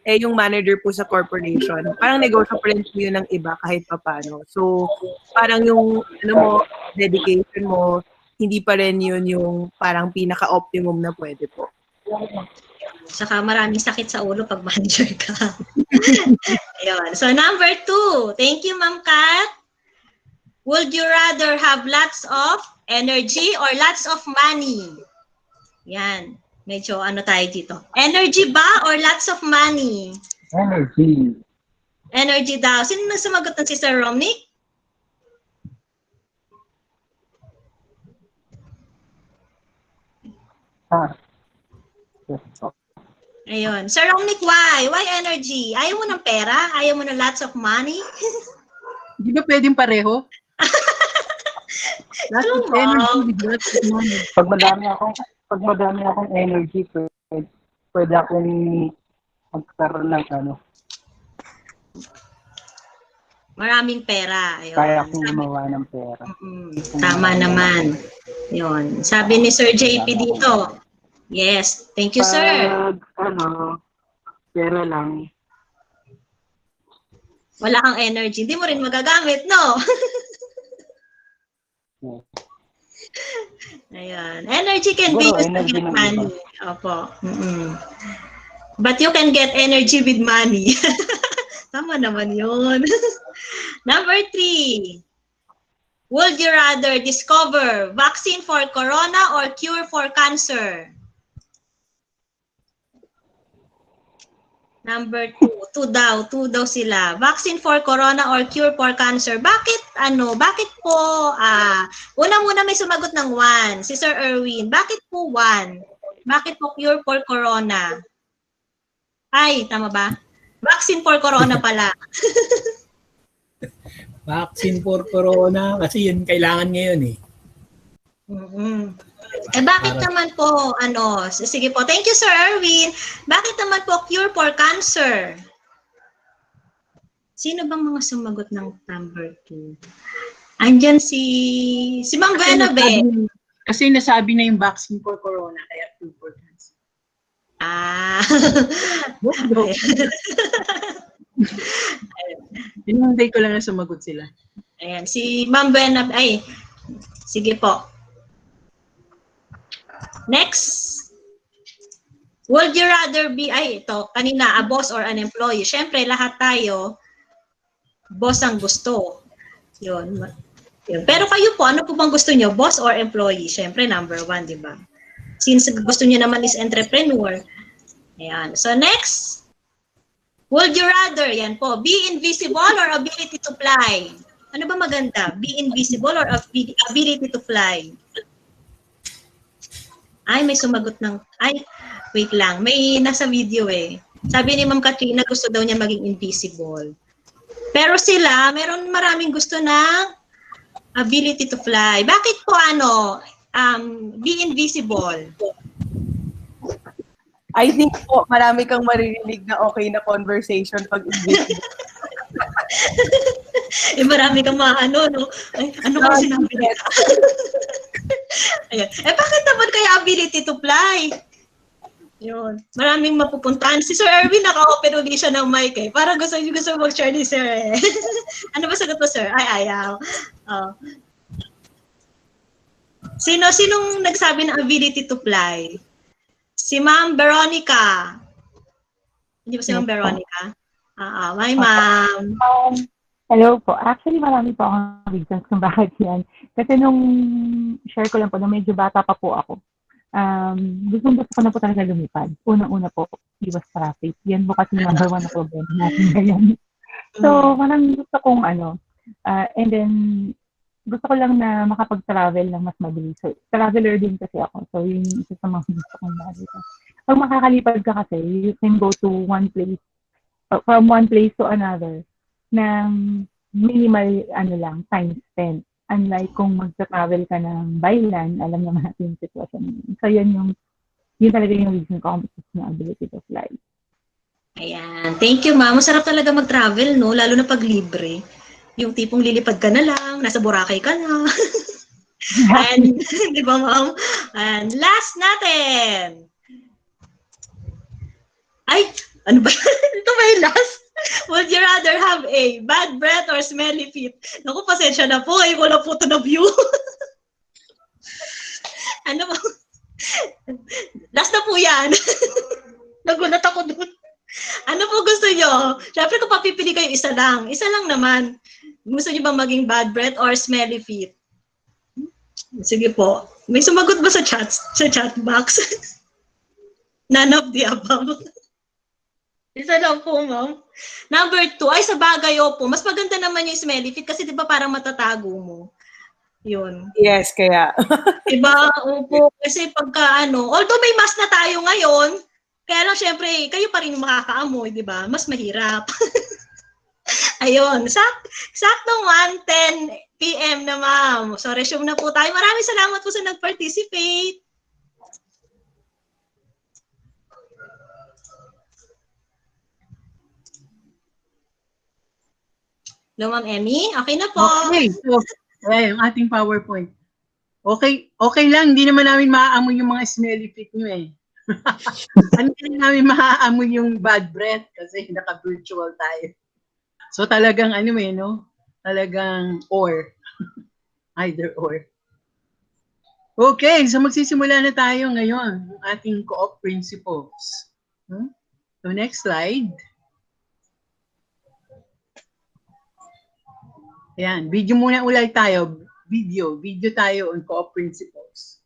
yung manager po sa corporation, parang negotiable rin po yun ng iba kahit paano. So, parang yung mo, dedication mo, hindi pa rin yun yung parang pinaka-optimum na pwede po. Saka maraming sakit sa ulo pag manager ka. Ayun. So, number 2. Thank you, Ma'am Kat. Would you rather have lots of energy or lots of money? Yan. Medyo ano tayo dito. Energy ba or lots of money? Energy. Energy daw. Sino nang sumagot ng si Sir Romnick? Yes. Ayun. Sir Romnick, why? Why energy? Ayaw mo ng pera? Ayaw mo ng lots of money? Hindi ba pwedeng pareho? Lots of energy with lots of money. Pag madami akong energy, pwede akong magkaroon ng Maraming pera. Ayun. kaya akong gumawa ng pera. Tama naman. Yun. Sabi ni Sir JP dito. Yes. Thank you, sir. Pag, pera lang. Wala kang energy. Hindi mo rin magagamit, no? Ayan. Energy can be used to get money. Opo. But you can get energy with money. Tama naman yun. Number 3. Would you rather discover vaccine for corona or cure for cancer? Number 2. 2 daw sila. Vaccine for corona or cure for cancer. Bakit po, una may sumagot ng 1, si Sir Erwin. Bakit po 1? Bakit po cure for corona? Ay, tama ba? Vaccine for corona pala. Vaccine for corona, kasi yun kailangan ngayon eh. Bakit naman po, sige po, thank you Sir Erwin. Bakit naman po cure for cancer? Sino bang mga sumagot ng number 2? Andyan si Ma'am Benabe. Kasi nasabi na yung vaccine for corona, kaya cure for cancer. Hinintay ko lang na sumagot sila. Ayan, si Ma'am Benabe. Ay, sige po. Next. Would you rather be, kanina, a boss or an employee? Siyempre, lahat tayo, boss ang gusto. Yun. Pero kayo po, ano po bang gusto nyo? Boss or employee? Siyempre, number 1, di ba? Since gusto nyo naman is entrepreneur. Ayan. So, next. Would you rather, yan po, be invisible or ability to fly? Ano ba maganda? Be invisible or ability to fly? Ay, may sumagot ng, wait lang, may nasa video eh. Sabi ni Ma'am Katrina, gusto daw niya maging invisible. Pero sila, maraming gusto na ability to fly. Bakit po be invisible? I think po, marami kang maririnig na okay na conversation pag invisible. Marami kang no? Ay, ano ka sinabi nila? Ayan. Bakit naman kaya ability to fly? Yun. Maraming mapupuntahan. Si Sir Erwin, naka-open ulit siya ng mic eh. Parang gusto mag-share ni Sir eh. Ano ba sagot mo, Sir? Ay, ayaw. Sinong nagsabi ng ability to fly? Si Ma'am Veronica. Hindi ba si Ma'am Veronica? Hi, Ma'am. Hello po. Actually, marami po akong reasons kung bakit yan. Kasi nung share ko lang po, nung medyo bata pa po ako, gusto ko na po talaga lumipad. Unang-una po, iwas traffic. Yan po kasi number 1 na problema natin ngayon. So, parang gusto kong and then, gusto ko lang na makapag-travel lang mas mabilis. So, traveler din kasi ako. So, yun isa sa mga gusto kong bagay. Pag makakalipad ka kasi, you can go to one place, from one place to another, ng minimal time spent. Unlike kung magta-travel ka ng by land, alam naman natin yung sitwasyon. So, yun talaga yung reason ko kung gusto ng ability to fly. Ayan. Thank you, Ma'am. Masarap talaga mag-travel, no? Lalo na pag libre. Yung tipong lilipad ka na lang, nasa Boracay ka na. And, di ba, Ma'am? And last natin. Ay, Ano ba? Ito ba yung last? Would you rather have a bad breath or smelly feet? Naku, pasensya na po. Ayoko na po ito na view. Ano ba? Last na po yan. Nagulat ako dun. Ano po gusto nyo? Siyempre kung papipili kayo, isa lang. Isa lang naman. Gusto nyo ba maging bad breath or smelly feet? Sige po. May sumagot ba sa chat box? None of the above. Isa lang po, ma'am. Number 2, ay sa bagay po. Mas maganda naman yung smelly feet kasi di ba parang matatago mo. Yun. Yes, kaya. Diba? Opo. Kasi pagka although may mask na tayo ngayon, kaya lang syempre, kayo pa rin yung makakaamoy, di ba? Mas mahirap. Ayun. Saktong 1:10 PM na, ma'am. So, resume na po tayo. Maraming salamat po sa nag-participate. Hello, Ma'am Emmy. Okay na po. Okay. So, yung ating PowerPoint. Okay lang. Hindi naman namin maaamoy yung mga smelly feet nyo eh. Ano din namin maaamoy yung bad breath kasi naka-virtual tayo. So talagang talagang or. Either or. Okay, so magsisimula na tayo ngayon ng ating co-op principles. So next slide. Ayan, video muna ulit tayo. Video tayo on co-op principles.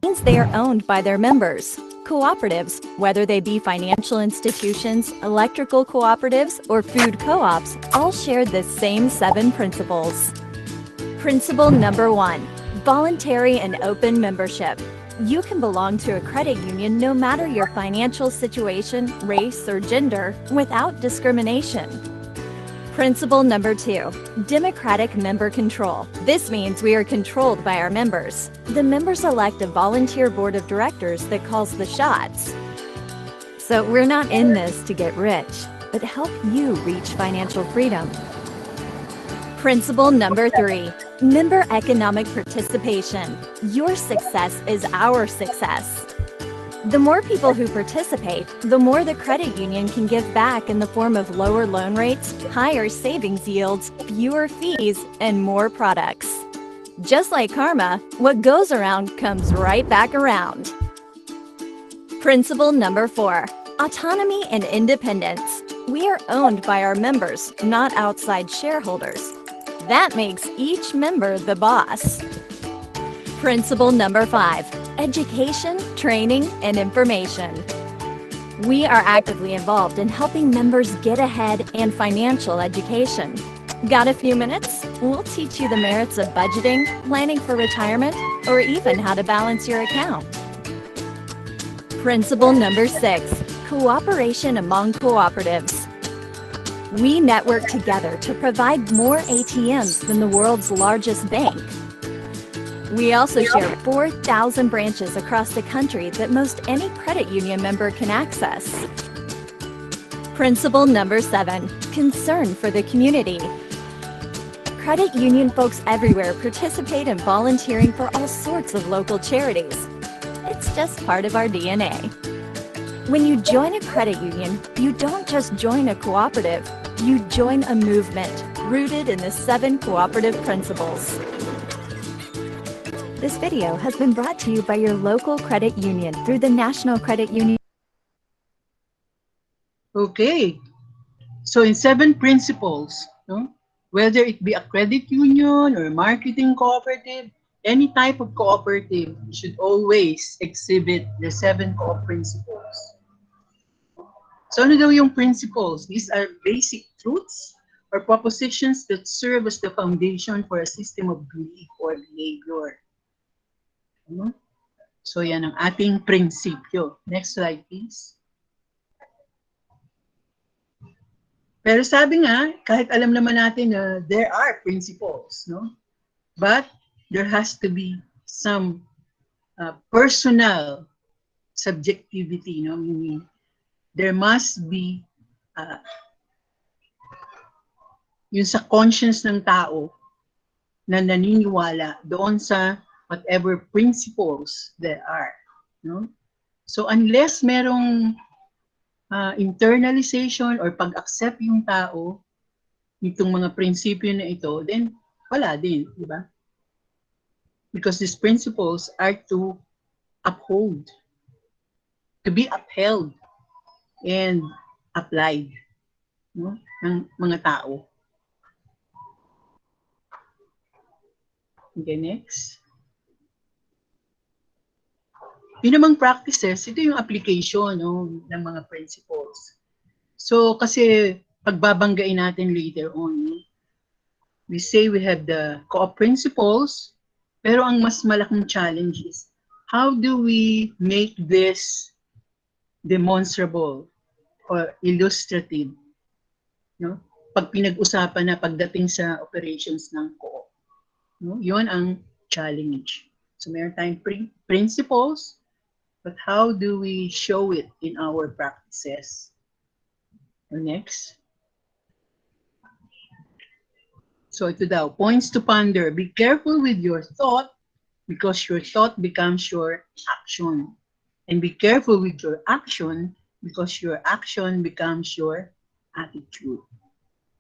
Means they are owned by their members. Cooperatives, whether they be financial institutions, electrical cooperatives, or food co-ops, all share the same 7 principles. Principle number 1, voluntary and open membership. You can belong to a credit union no matter your financial situation, race, or gender without discrimination. Principle number 2, democratic member control. This means we are controlled by our members. The members elect a volunteer board of directors that calls the shots. So we're not in this to get rich, but help you reach financial freedom. Principle number 3, member economic participation. Your success is our success. The more people who participate, the more the credit union can give back in the form of lower loan rates, higher savings yields, fewer fees, and more products. Just like karma, what goes around comes right back around. Principle number 4, autonomy and independence. We are owned by our members, not outside shareholders. That makes each member the boss. Principle number 5, education, training, and information. We are actively involved in helping members get ahead and financial education. Got a few minutes? We'll teach you the merits of budgeting, planning for retirement, or even how to balance your account. Principle number 6, cooperation among cooperatives. We network together to provide more ATMs than the world's largest bank. We also share 4,000 branches across the country that most any credit union member can access. Principle number 7, concern for the community. Credit union folks everywhere participate in volunteering for all sorts of local charities. It's just part of our DNA. When you join a credit union, you don't just join a cooperative, you join a movement rooted in the 7 cooperative principles. This video has been brought to you by your local credit union through the National Credit Union. Okay. So in 7 principles, whether it be a credit union or a marketing cooperative, any type of cooperative should always exhibit the 7 co-op principles. So ano daw yung principles? These are basic truths or propositions that serve as the foundation for a system of belief or behavior. Ano? So yan ang ating prinsipyo. Next slide, please. Pero sabi nga, kahit alam naman natin na there are principles, no? But there has to be some personal subjectivity, no? Meaning, there must be yung sa conscience ng tao na naniniwala doon sa whatever principles there are, no? So unless merong internalization or pag-accept yung tao nitong mga prinsipyo na ito, then wala din, di ba? Because these principles are to uphold, to be upheld and applied, no, ng mga tao. Okay, next. Yun namang practices, ito yung application, no, ng mga principles. So, kasi pagbabanggain natin later on, no, we say we have the co-op principles, pero ang mas malaking challenge is, how do we make this demonstrable or illustrative, no? Pag pinag-usapan na pagdating sa operations ng co-op, no? Yun ang challenge. So meron tayong principles, but how do we show it in our practices? Next. So ito daw, points to ponder. Be careful with your thought because your thought becomes your action. And be careful with your action because your action becomes your attitude.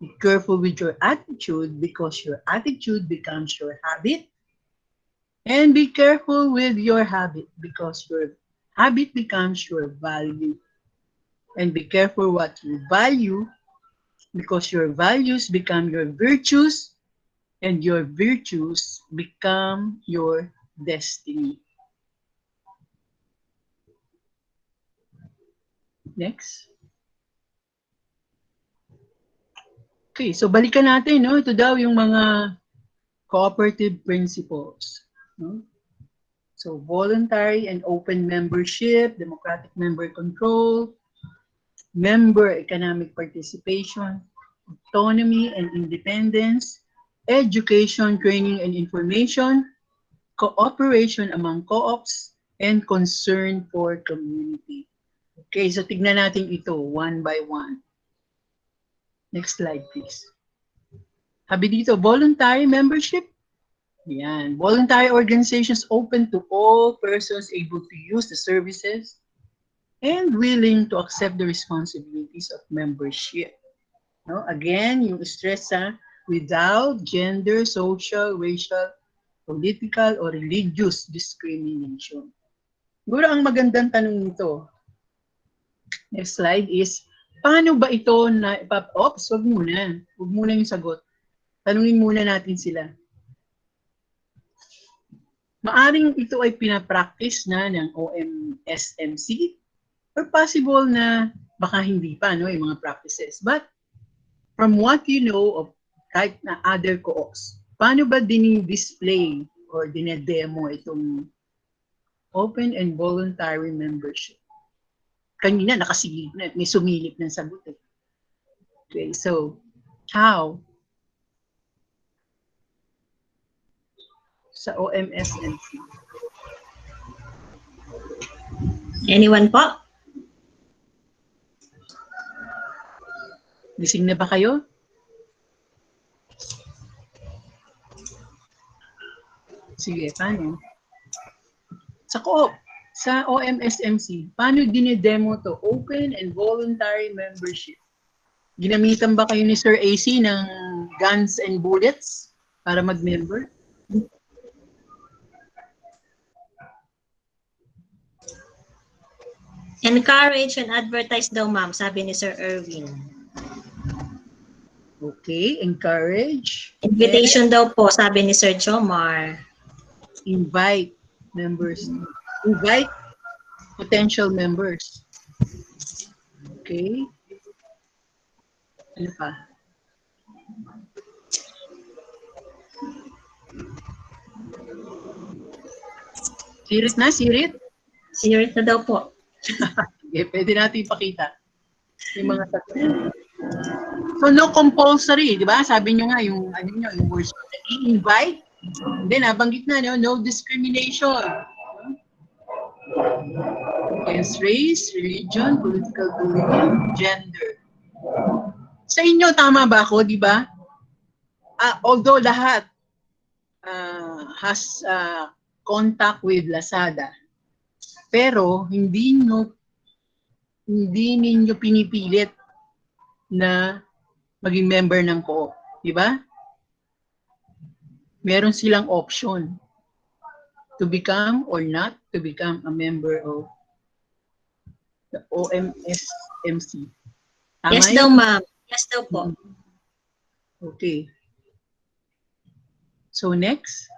Be careful with your attitude because your attitude becomes your habit. And be careful with your habit because your habit becomes your value. And be careful what you value because your values become your virtues and your virtues become your destiny. Next. Okay, so balikan natin, no? Ito daw yung mga cooperative principles. No? So voluntary and open membership, democratic member control, member economic participation, autonomy and independence, education, training and information, cooperation among co-ops, and concern for community. Okay, so tignan natin ito one by one. Next slide, please. Sabi dito, voluntary membership. Yan. Voluntary organizations open to all persons able to use the services and willing to accept the responsibilities of membership. No? Again, yung stress sa without gender, social, racial, political, or religious discrimination. Siguro ang magandang tanong nito, next slide is, paano ba ito na, oops, wag muna yung sagot. Tanungin muna natin sila. Maaring ito ay pinapractice na ng OMSMC or possible na baka hindi pa, no, yung mga practices. But from what you know of kahit na other co-ops, paano ba din-display or dinedemo itong open and voluntary membership? Kanina nakasilip na, may sumilip ng sagot eh. Okay, so how? Sa OMSMC. Anyone po? Gising na ba kayo? Sige, paano? Sa co-op, sa OMSMC, paano dinedemo to? Open and voluntary membership. Ginamitan ba kayo ni Sir AC ng guns and bullets para mag-member? Encourage and advertise daw, ma'am, sabi ni Sir Erwin. Okay, encourage. Invitation daw po, sabi ni Sir Jomar. Invite members. Invite potential members. Okay. Ano pa? Sirit na, sirit? Sirit na daw po. Okay, pwede natin ipakita. Yung mga sagot. So, no compulsory, di ba? Sabi nyo nga, yung, ano nyo, yung words, i-invite. Then, nabanggit na, no discrimination. Against race, religion, political belief, gender. Sa inyo, tama ba ako, di ba? Although lahat has contact with Lazada, pero hindi ninyo pinipilit na maging member ng co-op, di ba? Meron silang option to become or not to become a member of the OMSMC. Tama Yes yun? daw, ma'am. Yes daw po. Okay. So next,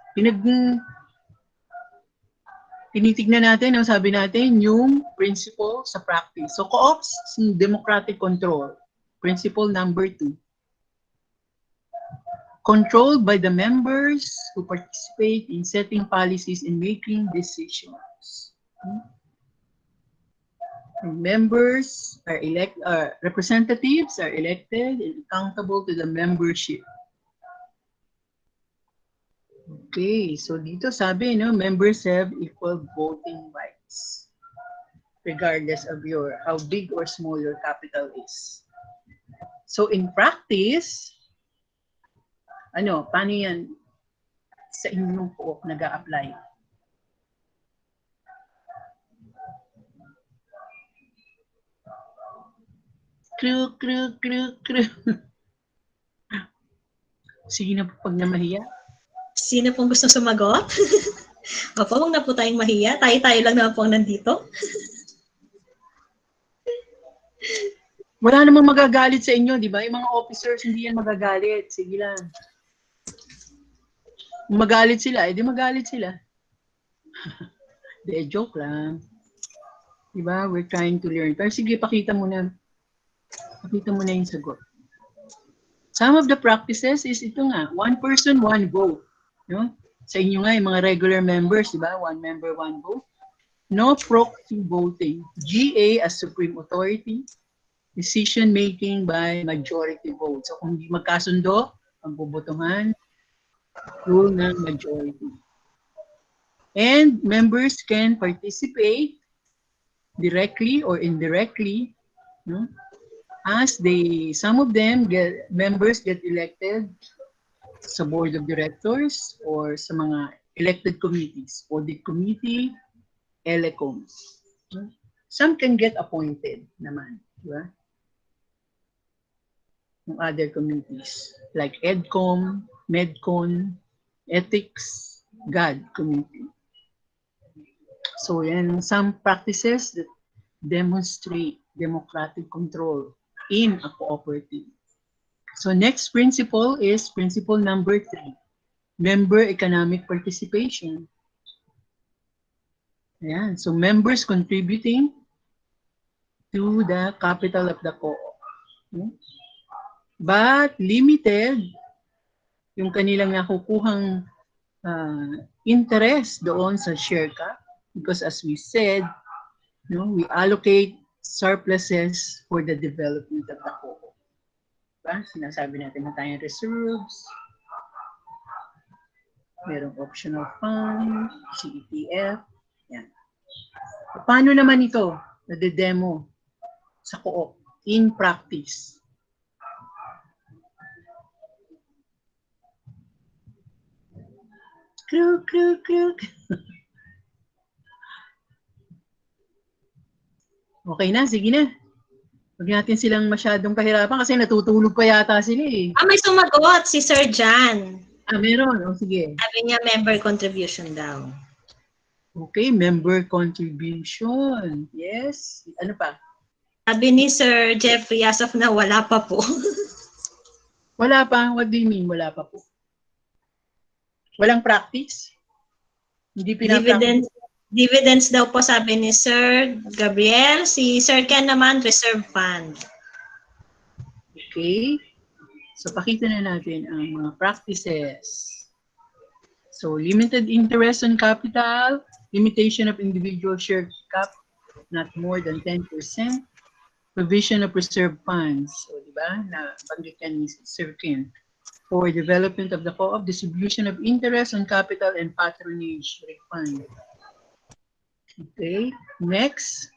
tinitignan natin, sabi natin, yung principle sa practice. So co-ops, democratic control. Principle number 2. Controlled by the members who participate in setting policies and making decisions. Members are representatives are elected and accountable to the membership. Okay, so dito sabi, members have equal voting rights regardless of how big or small your capital is. So in practice, paano yan sa inyong co-op nag-a-apply? Crew. Sige na po pag namahiya. Sino pong gusto sumagot? Opo, huwag na po tayong mahiya. Tayo-tayo lang naman po ang nandito. Wala namang magagalit sa inyo, di ba? Yung mga officers, hindi yan magagalit. Sige lang. Kung magalit sila, edi magalit sila. De, joke lang. Di ba? We're trying to learn. Pero sige, pakita mo na. Pakita mo na yung sagot. Some of the practices is ito nga, one person, one vote. No? Sa inyo nga, yung mga regular members, di ba? One member, one vote. No proxy voting. GA as supreme authority. Decision making by majority vote. So kung hindi magkasundo, ang bubotohan, rule ng majority. And members can participate directly or indirectly, as some of them members get elected sa board of directors or sa mga elected committees, audit committee, ELECOMs. Some can get appointed naman, di ba? Yung other committees like EDCOM, MEDCON, Ethics, GAD committee. So yan, some practices that demonstrate democratic control in a cooperative. So next principle is principle number 3, member economic participation. Ayan, so members contributing to the capital of the co-op. But limited yung kanilang nakukuhang interest doon sa share cap, because as we said, we allocate surpluses for the development of the co-op. Diba? Sinasabi natin na tayong reserves, merong optional fund, CETF, yan. Paano naman ito na-demo sa co-op in practice? Kruk. Okay na, sige na. Huwag natin silang masyadong kahirapan kasi natutulog pa yata sila eh. May sumagot, si Sir Jan. Meron. O, sige. Sabi niya member contribution daw. Okay, member contribution. Yes. Ano pa? Sabi ni Sir Jeffrey, as of now, wala pa po. Wala pa? What do you mean, wala pa po? Walang practice? Hindi pinapractice? Dividends daw po sabi ni Sir Gabriel. Si Sir Ken naman, reserve fund. Okay. So, pakita na natin ang mga practices. So, limited interest on capital, limitation of individual share cap, not more than 10%, provision of reserve funds, so di ba, na banggit yan ni Sir Ken, for development of the co-op, distribution of interest on capital and patronage refund. Okay, next.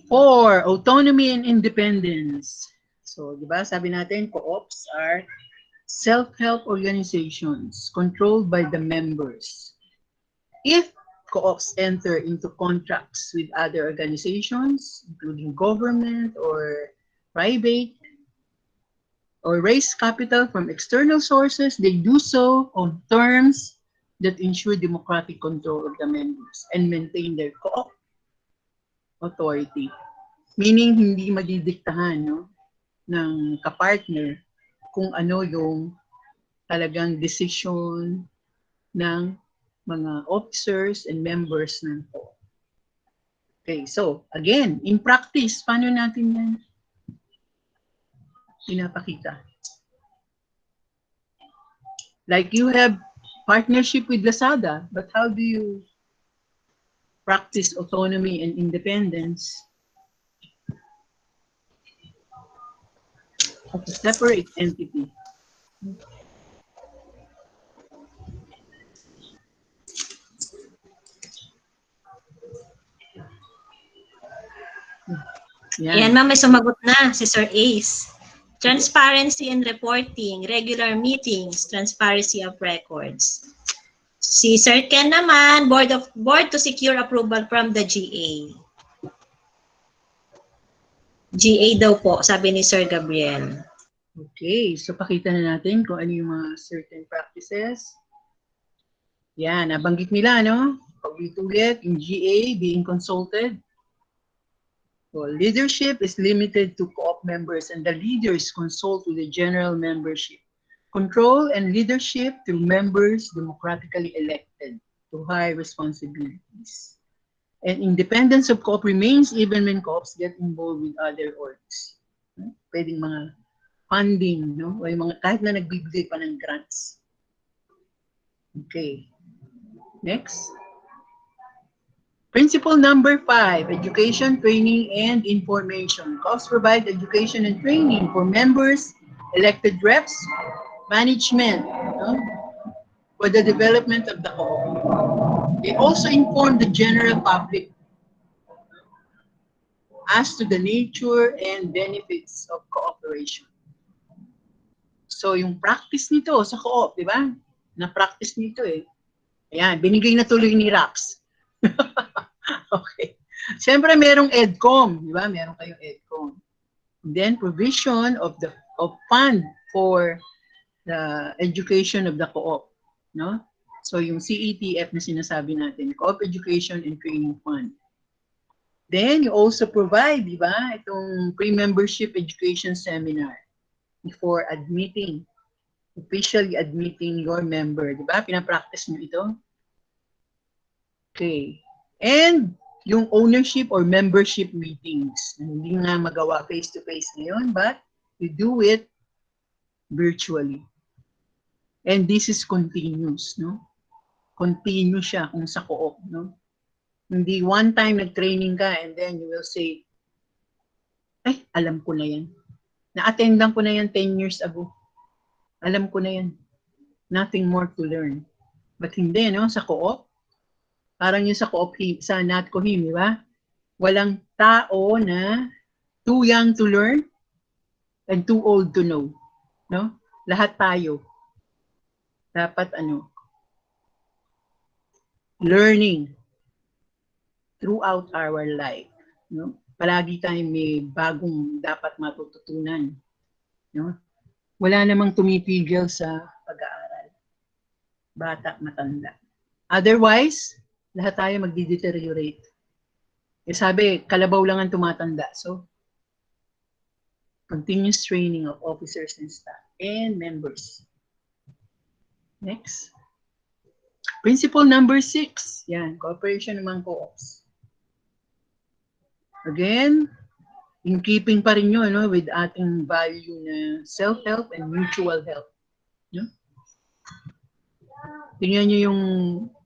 4, autonomy and independence. So, di ba, sabi natin, co-ops are self-help organizations controlled by the members. If co-ops enter into contracts with other organizations, including government or private, or raise capital from external sources, they do so on terms that ensure democratic control of the members and maintain their co-op authority. Meaning, hindi madidiktahan, no, ng kapartner kung ano yung talagang decision ng mga officers and members ng co-op. Okay, so again, in practice, paano natin yan pinapakita? Like you have partnership with Lazada, but how do you practice autonomy and independence of a separate entity? Yan, ma'am, may sumagot na si Sir Ace. Transparency and reporting, regular meetings, transparency of records. Si Sir Ken naman, board to secure approval from the GA. GA daw po, sabi ni Sir Gabriel. Okay, so pakita na natin kung ano yung mga certain practices. Yan, nabanggit nila, no? Pag-ulit, in GA, being consulted. So, leadership is limited to co-op members and the leaders consult with the general membership. Control and leadership through members democratically elected to high responsibilities. And independence of co-op remains even when co-ops get involved with other orgs. Pwedeng mga funding, no? O yung mga kahit na nagbibigay pa ng grants. Okay. Next. Principle number 5, education, training, and information. Co-ops provide education and training for members, elected reps, management, no? For the development of the co-op. They also inform the general public as to the nature and benefits of cooperation. So, yung practice nito sa co-op, di ba? Na-practice nito eh. Ayan, binigay na tuloy ni Rax. Okay. Siyempre, merong EDCOM, di ba? Meron kayong EDCOM. And then, provision of fund for the education of the co-op, no? So, yung CETF na sinasabi natin, Co-op Education and Training Fund. Then, you also provide, di ba, itong pre-membership education seminar before admitting, officially admitting your member. Di ba? Pinapractice nyo ito. Okay. And yung ownership or membership meetings. Hindi nga magawa face-to-face ngayon, but you do it virtually. And this is continuous, no? Continue siya kung sa co-op, no? Hindi one time nag-training ka and then you will say, ay, alam ko na yan. Na-attendan ko na yan 10 years ago. Alam ko na yan. Nothing more to learn. But hindi, no? Sa co-op, parang yung sa co-op, sa NatCoHim, di ba? Walang tao na too young to learn and too old to know. No? Lahat tayo. Dapat learning throughout our life. No? Palagi tayong may bagong dapat matututunan. No? Wala namang tumipigil sa pag-aaral. Bata, matanda. Otherwise, lahat tayo magdi-deteriorate. Eh sabi, kalabaw lang ang tumatanda. So, continuous training of officers and staff and members. Next. Principle number 6. Yan, cooperation among co-ops. Again, in keeping pa rin yun, no, with ating value na self-help and mutual help. No? Tingnan niyo yung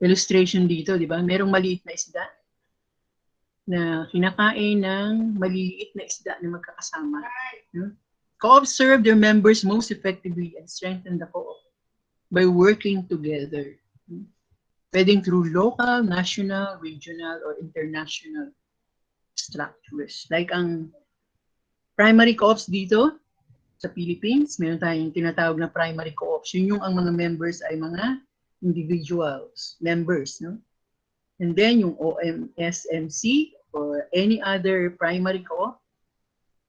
illustration dito, di ba? Merong maliit na isda na kinakain ng maliit na isda na magkakasama. Co-op serve their members most effectively and strengthen the co-op by working together. Pwedeng through local, national, regional, or international structures. Like ang primary co-ops dito sa Philippines, meron tayong tinatawag na primary co-ops. Yun yung ang mga members ay mga individuals, members, no? And then yung OMSMC or any other primary co-op,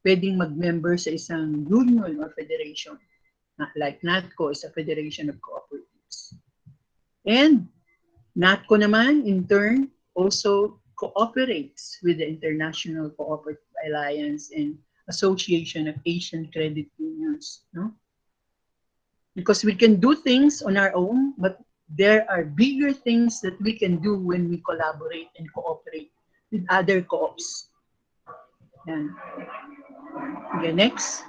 pwedeng mag-member sa isang union or federation. Like NATCO is a federation of cooperatives. And NATCO naman, in turn, also cooperates with the International Cooperative Alliance and Association of Asian Credit Unions. No? Because we can do things on our own, but there are bigger things that we can do when we collaborate and cooperate with other co-ops. Yan. Okay, next.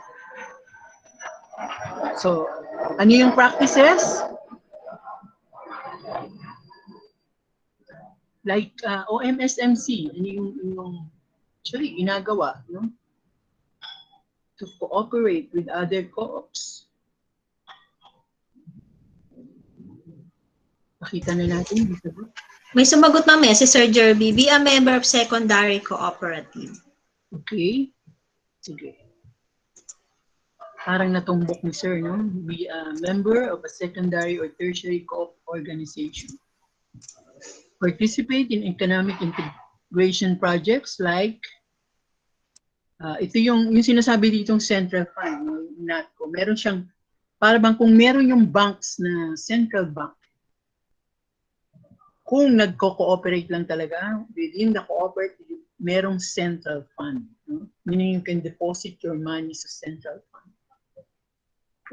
So, ano yung practices? Like OMSMC, ano yung actually ginagawa, no? To cooperate with other co-ops. Pakita na natin dito. May sumagot mamaya si Sir Jerby, be a member of secondary cooperative. Okay. Sige. Parang natumbok ni Sir, no? Be a member of a secondary or tertiary co-op organization. Participate in economic integration projects like ito yung sinasabi ditong central fund, NATCO. Meron siyang, para bang kung meron yung banks na central bank, kung nagko-cooperate lang talaga, within the cooperative, merong central fund. No? Meaning you can deposit your money sa central fund.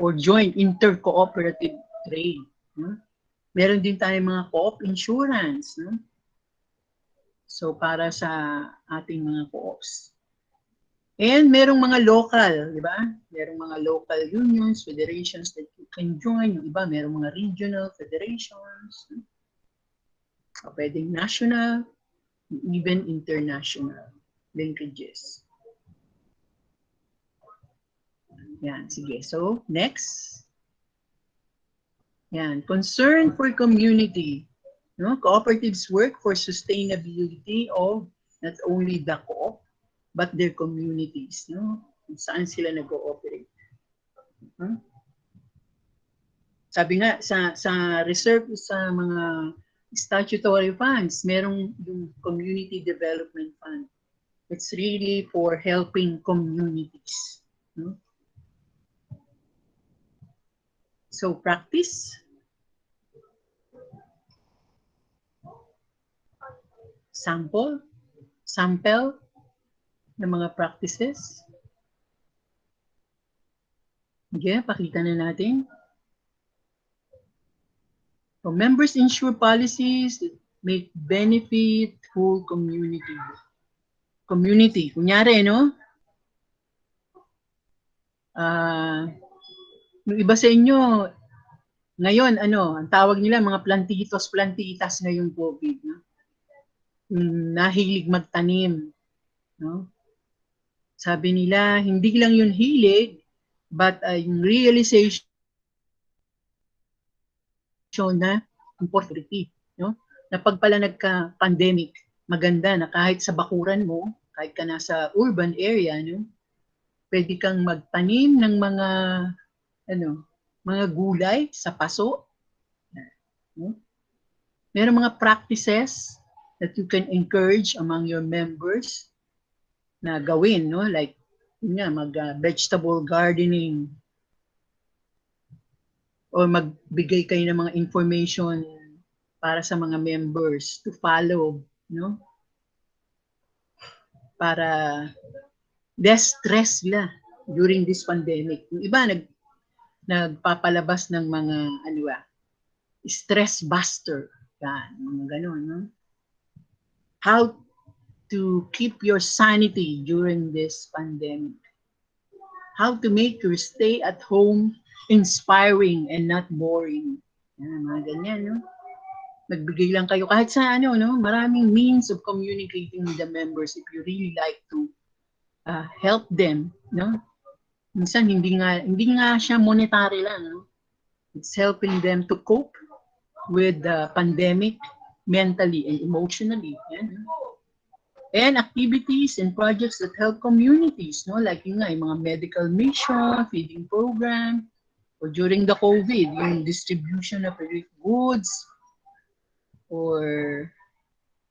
Or join inter-cooperative trade. No? Meron din tayong mga co-op insurance. No? So, para sa ating mga co-ops. And merong mga local, di ba? Merong mga local unions, federations that you can join. Yung iba, merong mga regional federations. O pwedeng national, even international linkages. Yan, sige. So, next. Yan, concern for community. No? Cooperatives work for sustainability of not only the co-op, but their communities. No? Saan sila nag-cooperate. Huh? Sabi nga, sa reserve, sa mga statutory funds, merong yung community development fund. It's really for helping communities. No? So, practice. Sample ng mga practices. Okay, pakita na natin. So, members ensure policies that make benefit whole community. Community, kunyari, no? Yung iba sa inyo, ngayon, ang tawag nila mga plantitos, plantitas ngayong COVID, no? Nahilig magtanim, no? Sabi nila, hindi lang yun hilig, but yung realization na opportunity, no? Na pag pala nagka-pandemic, maganda na kahit sa bakuran mo, kahit ka nasa urban area, no? Pwede kang magtanim ng mga gulay sa paso. No? Meron mga practices that you can encourage among your members na gawin, no? Like, mag-vegetable gardening or magbigay kayo ng mga information para sa mga members to follow, no? Para less stress sila during this pandemic. Yung iba nagpapalabas ng mga stress buster. Yan, mga ganun, no? How to keep your sanity during this pandemic. How to make your stay at home inspiring and not boring. Yan, mga ganyan, no? Magbigay lang kayo kahit sa ano, no? Maraming means of communicating with the members if you really like to help them, no? Minsan hindi nga siya monetary lang, no? It's helping them to cope with the pandemic mentally and emotionally. Yan, no? And activities and projects that help communities, no? Like yung mga medical mission, feeding program, or during the COVID, yung distribution of relief goods, or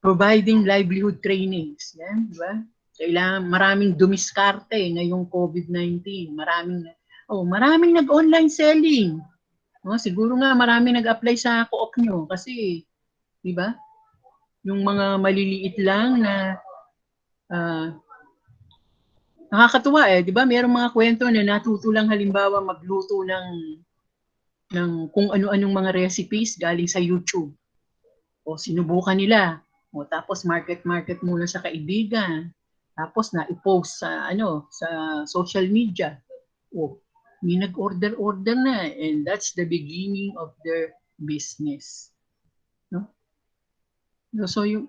providing livelihood trainings. Yan, di ba? Kailangan, maraming dumiskarte ngayong COVID-19. Maraming nag-online selling. No, siguro nga maraming nag-apply sa co-op nyo kasi, di ba? Yung mga maliliit lang na nakakatuwa di ba? Mayroong mga kwento na natuto lang halimbawa magluto ng kung ano-anong mga recipes galing sa YouTube. O sinubukan nila. O tapos market muna sa kaibigan. Tapos na i-post sa sa social media. O may nag-order na and that's the beginning of their business. No? So yung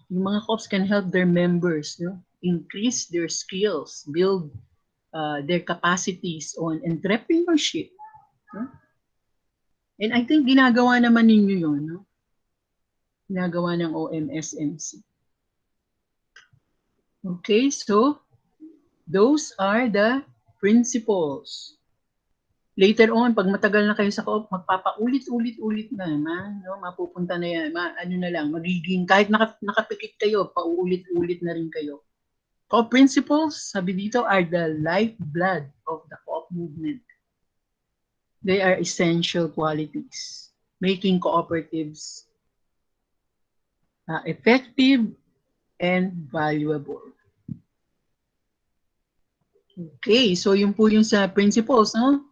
mga co-ops can help their members, no? Increase their skills, build their capacities on entrepreneurship. No? And I think ginagawa naman ninyo yun, no? Ginagawa ng OMSMC. Okay, so those are the principles. Later on, pag matagal na kayo sa co-op, magpapaulit-ulit na naman, no? Mapupunta na yan, magiging, kahit nakapikit kayo, pauulit-ulit na rin kayo. Co-op principles, sabi dito, are the lifeblood of the co-op movement. They are essential qualities, making cooperatives effective and valuable. Okay, so yun po yung sa principles, no?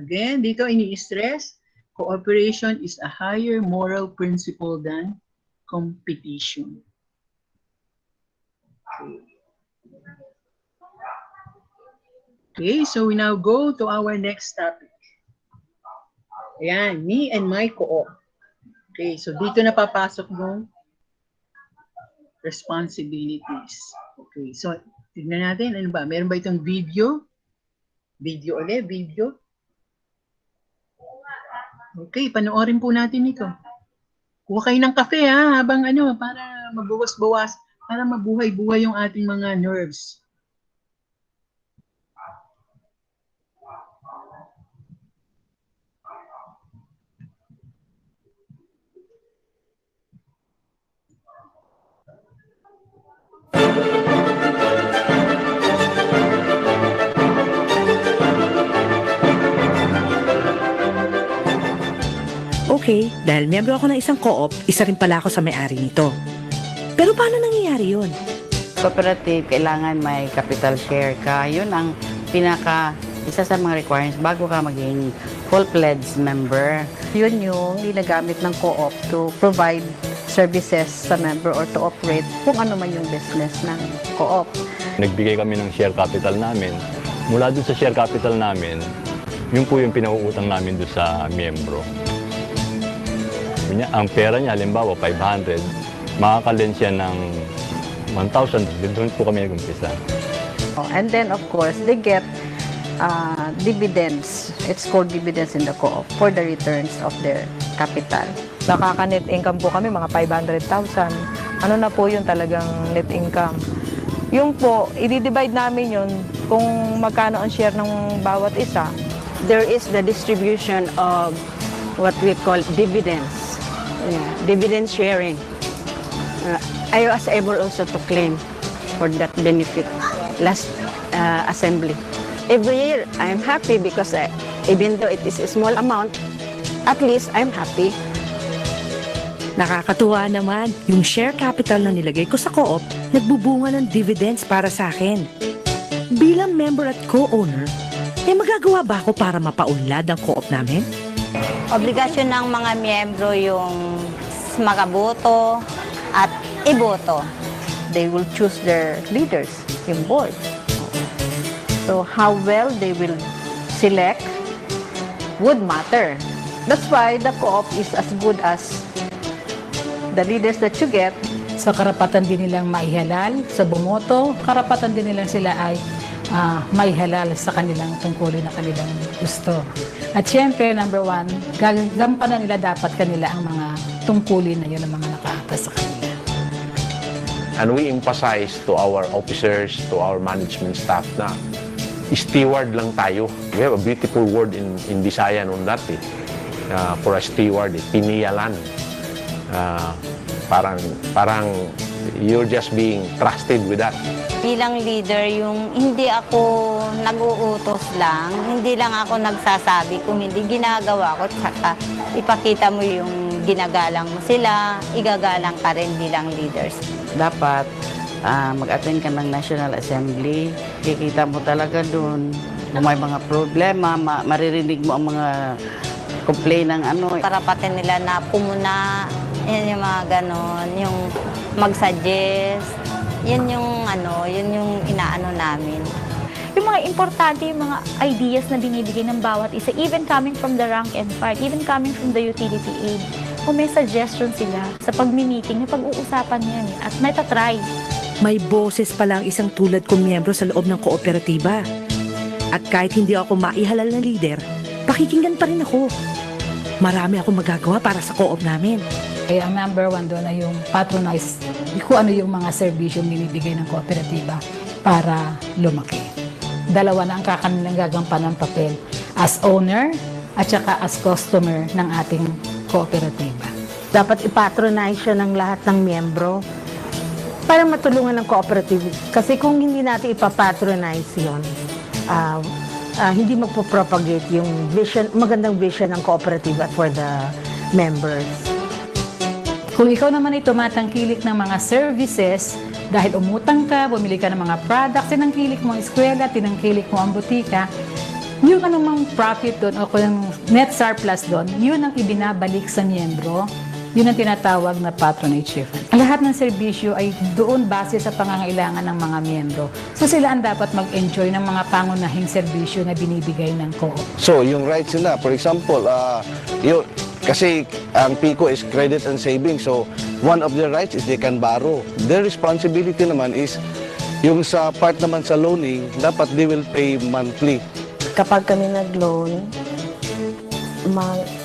Again, dito ini-stress, cooperation is a higher moral principle than competition. Okay, so we now go to our next topic. Ayan, me and my co-op. Okay, so dito na papasok yung responsibilities. Okay, so tignan natin, ano ba? Meron ba itong video? Video ulit, video. Okay, panoorin po natin ito. Kuha kayo ng kape habang para mabawas-bawas, para mabuhay-buhay yung ating mga nerves. Okay, dahil miyembro ako ng isang co-op, isa rin pala ako sa may-ari nito. Pero paano nangyayari yun? Cooperative, kailangan may capital share ka. Yun ang isa sa mga requirements bago ka maging full-fledged member. Yun yung ginagamit ng co-op to provide services sa member or to operate kung ano man yung business ng co-op. Nagbigay kami ng share capital namin. Mula dun sa share capital namin, yun po yung pinauutang namin dun sa miyembro. Ang pera niya, halimbawa 500, makakalens siya ng 1,000, doon po kami nag-umpisa. And then of course, they get dividends. It's called dividends in the co-op for the returns of their capital. Nakaka-net income po kami, mga 500,000. Ano na po yun talagang net income. Yung po, i-divide namin yun kung magkano ang share ng bawat isa. There is the distribution of what we call dividends. Dividend sharing. I was able also to claim for that benefit last assembly. Every year, I'm happy because even though it is a small amount, at least I'm happy. Nakakatuwa naman, yung share capital na nilagay ko sa co-op, nagbubunga ng dividends para sa akin. Bilang member at co-owner, magagawa ba ako para mapaunlad ang co-op namin? Obligasyon ng mga miyembro yung makaboto at iboto. They will choose their leaders, yung board. So how well they will select would matter. That's why the co-op is as good as the leaders that you get. So karapatan din nilang maihalal sa bumoto, karapatan din nilang sila ay maihalal sa kanilang tungkulin na kanilang gusto. At syempre, number one, gagampanan nila dapat kanila ang mga tungkulin na yun ang mga nakaatas sa kanila. And we emphasize to our officers, to our management staff na steward lang tayo. We have a beautiful word in Visayan on that. For a steward, piniyalan. Parang you're just being trusted with that. Bilang leader, yung hindi ako nag-uutos lang, hindi lang ako nagsasabi, kung hindi ginagawa ko, tsaka ipakita mo yung ginagalang mo sila, igagalang ka rin bilang leaders. Dapat mag-attend ka ng National Assembly, kikita mo talaga dun kung may mga problema, maririnig mo ang mga complaint ng Karapatan nila na pumuna, yan yung mga ganon, yung mag-suggest, yun yung inaano namin. Yung mga importante, yung mga ideas na binibigay ng bawat isa, even coming from the rank and file, even coming from the utility aid, kung may suggestion sila sa pag-meeting, yung pag-uusapan yan at natatry. May boses pa lang isang tulad kong miyembro sa loob ng kooperatiba. At kahit hindi ako maihalal na leader, pakikinggan pa rin ako. Marami akong magagawa para sa co-op namin. Kaya ang number one doon ay yung patronize, kung ano yung mga servisyo binibigay ng kooperatiba para lumaki. Dalawa na ang kanilang gagampanan ng papel as owner at saka as customer ng ating kooperatiba. Dapat ipatronize siya ng lahat ng miyembro para matulungan ng cooperative. Kasi kung hindi natin ipapatronize yun, hindi magpo-propagate yung vision, magandang vision ng cooperative for the members. Kung ikaw naman ay tumatangkilik ng mga services, dahil umutang ka, bumili ka ng mga products, tinangkilik mo ang eskwela, tinangkilik mo ang butika, yung anumang profit doon o kung net surplus doon, yun ang ibinabalik sa miyembro. Yun ang tinatawag na patronage shift. Lahat ng serbisyo ay doon base sa pangangailangan ng mga miyembro. So sila ang dapat mag-enjoy ng mga pangunahing serbisyo na binibigay ng co-op. So yung rights nila, for example, kasi ang PICO is credit and savings. So one of their rights is they can borrow. Their responsibility naman is yung sa part naman sa loaning, dapat they will pay monthly. Kapag kami nag-loan,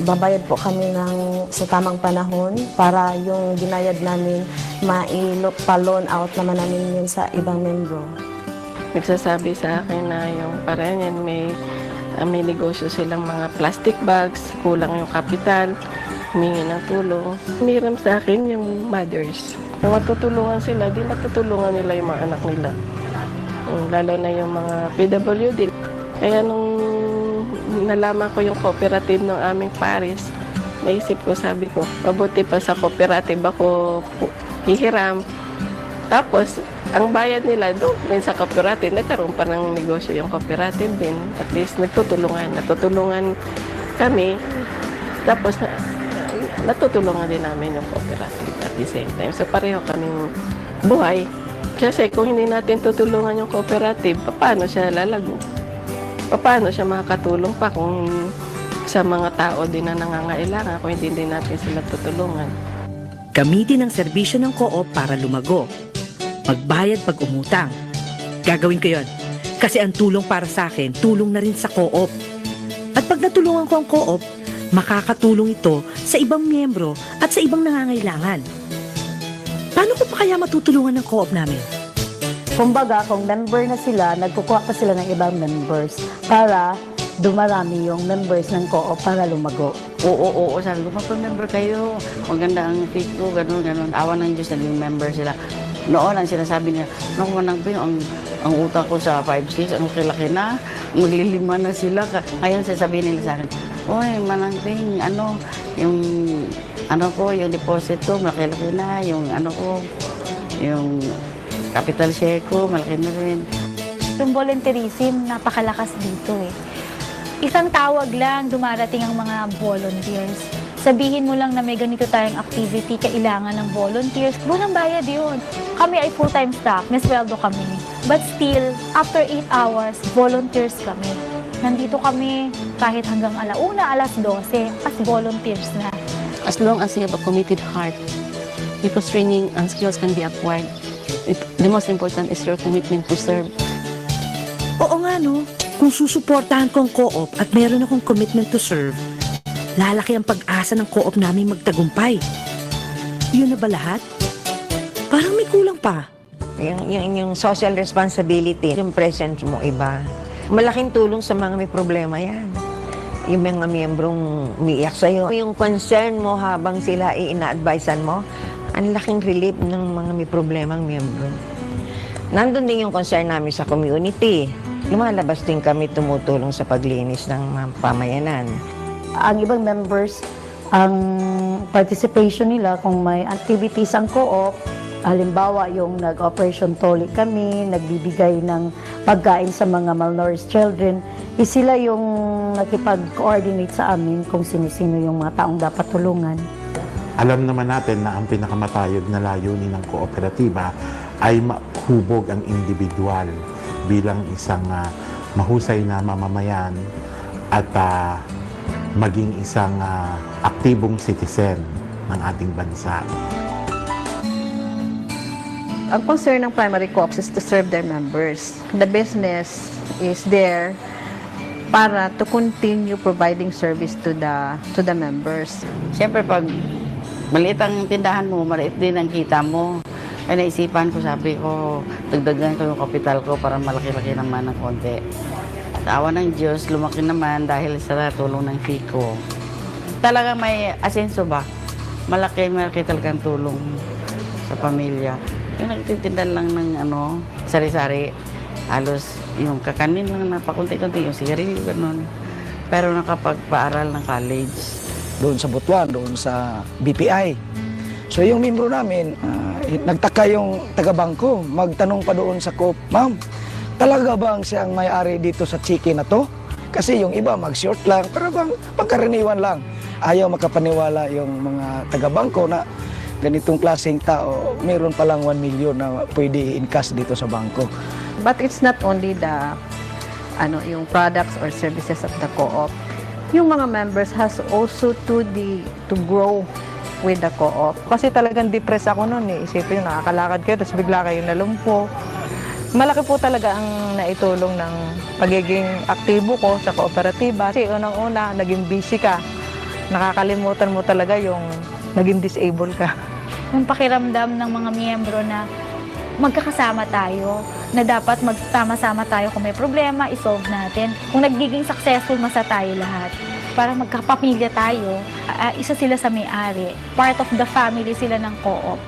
babayad po kami sa tamang panahon para yung ginayad namin pa-loan out naman namin yun sa ibang membro. Nagsasabi sa akin na yung parang yan may negosyo silang mga plastic bags, kulang yung kapital, humingi ng tulong. Humiram sa akin yung mothers. Kung matutulungan sila, di natutulungan nila yung mga anak nila. Lalo na yung mga PWD. Kaya nung nalaman ko yung cooperative ng aming pares, naisip ko, sabi ko, mabuti pa sa cooperative ako hihiram. Tapos, ang bayad nila doon din sa cooperative, nagkaroon pa ng negosyo yung cooperative din. At least natutulungan kami. Tapos, natutulungan din namin yung cooperative at the same time. So, pareho kaming buhay. Kasi kung hindi natin tutulungan yung cooperative, paano siya lalago? Paano siya makakatulong pa kung sa mga tao din na nangangailangan kung hindi din natin sila tutulungan? Gamitin ang serbisyo ng co-op para lumago. Magbayad pag umutang. Gagawin ko yon. Kasi ang tulong para sa akin, tulong na rin sa co-op. At pag natulungan ko ang co-op, makakatulong ito sa ibang miyembro at sa ibang nangangailangan. Paano ko pa kaya matutulungan ng co-op namin? Kumbaga, kung member na sila, nagkukuha pa sila ng ibang members para dumarami yung members ng co-op para lumago. Oo, sabi ko, magpa-member kayo. Maganda ang PICO, ganun. Awa ng Diyos, naging member sila. Noon, ang sinasabi niya, ang utang ko sa 5-6, ang kilaki na, maglilima na sila. Ngayon, sasabihin nila sa akin, oy, Manangting, yung deposit ko, malaki-laki na, yung capital share ko, malaki na rin. Yung volunteerism, napakalakas dito eh. Isang tawag lang, dumarating ang mga volunteers. Sabihin mo lang na may ganito tayong activity, kailangan ng volunteers. Walang bayad yun. Kami ay full-time staff, may sweldo kami. But still, after 8 hours, volunteers kami. Nandito kami kahit hanggang alauna, alas 12 as volunteers na. As long as you have a committed heart, because training and skills can be acquired. The most important is your commitment to serve. Oo nga no, kung susuportahan ko ang co-op at meron akong commitment to serve, lalaki ang pag-asa ng co-op namin magtagumpay. Yun na ba lahat? Parang may kulang pa. Yung social responsibility, yung presence mo iba. Malaking tulong sa mga may problema yan. Yung mga miyembrong umiiyak sa'yo. Yung concern mo habang sila ina-advisean mo, ang laking relief ng mga may problemang miyembro. Nandun din yung concern namin sa community. Lumalabas din kami tumutulong sa paglinis ng mga pamayanan. Ang ibang members, ang participation nila kung may activities ang co-op, halimbawa yung nag-operation toli kami, nagbibigay ng pagkain sa mga malnourished children, sila yung nakipag-coordinate sa amin kung sino-sino yung mga taong dapat tulungan. Alam naman natin na ang pinakamatayog na layunin ng kooperatiba ay mahubog ang individual bilang isang mahusay na mamamayan at maging isang aktibong citizen ng ating bansa. Ang concern ng primary co-ops is to serve their members. The business is there para to continue providing service to the members. Siyempre, pag maliit ang tindahan mo, maliit din ang kita mo. Kaya naisipan ko, sabi ko, dagdagan ko yung kapital ko para malaki-laki naman ng konti. Sa awa ng Diyos, lumaki naman dahil sa tulong ng FICO. Talaga may asenso ba? Malaki talagang tulong sa pamilya. Yung nagtitinda lang ng sari-sari, halos yung kakanin lang na pakunti-kunti, yung sigarilyo, ganun. Pero nakapagpaaral ng college. Doon sa Butuan, doon sa BPI. So yung membro namin, nagtaka yung taga-bangko, magtanong pa doon sa Coop, "Ma'am, talaga bang siyang may-ari dito sa chicken na to?" Kasi yung iba mag-short lang, pero bang pagkaraniwan lang. Ayaw makapaniwala yung mga taga-bangko na ganitong klaseng tao, mayroon palang 1 million na pwede i-encash dito sa bangko. But it's not only yung products or services of the co-op. Yung mga members has also to grow with the co-op. Kasi talagang depressed ako noon eh. Isipin nyo, nakakalakad kayo, tapos bigla kayo nalumpo. Malaki po talaga ang naitulong ng pagiging aktibo ko sa kooperatiba. Kasi unang-una, naging busy ka. Nakakalimutan mo talaga yung naging disable ka. Yung pakiramdam ng mga miyembro na magkakasama tayo, na dapat magtama-sama tayo kung may problema, isolve natin. Kung nagiging successful, masa tayo lahat. Para magkapamilya tayo, isa sila sa may-ari. Part of the family sila ng co-op.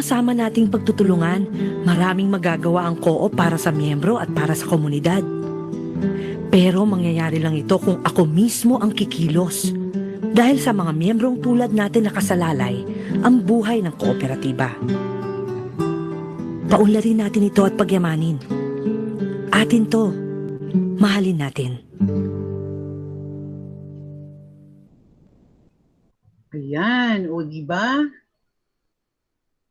Sama nating pagtutulungan, maraming magagawa ang co-op para sa miyembro at para sa komunidad. Pero mangyayari lang ito kung ako mismo ang kikilos. Dahil sa mga miyembrong tulad natin nakasalalay ang buhay ng kooperatiba. Paunlarin natin ito at pagyamanin. Atin to, mahalin natin. Ayan, o diba?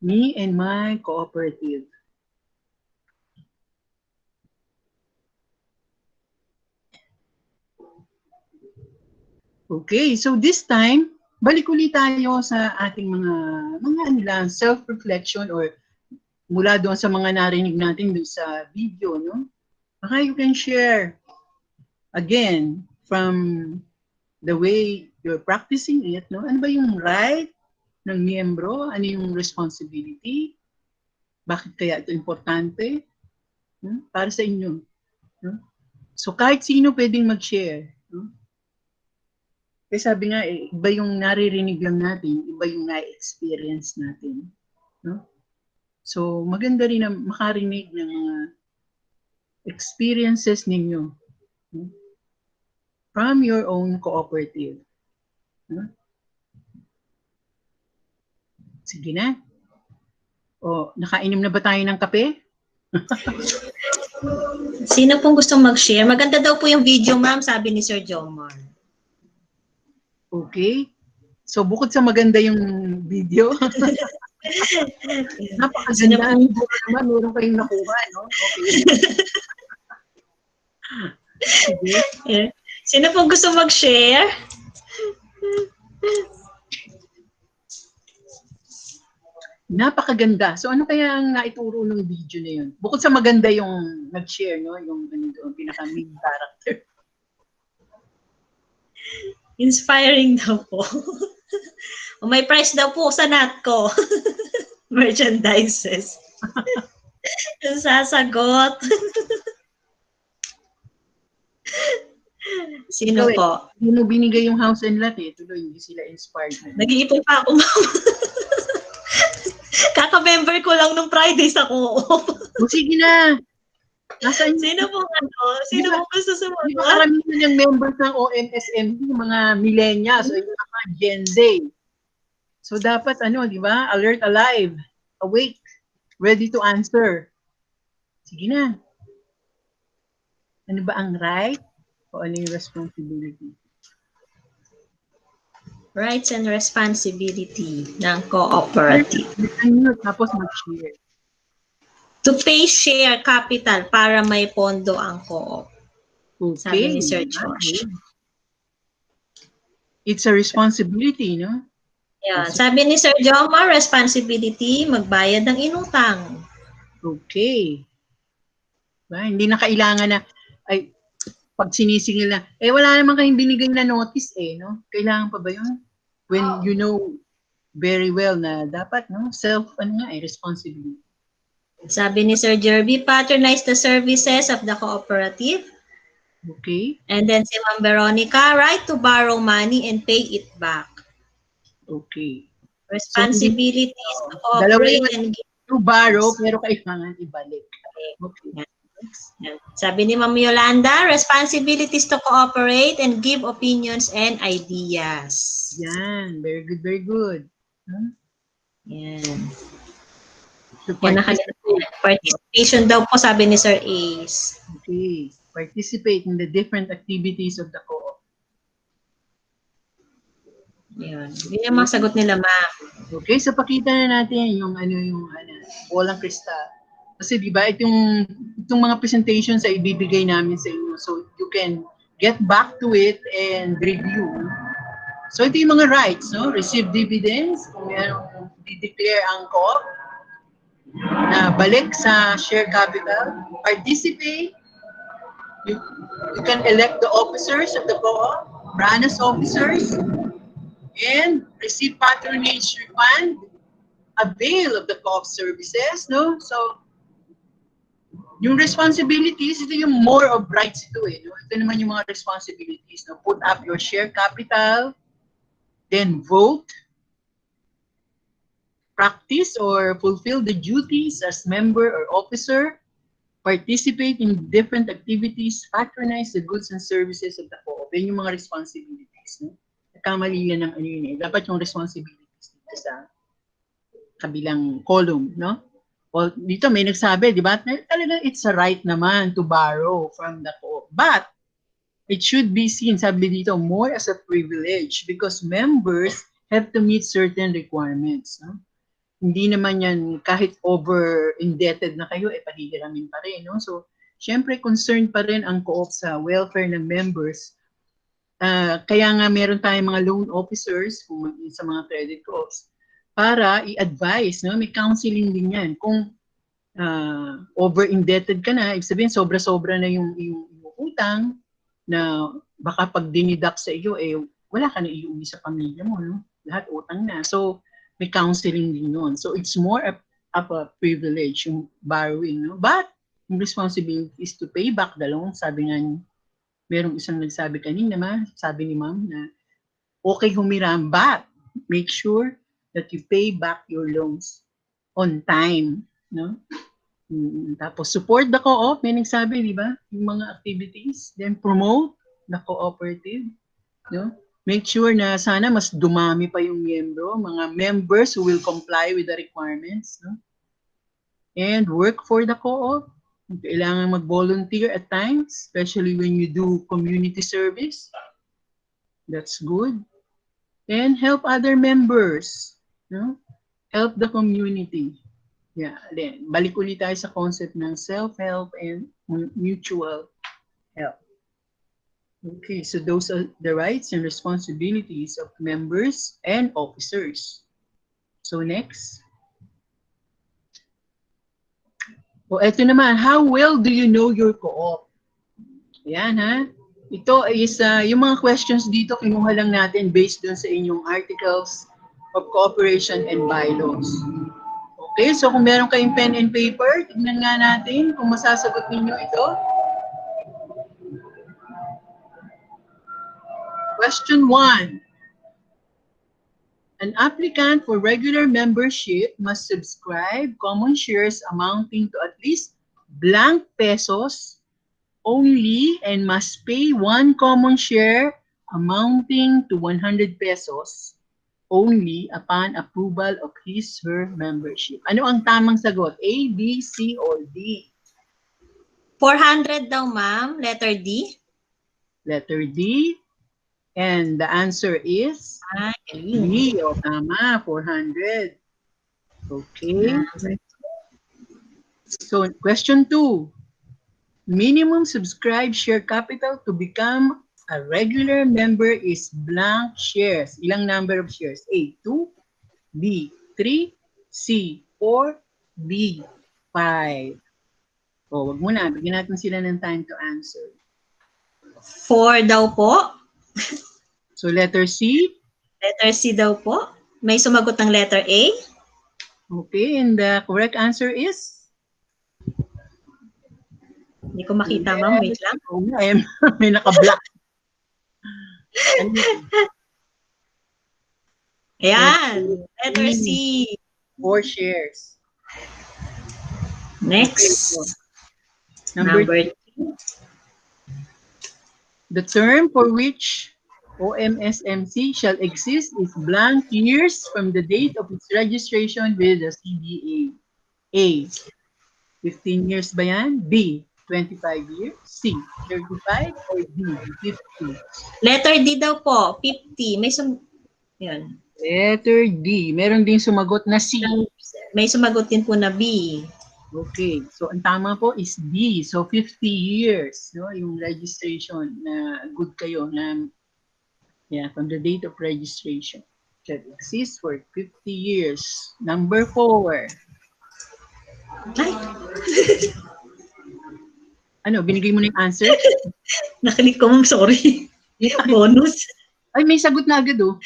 Me and my cooperative. Okay, so this time, balik ulit tayo sa ating mga self-reflection or mula doon sa mga narinig natin doon sa video, no? Baka you can share again from the way you're practicing it, no? Ano ba yung right ng miyembro? Ano yung responsibility? Bakit kaya ito importante? Para sa inyo. So kahit sino pwedeng mag-share. Kasi sabi nga, iba yung naririnig lang natin, iba yung na-experience natin. So maganda rin na makarinig ng mga experiences ninyo. from your own cooperative. No? Sige na. O, nakainom na ba tayo ng kape? Sino pong gustong mag-share? Maganda daw po yung video, ma'am, sabi ni Sir Jomar. Okay. So, bukod sa maganda yung video, napakaganda. Naman, meron kayong nakuha, no? Okay. Sige. Yeah. Sino pong gusto mag-share? Napakaganda. So, ano kaya ang naituro ng video na yun? Bukod sa maganda yung nag-share, no? Yung pinaka-main character. Inspiring daw po. May price daw po sa NATCO. Merchandises. Yung sasagot. Sino po? Hindi mo binigay yung house and lot eh. Tuloy, hindi sila inspired. Nag-iipon pa ako, ma'am. Kaka-member ko lang nung Friday sa co-op. Sige na. Nasaan Sino po Sino po gusto sumagot? Di ba karamihan yung members ng OMSMD, mga millennials, o yung mga Gen Z. So dapat di ba? Alert, alive, awake, ready to answer. Sige na. Ano ba ang right o ano yung responsibility? Rights and responsibility ng cooperative. Tapos mag-share. To pay share capital para may pondo ang co-op. Okay. Sabi ni Sir Josh. It's a responsibility, no? Yeah. Sabi ni Sir Jomar, responsibility, magbayad ng inutang. Okay. Ba, hindi na kailangan na, pag sinisingil na, wala naman kayong binigay na notice no? Kailangan pa ba yun? When you know very well na dapat, no? Responsibility. Sabi ni Sir Jerby, patronize the services of the cooperative. Okay. And then si Ma'am Veronica, right to borrow money and pay it back. Okay. Responsibilities to cooperate and give. To borrow, pero kailangan ibalik. Okay. Sabi ni Ma'am Yolanda, responsibilities to cooperate and give opinions and ideas. Yan. Very good, very good. Huh? Yan. Participation daw po, sabi ni Sir Ace. Okay. Participate in the different activities of the co-op. Yan. Yun yung mga sagot nila, ma'am. Okay, so pakita na natin yung bolang kristal. Kasi di ba itong mga presentations ay ibibigay namin sa inyo. So you can get back to it and review. So ito yung mga rights, no? Receive dividends, kung merong i-declare ang co-op, na balik sa share capital, participate, you can elect the officers of the co-op, branch officers, and receive patronage refund, avail of the co-op services, no? So, yung responsibilities, ito yung more of rights ito no? Ito naman yung mga responsibilities, no? Put up your share capital, then vote, practice or fulfill the duties as member or officer, participate in different activities, patronize the goods and services of the co-op. Yan yung mga responsibilities. No? Kamali lang ng yun Dapat yung responsibilities dito sa kabilang column, no? O dito may nagsabi, di ba? Talagang it's a right naman to borrow from the co-op. But it should be seen, sabi dito, more as a privilege because members have to meet certain requirements. No? Hindi naman yan kahit over-indebted na kayo, pahihiramin pa rin. No? So, syempre concerned pa rin ang co-op sa welfare ng members. Kaya nga meron tayong mga loan officers sa mga credit co-ops para i-advise, no? May counseling din yan. Kung over-indebted ka na, ibig sabihin sobra-sobra na yung utang na baka pag dinidak sa iyo, wala ka na iuwi sa pamilya mo. No? Lahat utang na. So, may counseling din nun. So, it's more of a privilege, yung borrowing. No? But, yung responsibility is to pay back the loan. Sabi nga niyo, merong isang nagsabi kanina, sabi ni ma'am na okay humiram, but make sure that you pay back your loans on time. No? Tapos support the co-op, may nagsabi, di ba? Yung mga activities. Then promote the cooperative. No? Make sure na sana mas dumami pa yung miyembro, mga members who will comply with the requirements. No? And work for the co-op. Kailangan mag-volunteer at times, especially when you do community service. That's good. And help other members. No? Help the community. Yeah, then balik ulit tayo sa concept ng self-help and mutual help. Okay, so those are the rights and responsibilities of members and officers. So next. O eto naman, how well do you know your co-op? Ayan ha. Ito is, yung mga questions dito, kinuha lang natin based dun sa inyong articles of cooperation and bylaws. Okay, so kung meron kayong pen and paper, tignan nga natin kung masasagot ninyo ito. Question 1. An applicant for regular membership must subscribe common shares amounting to at least blank pesos only and must pay one common share amounting to 100 pesos only upon approval of his/her membership. Ano ang tamang sagot? A, B, C, or D? 400 daw, ma'am. Letter D. Letter D. And the answer is B. O, tama, 400. Okay. So, question 2. Minimum subscribed share capital to become a regular member is blank shares. Ilang number of shares? A, 2, B, 3, C, 4, D, 5. O, wag muna. Bigyan natin sila ng time to answer. 4 daw po. So, letter C? Letter C daw po. May sumagot ng letter A. Okay, and the correct answer is? Hindi ko makita, ma'am. Wait lang. Oh, may naka-block. Ayan. Letter C. 4 shares. Next. Okay, so, number 2. The term for which OMSMC shall exist is blank years from the date of its registration with the CBA. A, 15 years ba yan? B, 25 years? C, 35? Or D, 50? Letter D daw po. 50. Yan. Letter D. Meron din sumagot na C. May sumagot din po na B. Okay. So, ang tama po is D. So, 50 years. No? Yung registration na good kayo na from the date of registration. That exists for 50 years. Number 4. Ano, binigay mo na yung answer? Nakinig ko, ma'am. Sorry. Bonus. Ay, may sagot na agad, oh.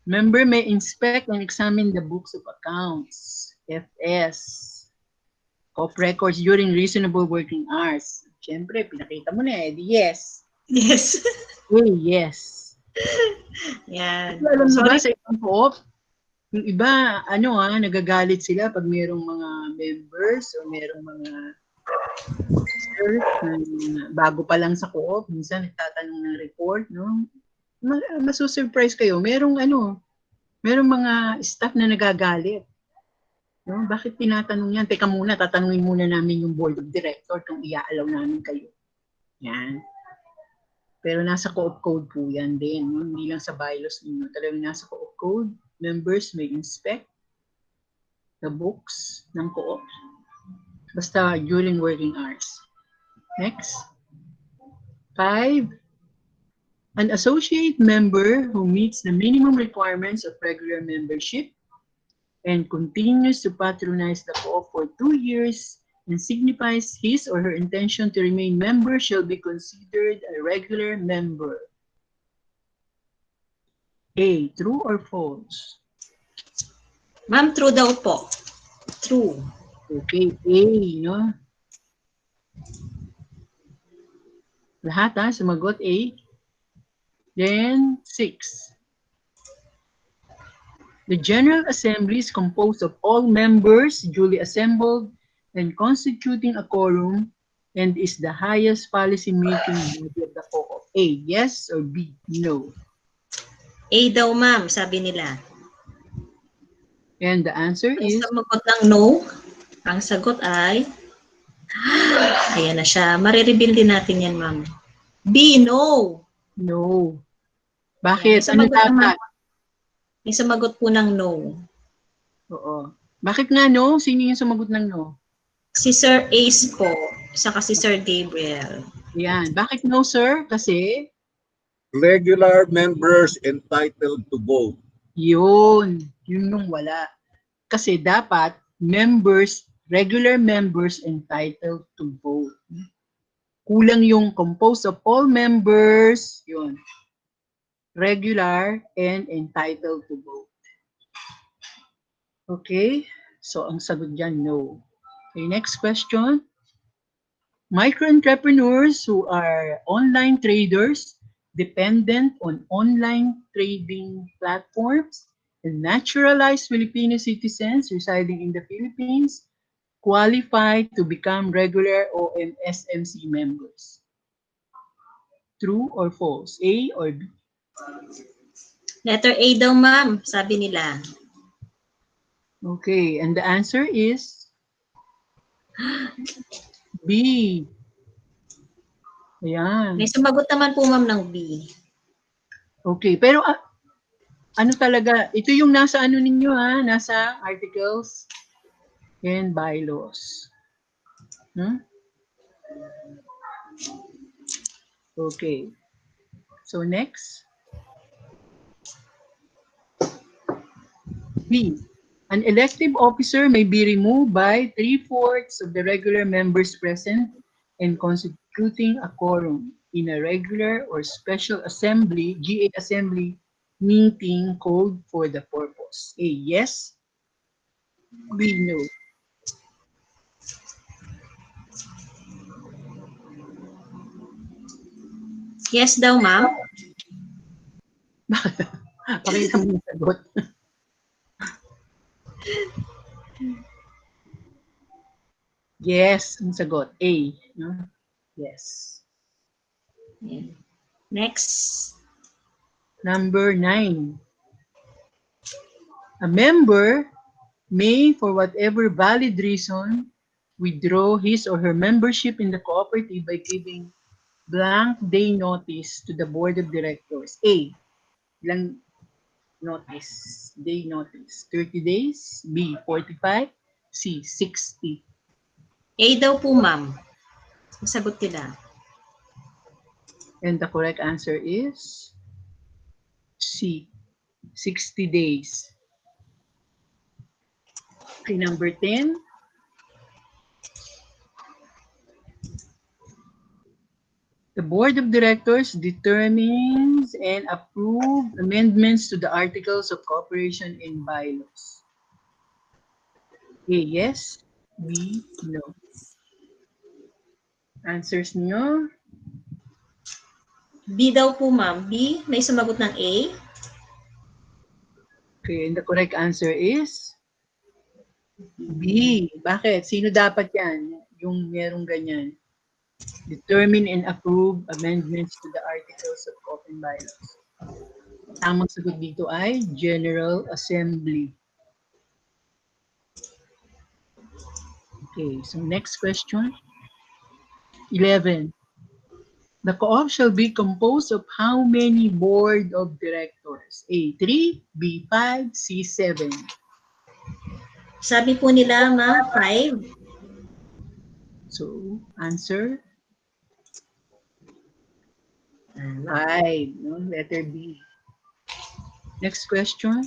Member may inspect and examine the books of accounts, FS, of records during reasonable working hours. Siyempre, pinakita mo na eh. Yes. Yes. Yes. Yan. Alam mo ba sa ibang co-op, yung iba, nagagalit sila pag mayroong mga members o mayroong mga officers na bago pa lang sa co-op, minsan nagtatanong ng report, no? Masusurprise kayo. Merong mga staff na nagagalit. No? Bakit tinatanong yan? Teka muna, tatanungin muna namin yung board of director kung i-allow namin kayo. Yan. Pero nasa co-op code po yan din. No? Hindi lang sa bylaws ninyo. Talagang nasa co-op code, members may inspect the books ng co-op. Basta during working hours. Next. 5. An associate member who meets the minimum requirements of regular membership and continues to patronize the co-op for 2 years and signifies his or her intention to remain member shall be considered a regular member. A, true or false? Ma'am, true daw po. True. Okay, A, no? Lahat sumagot A. Then, 6. The General Assembly is composed of all members duly assembled and constituting a quorum and is the highest policy-making body of the co-op? A, yes, or B, no? A daw, ma'am, sabi nila. And the answer May is? sumagot ng no. Ang sagot ay, ayan na siya. Marireveal din natin yan, ma'am. B, no. No. May Bakit? Ano sumagot naman. dapat? May sumagot po ng no. Oo. Bakit nga no? Sino yung sumagot ng no? Si Sir Ace po, saka si Sir Gabriel. Yan. Bakit no, sir? Kasi? Regular members entitled to vote. Yun. Yun yung wala. Kasi dapat regular members entitled to vote. Kulang yung composed of all members, yun. Regular and entitled to vote. Okay? So, ang sagot dyan, no. Okay, next question. Micro-entrepreneurs who are online traders, dependent on online trading platforms, and naturalized Filipino citizens residing in the Philippines qualify to become regular OMSMC members. True or false? A or B? Letter A daw, ma'am, sabi nila. Okay, and the answer is B. Ayan. May sumagot naman po, ma'am, ng B. Okay, pero ano talaga, ito yung nasa ano ninyo ha, nasa articles and bylaws. Okay. So next. B. An elective officer may be removed by 3/4 of the regular members present and constituting a quorum in a regular or special assembly, GA assembly meeting called for the purpose. A, yes. B, no. Yes daw, ma'am. Pakita mo yung sagot. Yes, ang sagot. A. No? Yes. Next. Number 9. A member may, for whatever valid reason, withdraw his or her membership in the cooperative by giving blank day notice to the board of directors. A. Blank notice. Day notice. 30 days. B. 45. C. 60. A daw po, ma'am. Sagot nila. And the correct answer is C. 60 days. Okay, number 10. The board of directors determines and approves amendments to the articles of cooperation and bylaws. A, yes. B, no. Answers niyo? B daw po, ma'am. B, may sumagot ng A. Okay, and the correct answer is B. Bakit? Sino dapat yan? Yung merong ganyan. Determine and approve amendments to the articles of cooperation and bylaws. Tamang sagot dito ay General Assembly. Okay, so next question. 11. The co-op shall be composed of how many board of directors? A, 3, B, 5, C, 7. Sabi po nila, ma'am, 5. So, answer? 5, no? Letter B. Next question.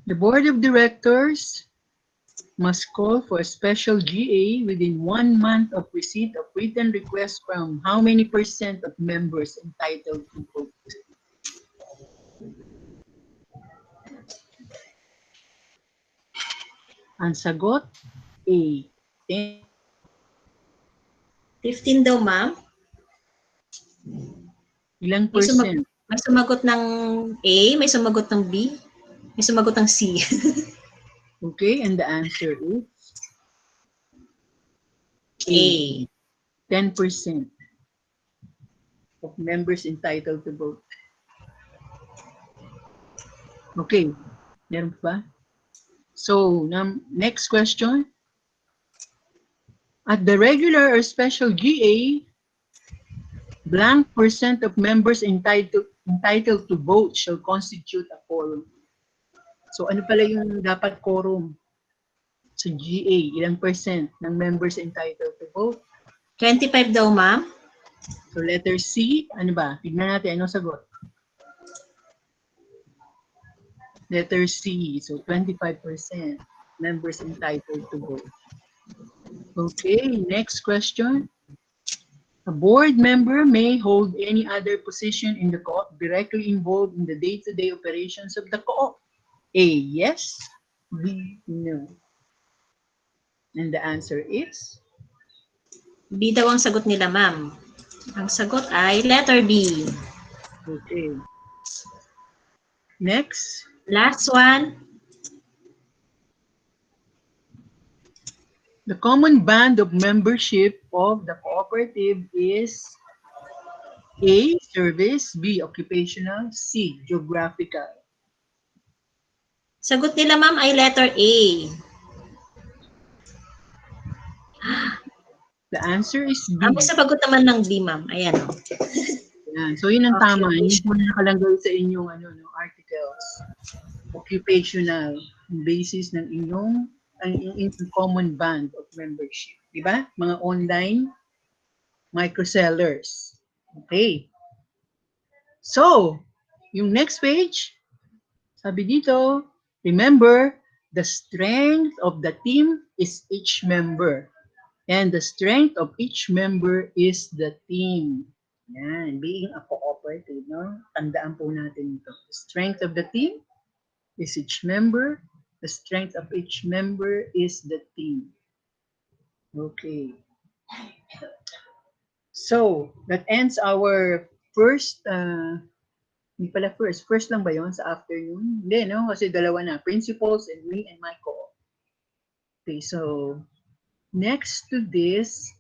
The board of directors must call for a special GA within 1 month of receipt of written request from how many % of members entitled to vote? Ang sagot, A. 10. 15 daw, ma'am. Ilang percent? May sumagot ng A, may sumagot ng B, may sumagot ng C. Okay, and the answer is A. 10% of members entitled to vote. Okay, meron pa? So, next question. At the regular or special GA, blank percent of members entitled to vote shall constitute a quorum. So, ano pala yung dapat quorum sa GA? Ilang percent ng members entitled to vote? 25 daw, ma'am. So, letter C, ano ba? Tignan natin, anong sagot? Letter C, so 25% members entitled to vote. Okay, next question. A board member may hold any other position in the co-op directly involved in the day-to-day operations of the co-op. A, yes. B, no. And the answer is? B daw ang sagot nila, ma'am. Ang sagot ay letter B. Okay. Next. Last one. The common band of membership of the cooperative is A, service, B, occupational, C, geographical. Sagot nila, ma'am, ay letter A. The answer is B. Ang sagot naman ng B, ma'am. Ayan. Yan. So, yun ang tama. Yun po nakalagay sa inyong articles. Occupational, basis ng inyong common band of membership. Diba? Mga online microsellers. Okay. So, yung next page, sabi dito, remember, the strength of the team is each member. And the strength of each member is the team. Yan, being a cooperative, no? Tandaan po natin ito. The strength of the team is each member. The strength of each member is the team. Okay. So, that ends our first, hindi pala first. First lang ba yun sa afternoon? Hindi, no? Kasi dalawa na. Principles and me and my co-op. Okay, so, next to this,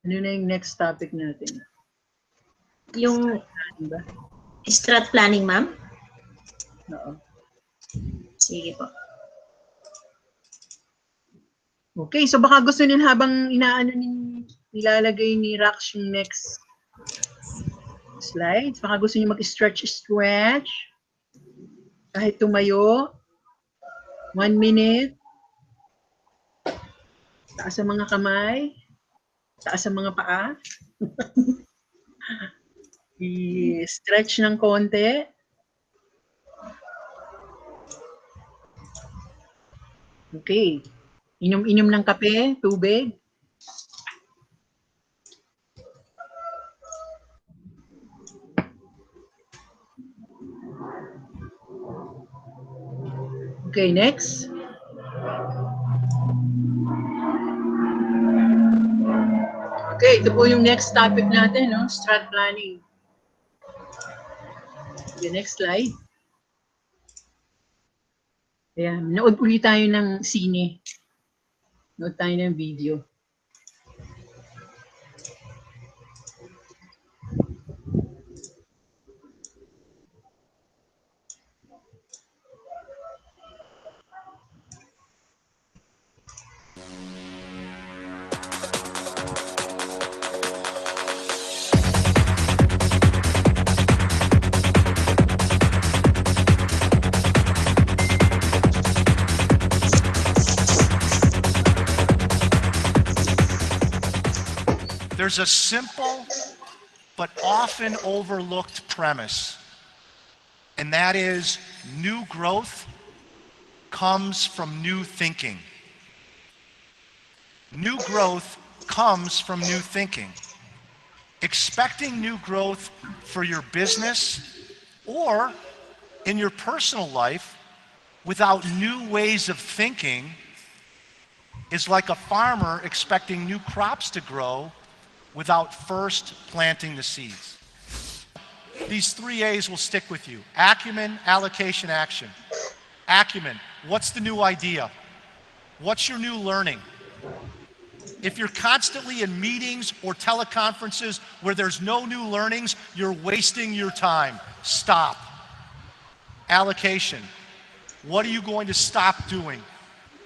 ano na yung next topic natin? Yung strat planning, ma'am? Oo. Sige po. Okay, so baka gusto nila habang nilalagay ni Rax yung next slides, baka gusto niyo mag-stretch. Kahit tumayo, 1 minute, taas ang mga kamay, taas ang mga paa. I-stretch ng konti. Okay. Inom-inom ng kape, tubig. Okay, next. Okay, ito po yung next topic natin, no? Strat planning. Okay, next slide. Ayan, nood ulit tayo ng sine. Nood tayo ng video. There's a simple but often overlooked premise, and that is new growth comes from new thinking. New growth comes from new thinking. Expecting new growth for your business or in your personal life without new ways of thinking is like a farmer expecting new crops to grow without first planting the seeds. These 3 A's will stick with you. Acumen, allocation, action. Acumen, what's the new idea? What's your new learning? If you're constantly in meetings or teleconferences where there's no new learnings, you're wasting your time. Stop. Allocation. What are you going to stop doing?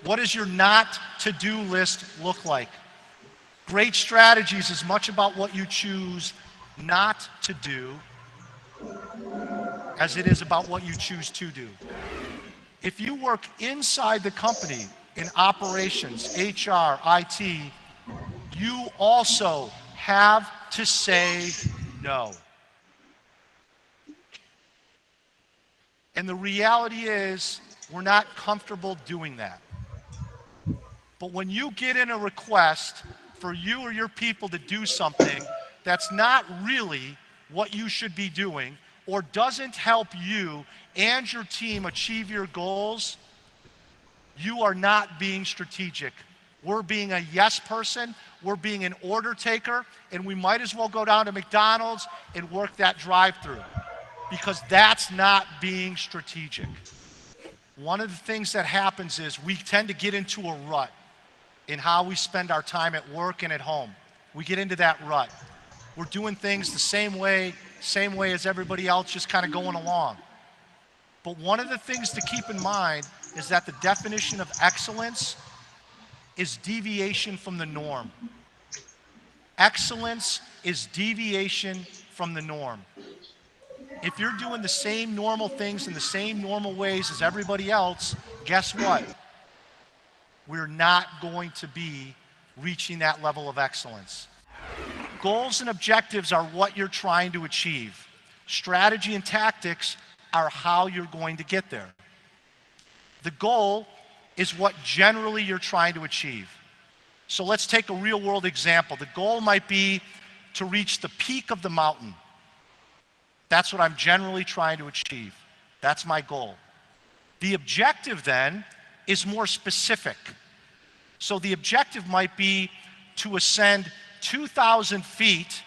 What does your not to-do list look like? Great strategies is much about what you choose not to do as it is about what you choose to do. If you work inside the company in operations, HR, IT, you also have to say no. And the reality is, we're not comfortable doing that. But when you get in a request for you or your people to do something that's not really what you should be doing, or doesn't help you and your team achieve your goals, you are not being strategic. We're being a yes person, we're being an order taker, and we might as well go down to McDonald's and work that drive-through, because that's not being strategic. One of the things that happens is we tend to get into a rut in how we spend our time at work and at home. We get into that rut. We're doing things the same way as everybody else, just kind of going along. But one of the things to keep in mind is that the definition of excellence is deviation from the norm. Excellence is deviation from the norm. If you're doing the same normal things in the same normal ways as everybody else, guess what? We're not going to be reaching that level of excellence. Goals and objectives are what you're trying to achieve. Strategy and tactics are how you're going to get there. The goal is what generally you're trying to achieve. So let's take a real world example. The goal might be to reach the peak of the mountain. That's what I'm generally trying to achieve. That's my goal. The objective then is more specific. So the objective might be to ascend 2,000 feet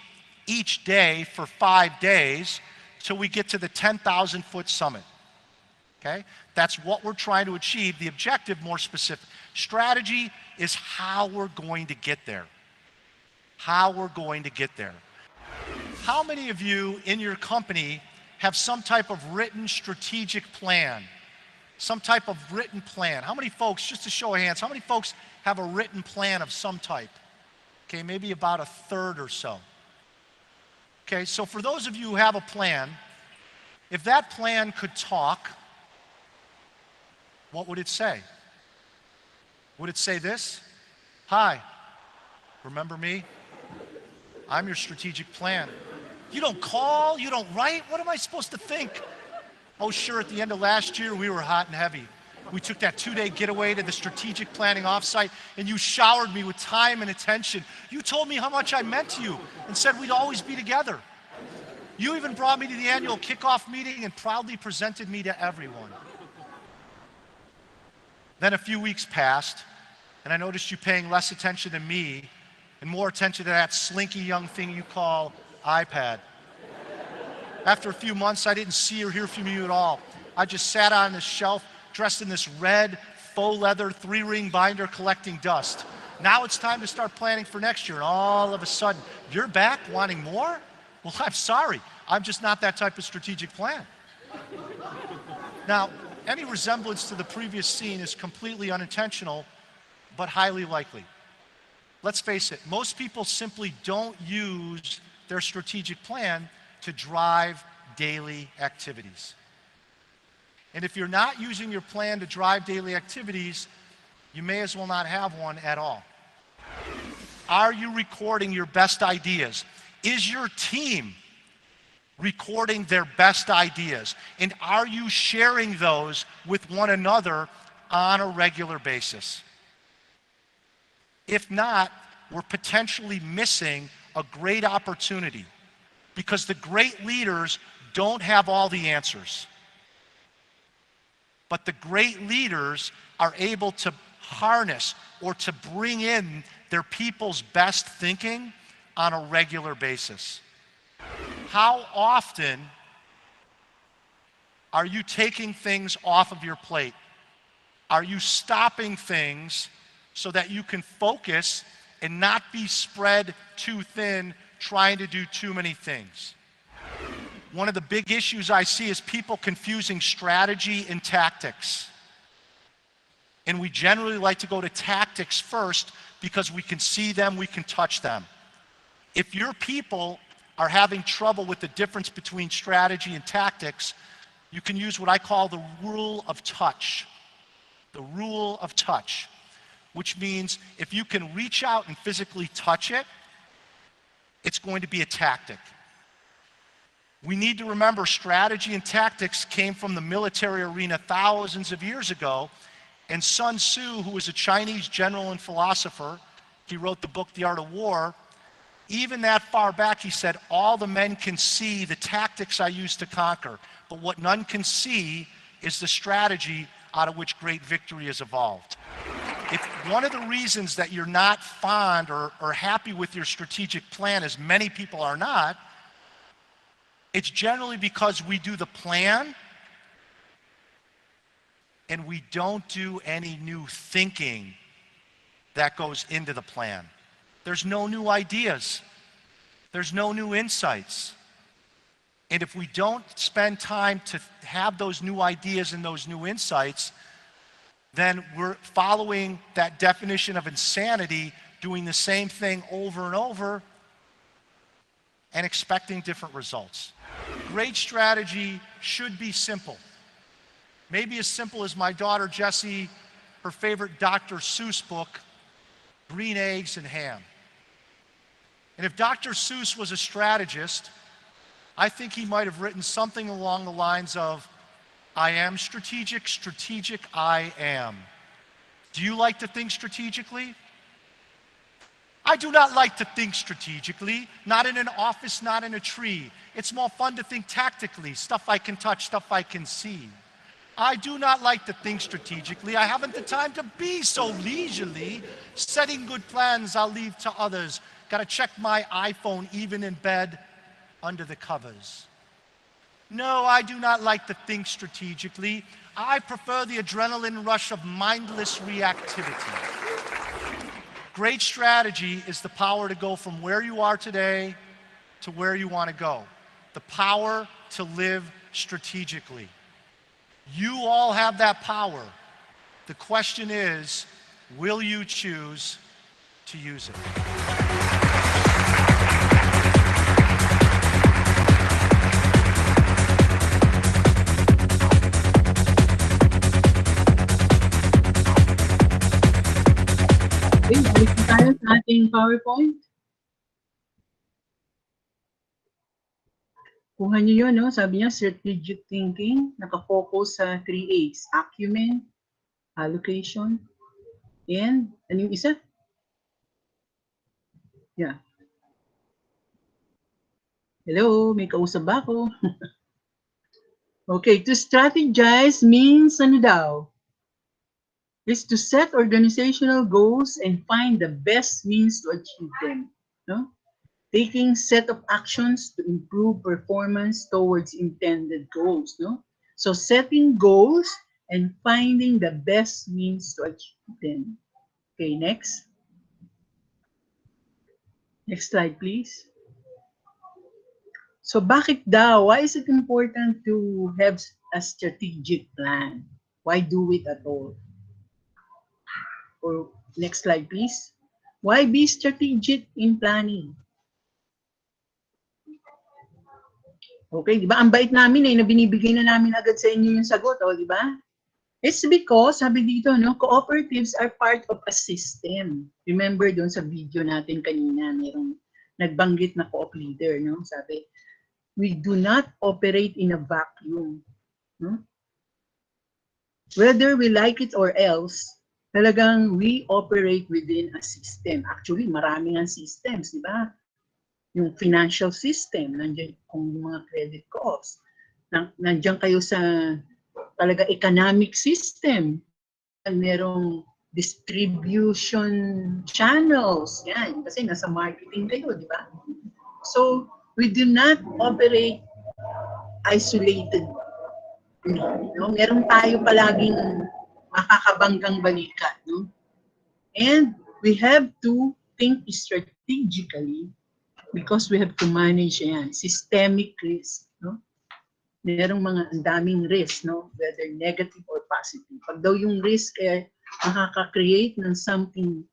each day for 5 days till we get to the 10,000 foot summit. Okay? That's what we're trying to achieve. The objective, more specific. Strategy is how we're going to get there. How we're going to get there. How many of you in your company have some type of written strategic plan? Some type of written plan. How many folks, just a show of hands, how many folks have a written plan of some type? Okay, maybe about a third or so. Okay, so for those of you who have a plan, if that plan could talk, what would it say? Would it say this? Hi, remember me? I'm your strategic plan. You don't call, you don't write, what am I supposed to think? Oh sure, at the end of last year, we were hot and heavy. We took that 2-day getaway to the strategic planning offsite, and you showered me with time and attention. You told me how much I meant to you and said we'd always be together. You even brought me to the annual kickoff meeting and proudly presented me to everyone. Then a few weeks passed, and I noticed you paying less attention to me and more attention to that slinky young thing you call iPad. After a few months, I didn't see or hear from you at all. I just sat on this shelf dressed in this red faux leather 3-ring binder collecting dust. Now it's time to start planning for next year, and all of a sudden, you're back wanting more? Well, I'm sorry. I'm just not that type of strategic plan. Now, any resemblance to the previous scene is completely unintentional, but highly likely. Let's face it, most people simply don't use their strategic plan to drive daily activities. And if you're not using your plan to drive daily activities, you may as well not have one at all. Are you recording your best ideas? Is your team recording their best ideas? And are you sharing those with one another on a regular basis? If not, we're potentially missing a great opportunity, because the great leaders don't have all the answers. But the great leaders are able to harness or to bring in their people's best thinking on a regular basis. How often are you taking things off of your plate? Are you stopping things so that you can focus and not be spread too thin trying to do too many things. One of the big issues I see is people confusing strategy and tactics. And we generally like to go to tactics first because we can see them, we can touch them. If your people are having trouble with the difference between strategy and tactics, you can use what I call the rule of touch. The rule of touch, which means if you can reach out and physically touch it, it's going to be a tactic. We need to remember strategy and tactics came from the military arena thousands of years ago, and Sun Tzu, who was a Chinese general and philosopher, he wrote the book The Art of War. Even that far back, he said, all the men can see the tactics I used to conquer, but what none can see is the strategy out of which great victory is evolved. If one of the reasons that you're not fond or happy with your strategic plan, as many people are not, it's generally because we do the plan and we don't do any new thinking that goes into the plan. There's no new ideas. There's no new insights. And if we don't spend time to have those new ideas and those new insights, then we're following that definition of insanity, doing the same thing over and over and expecting different results. Great strategy should be simple. Maybe as simple as my daughter Jessie, her favorite Dr. Seuss book, Green Eggs and Ham. And if Dr. Seuss was a strategist, I think he might have written something along the lines of, I am strategic, strategic I am. Do you like to think strategically? I do not like to think strategically, not in an office, not in a tree. It's more fun to think tactically, stuff I can touch, stuff I can see. I do not like to think strategically. I haven't the time to be so leisurely. Setting good plans I'll leave to others. Gotta check my iPhone even in bed under the covers. No, I do not like to think strategically. I prefer the adrenaline rush of mindless reactivity. Great strategy is the power to go from where you are today to where you want to go. The power to live strategically. You all have that power. The question is, will you choose to use it? Okay, balik tayo sa ating PowerPoint. Kuha niyo yun, no? Sabi niya, strategic thinking, nakafocus sa 3 A's. Acumen, allocation, and ano yung isa? Yeah. Hello, may kausap ba ako? Okay, to strategize means ano daw? Is to set organizational goals and find the best means to achieve them. No? Taking set of actions to improve performance towards intended goals. No? So setting goals and finding the best means to achieve them. Okay, next. Next slide, please. So bakit daw? Why is it important to have a strategic plan? Why do it at all? Or next slide, please. Why be strategic in planning? Okay, di ba? Ang bait namin na binibigay na namin agad sa inyo yung sagot, di ba? It's because, sabi dito, no, cooperatives are part of a system. Remember doon sa video natin kanina, mayroong nagbanggit na co-op leader, no? Sabi, we do not operate in a vacuum. No? Whether we like it or else, talagang we operate within a system. Actually, maraming ang systems, di ba? Yung financial system, nandiyan kung mga credit co-ops. Nandiyan kayo sa talaga economic system. Merong distribution channels. Yan, kasi nasa marketing kayo, di ba? So, we do not operate isolated. No? Meron tayo palaging makakabanggang balikat. No? And we have to think strategically because we have to manage systemic risk, no? Merong mga ang daming risk, no? Whether negative or positive. Pag daw yung risk nakaka-create ng something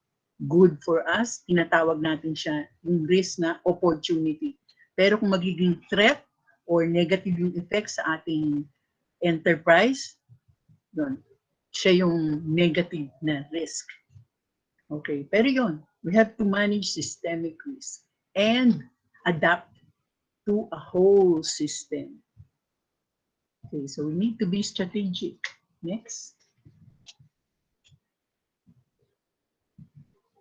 good for us, tinatawag natin siya yung risk na opportunity. Pero kung magiging threat or negative yung effect sa ating enterprise, yun, siya yung negative na risk. Okay, pero yun, we have to manage systemic risk and adapt to a whole system. Okay, so we need to be strategic. Next.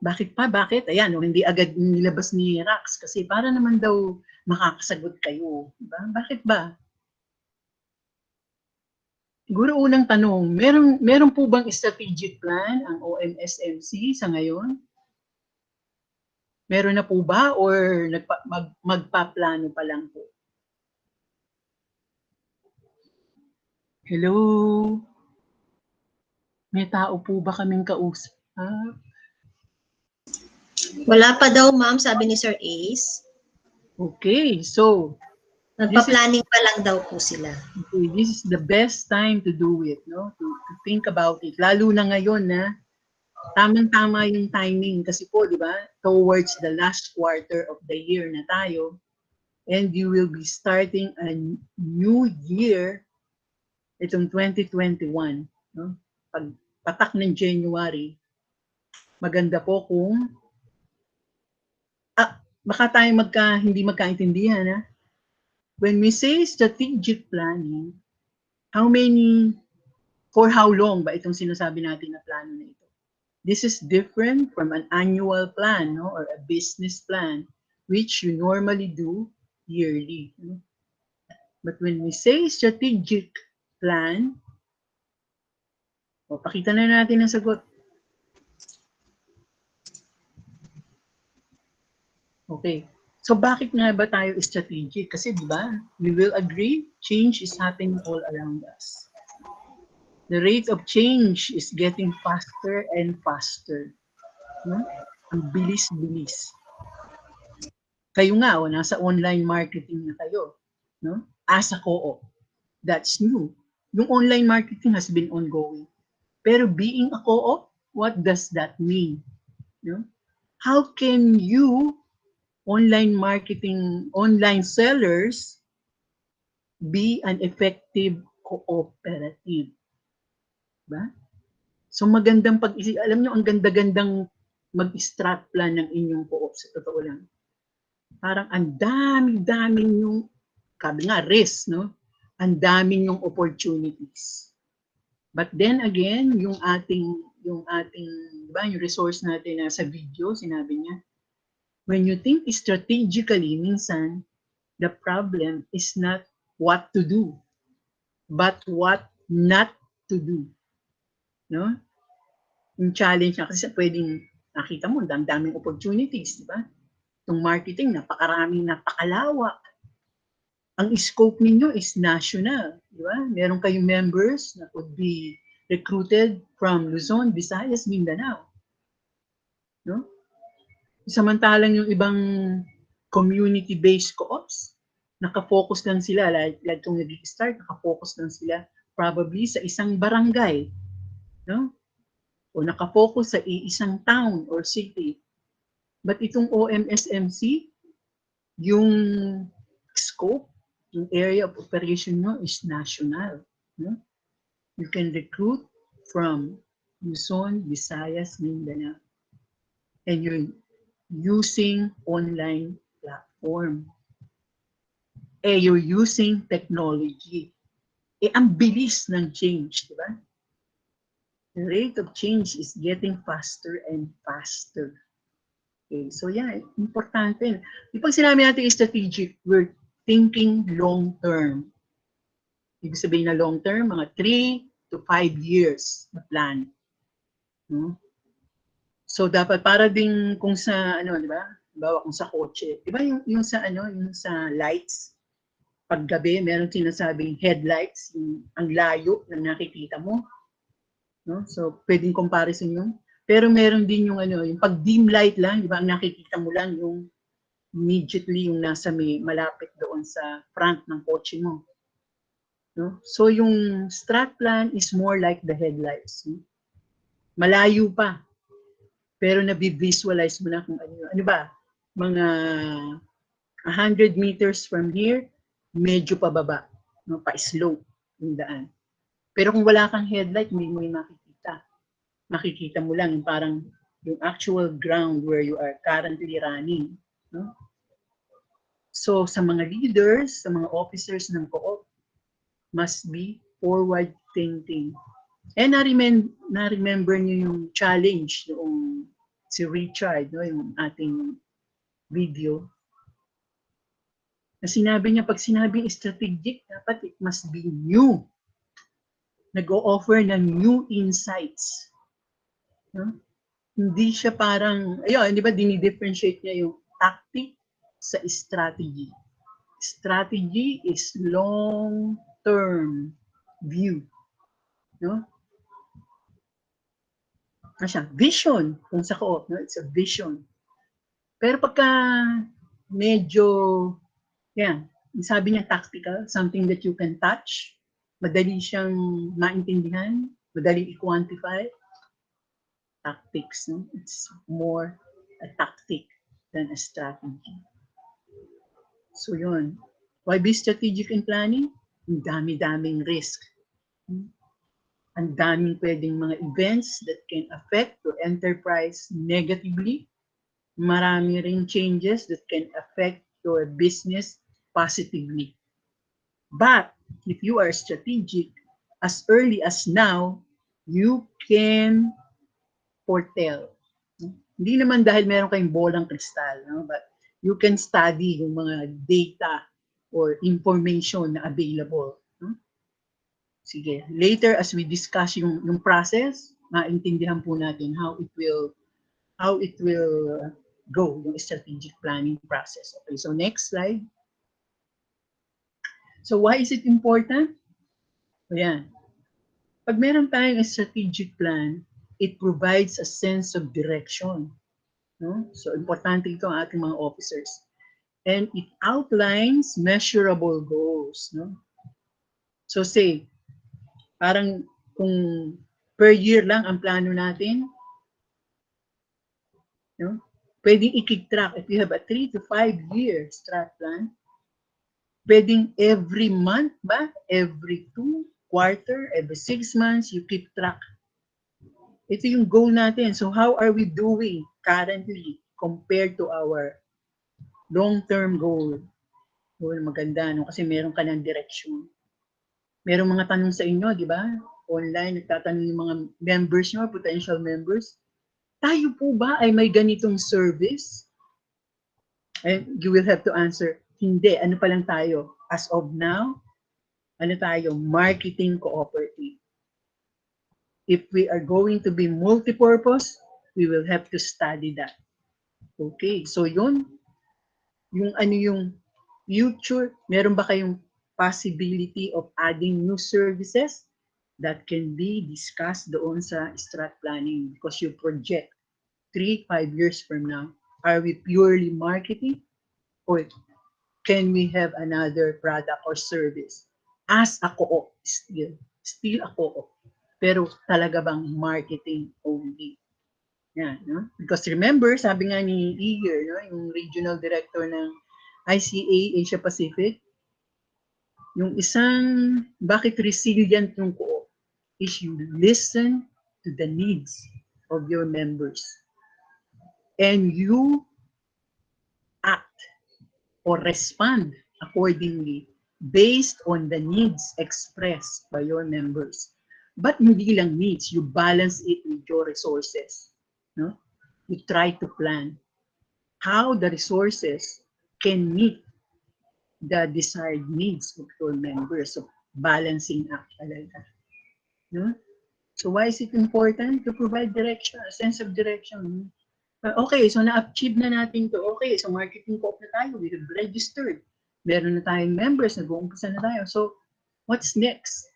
Bakit pa? Bakit? Ayan, hindi agad nilabas ni Rax kasi para naman daw makakasagot kayo. Diba? Bakit ba? Siguro unang tanong, meron po bang strategic plan ang OMSMC sa ngayon? Meron na po ba or magpaplano pa lang po? Hello? May tao po ba kaming kausap? Wala pa daw, ma'am, sabi ni Sir Ace. Okay, so nagpa-planning pa lang daw po sila. Okay, this is the best time to do it, no? To think about it. Lalo na ngayon na tamang-tama yung timing kasi po, di ba? Towards the last quarter of the year na tayo and you will be starting a new year itong 2021, no? Pag patak ng January, maganda po kung baka tayo hindi magkaintindihan, ha? When we say strategic planning, for how long ba itong sinasabi natin na plano na ito? This is different from an annual plan, no? Or a business plan, which you normally do yearly. No? But when we say strategic plan, pakita na natin ang sagot. Okay. So bakit nga ba tayo strategic? Kasi di ba, we will agree, change is happening all around us. The rate of change is getting faster and faster. No? Ang bilis-bilis. Kayo nga, nasa online marketing na kayo. No? As a co-op. That's new. Yung online marketing has been ongoing. Pero being a co-op, what does that mean? No? How can you online marketing, online sellers, be an effective cooperative. Diba? So magandang pag-isip. Alam nyo, ang ganda-gandang mag-strat plan ng inyong co-op sa totoo lang. Parang ang daming yung, sabi nga, risk, no? Ang daming yung opportunities. But then again, yung ating, diba, yung resource natin na sa video, sinabi niya, when you think strategically, minsan, the problem is not what to do, but what not to do. No? Yung challenge niya, kasi pwedeng, nakita mo, daming opportunities, di ba? Itong marketing, napakaraming, napakalawak. Ang scope ninyo is national, di ba? Meron kayong members na could be recruited from Luzon, Visayas, Mindanao. No? Samantalang yung ibang community-based co-ops, nakafocus lang sila, like kung nag-start, nakafocus lang sila probably sa isang barangay, no? O nakafocus sa isang town or city. But itong OMSMC, yung scope, yung area of operation nyo is national. No? You can recruit from Luzon, Visayas, Mindanao. And you're using online platform. You're using technology. Ang bilis ng change, di ba? The rate of change is getting faster and faster. Okay, so yeah, importante. Pag sinabi natin strategic, we're thinking long term. Ibig sabihin na long term, mga 3 to 5 years na plan. No? So dapat para din kung sa di ba? Bawa kung sa kotse. Di ba yung sa yung sa lights paggabi meron sinasabing headlights, ang layo na nakikita mo. No? So pwedeng comparison yung Pero meron din yung ano, yung pag dim light lang, di ba? Ang nakikita mo lang yung immediately yung nasa may malapit doon sa front ng kotse mo. No? So yung strat plan is more like the headlights. No? Malayo pa. Pero nabi-visualize mo na kung ano. Ano ba? Mga 100 meters from here, medyo pababa. No? Pa-slope yung daan. Pero kung wala kang headlight, hindi mo yung makikita. Makikita mo lang yung parang yung actual ground where you are currently running. No? So sa mga leaders, sa mga officers ng co-op, must be forward thinking. And na-remember niyo yung challenge noong si Richard, no, yung ating video. Na sinabi niya, pag sinabing strategic, dapat it must be new. Nag-o-offer ng new insights. No? Hindi siya parang, ayun, di ba, dinidifferentiate niya yung tactic sa strategy. Strategy is long-term view. No? Siya, vision, kung sa co-op, no? It's a vision. Pero pagka medyo, yan, sabi niya tactical, something that you can touch, madali siyang maintindihan, madali i-quantify, tactics, no? It's more a tactic than a strategy. So yun. Why be strategic in planning? Ang dami-daming risk. Ang daming pwedeng mga events that can affect your enterprise negatively. Marami ring changes that can affect your business positively. But if you are strategic, as early as now, you can foretell. Hindi naman dahil meron kayong bolang kristal, no? But you can study yung mga data or information na available. No? Sige, later as we discuss yung process, maintindihan po natin how it will go, yung strategic planning process. Okay, so next slide. So why is it important? Ayan. Pag meron tayong strategic plan, it provides a sense of direction. No? So importante ito ang ating mga officers. And it outlines measurable goals. No? So say, parang kung per year lang ang plano natin, no? Pwedeng i-keep track. If you have a 3 to 5 year strat plan, pwedeng every month ba? Every 2 quarter, every 6 months, you keep track. Ito yung goal natin. So how are we doing currently compared to our long-term goal? Goal maganda, no? Kasi meron ka ng direction. Merong mga tanong sa inyo, di ba? Online, nagtatanong yung mga members nyo, potential members. Tayo po ba ay may ganitong service? And you will have to answer, hindi. Ano pa lang tayo? As of now, ano tayo? Marketing cooperative. If we are going to be multipurpose, we will have to study that. Okay, so yun. Yung ano yung future, meron ba kayong possibility of adding new services that can be discussed doon sa strat planning because you project 3-5 years from now. Are we purely marketing or can we have another product or service as a co-op still a co-op, pero talaga bang marketing only? Yan, no? Because remember, sabi nga ni Iyer, no, yung regional director ng ICA Asia Pacific, yung isang bakit resilient yung co-op is you listen to the needs of your members and you act or respond accordingly based on the needs expressed by your members. But hindi lang needs, you balance it with your resources. No? You try to plan how the resources can meet the desired needs of your members. So balancing act talaga. No? So why is it important to provide direction, a sense of direction? Okay, so na-achieve na natin to. Okay, so marketing co-op na tayo. We have registered. Meron na tayong members, nag-uumpisa na tayo. So, what's next?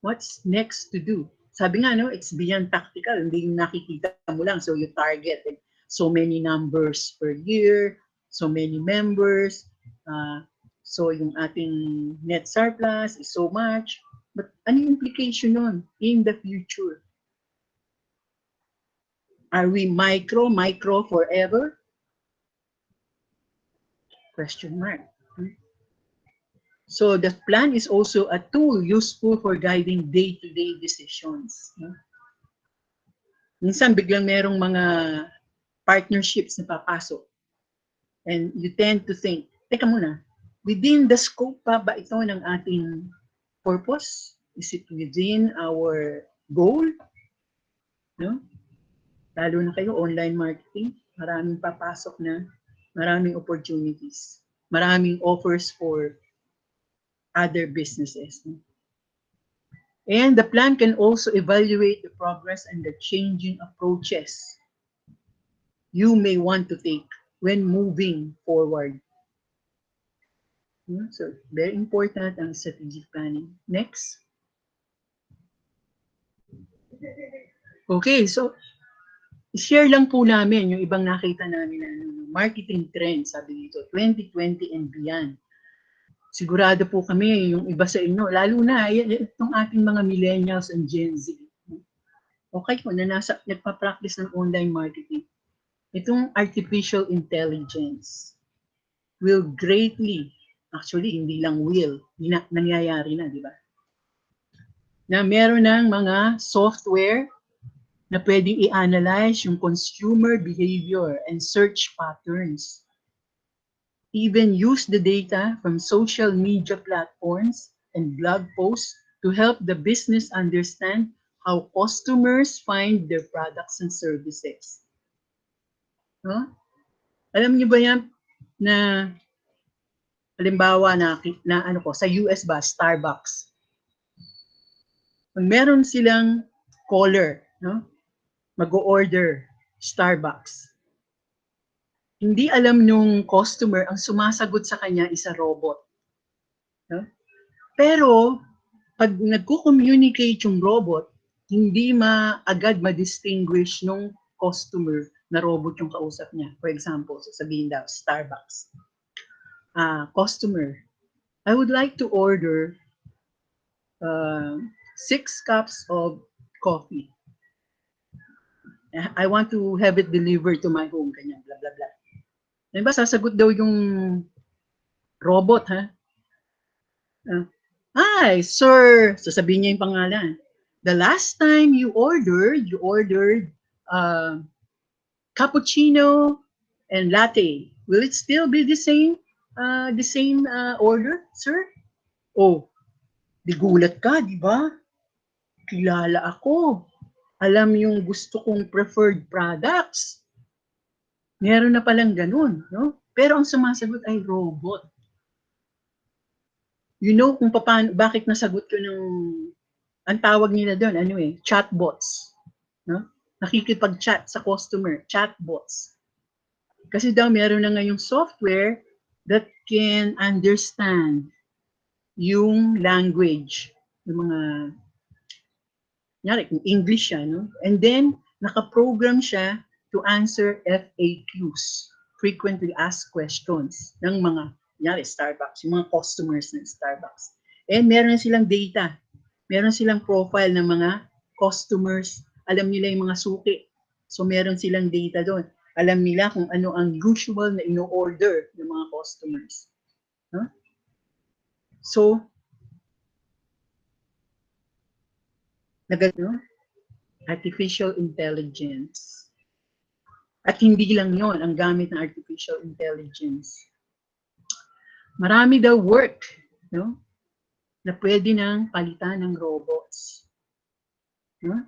What's next to do? sabi nga, no, it's beyond tactical. Hindi yung nakikita mo lang. So you target so many numbers per year, so many members, so yung ating net surplus is so much. But ano yung implication nun in the future? Are we micro forever? Question mark. So the plan is also a tool useful for guiding day-to-day decisions. Minsan biglang merong mga partnerships na papasok. And you tend to think, teka muna, within the scope pa ba ito ng ating purpose? Is it within our goal? No? Lalo na kayo, online marketing, maraming papasok na, maraming opportunities, maraming offers for other businesses. And the plan can also evaluate the progress and the changing approaches you may want to take when moving forward. So, very important ang strategic planning. Next. Okay, so share lang po namin yung ibang nakita namin na marketing trends, sabi dito, 2020 and beyond. Sigurado po kami, yung iba sa inyo, lalo na itong ating mga millennials and Gen Z. Okay po, na nagpa-practice ng online marketing. Itong artificial intelligence will greatly, actually hindi lang will, nangyayari na, di ba? Na meron ng mga software na pwedeng i-analyze yung consumer behavior and search patterns. Even use the data from social media platforms and blog posts to help the business understand how customers find their products and services. No? Alam niyo ba yan na halimbawa na ano ko sa US ba, Starbucks. Pag meron silang caller, no? Mag-o-order Starbucks. Hindi alam nung customer ang sumasagot sa kanya is a robot. No? Pero pag nagko-communicate yung robot, hindi agad ma-distinguish nung customer na robot yung kausap niya. For example, sabihin daw, Starbucks. Customer, I would like to order 6 cups of coffee. I want to have it delivered to my home, ganyan, blah, blah, blah. Diba, sasagot daw yung robot, ha? Hi, sir. Sasabihin niya yung pangalan. The last time you ordered cappuccino and latte. Will it still be the same order, sir? Oh, di gulat ka, di ba? Kilala ako. Alam yung gusto kong preferred products. Meron na palang ganun, no? Pero ang sumasagot ay robot. You know kung paano, bakit nasagot ko ng, ang tawag nila doon, chatbots. No? Nakikipag-chat sa customer, chatbots. Kasi daw meron na ngayong software that can understand yung language, yung mga, kung English siya, no? And then, nakaprogram siya to answer FAQs, frequently asked questions, ng mga, Starbucks, yung mga customers ng Starbucks. And meron na silang data, meron silang profile ng mga customers, alam nila yung mga suki. So meron silang data doon. Alam nila kung ano ang usual na ino-order ng mga customers. Huh? So, artificial intelligence. At hindi lang yon ang gamit ng artificial intelligence. Marami daw work, no? Na pwede nang palitan ng robots. No?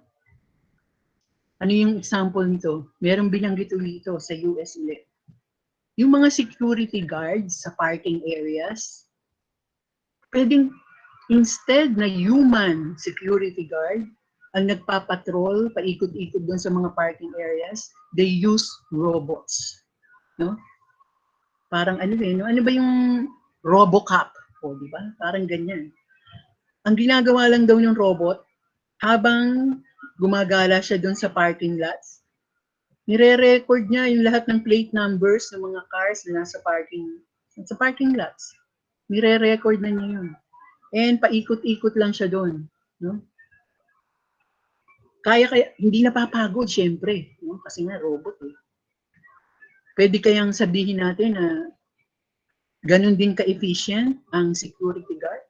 Ano yung example nito? Merong binanggit dito sa US ulit. Yung mga security guards sa parking areas, pwedeng instead na human security guard ang nagpapatrol, paikot-ikot doon sa mga parking areas, they use robots. No? Parang ano ba yung RoboCop? O, di ba? Parang ganyan. Ang ginagawa lang daw ng robot, habang gumagala siya doon sa parking lots, nire-record niya yung lahat ng plate numbers ng mga cars na nasa parking lots. Nire-record na niya yun. And paikot-ikot lang siya doon. No? Kaya, hindi napapagod, syempre. No? Kasi nga, robot eh. Pwede kayang sabihin natin na ganun din ka-efficient ang security guard?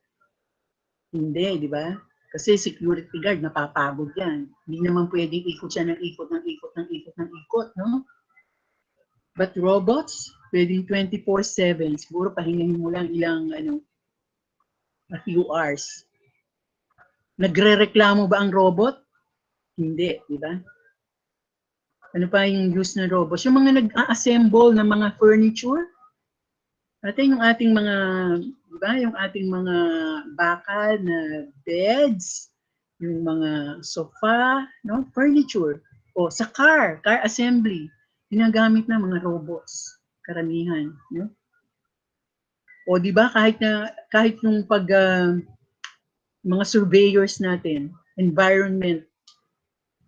Hindi, di ba? Kasi security guard, napapagod yan. Hindi naman pwedeng ikot siya ng ikot, ng ikot, ng ikot, ng ikot, no? But robots, pwedeng 24/7. Siguro pahingahin mo lang ilang, a few hours. Nagre-reklamo ba ang robot? Hindi, di ba? Ano pa yung use ng robots? Yung mga nag-assemble ng mga furniture, yung ating mga, di ba? Yung ating mga bakal na beds, yung mga sofa, no? Furniture. O sa car assembly, ginagamit na mga robots, karamihan, no? O di ba kahit nung mga surveyors natin, environment,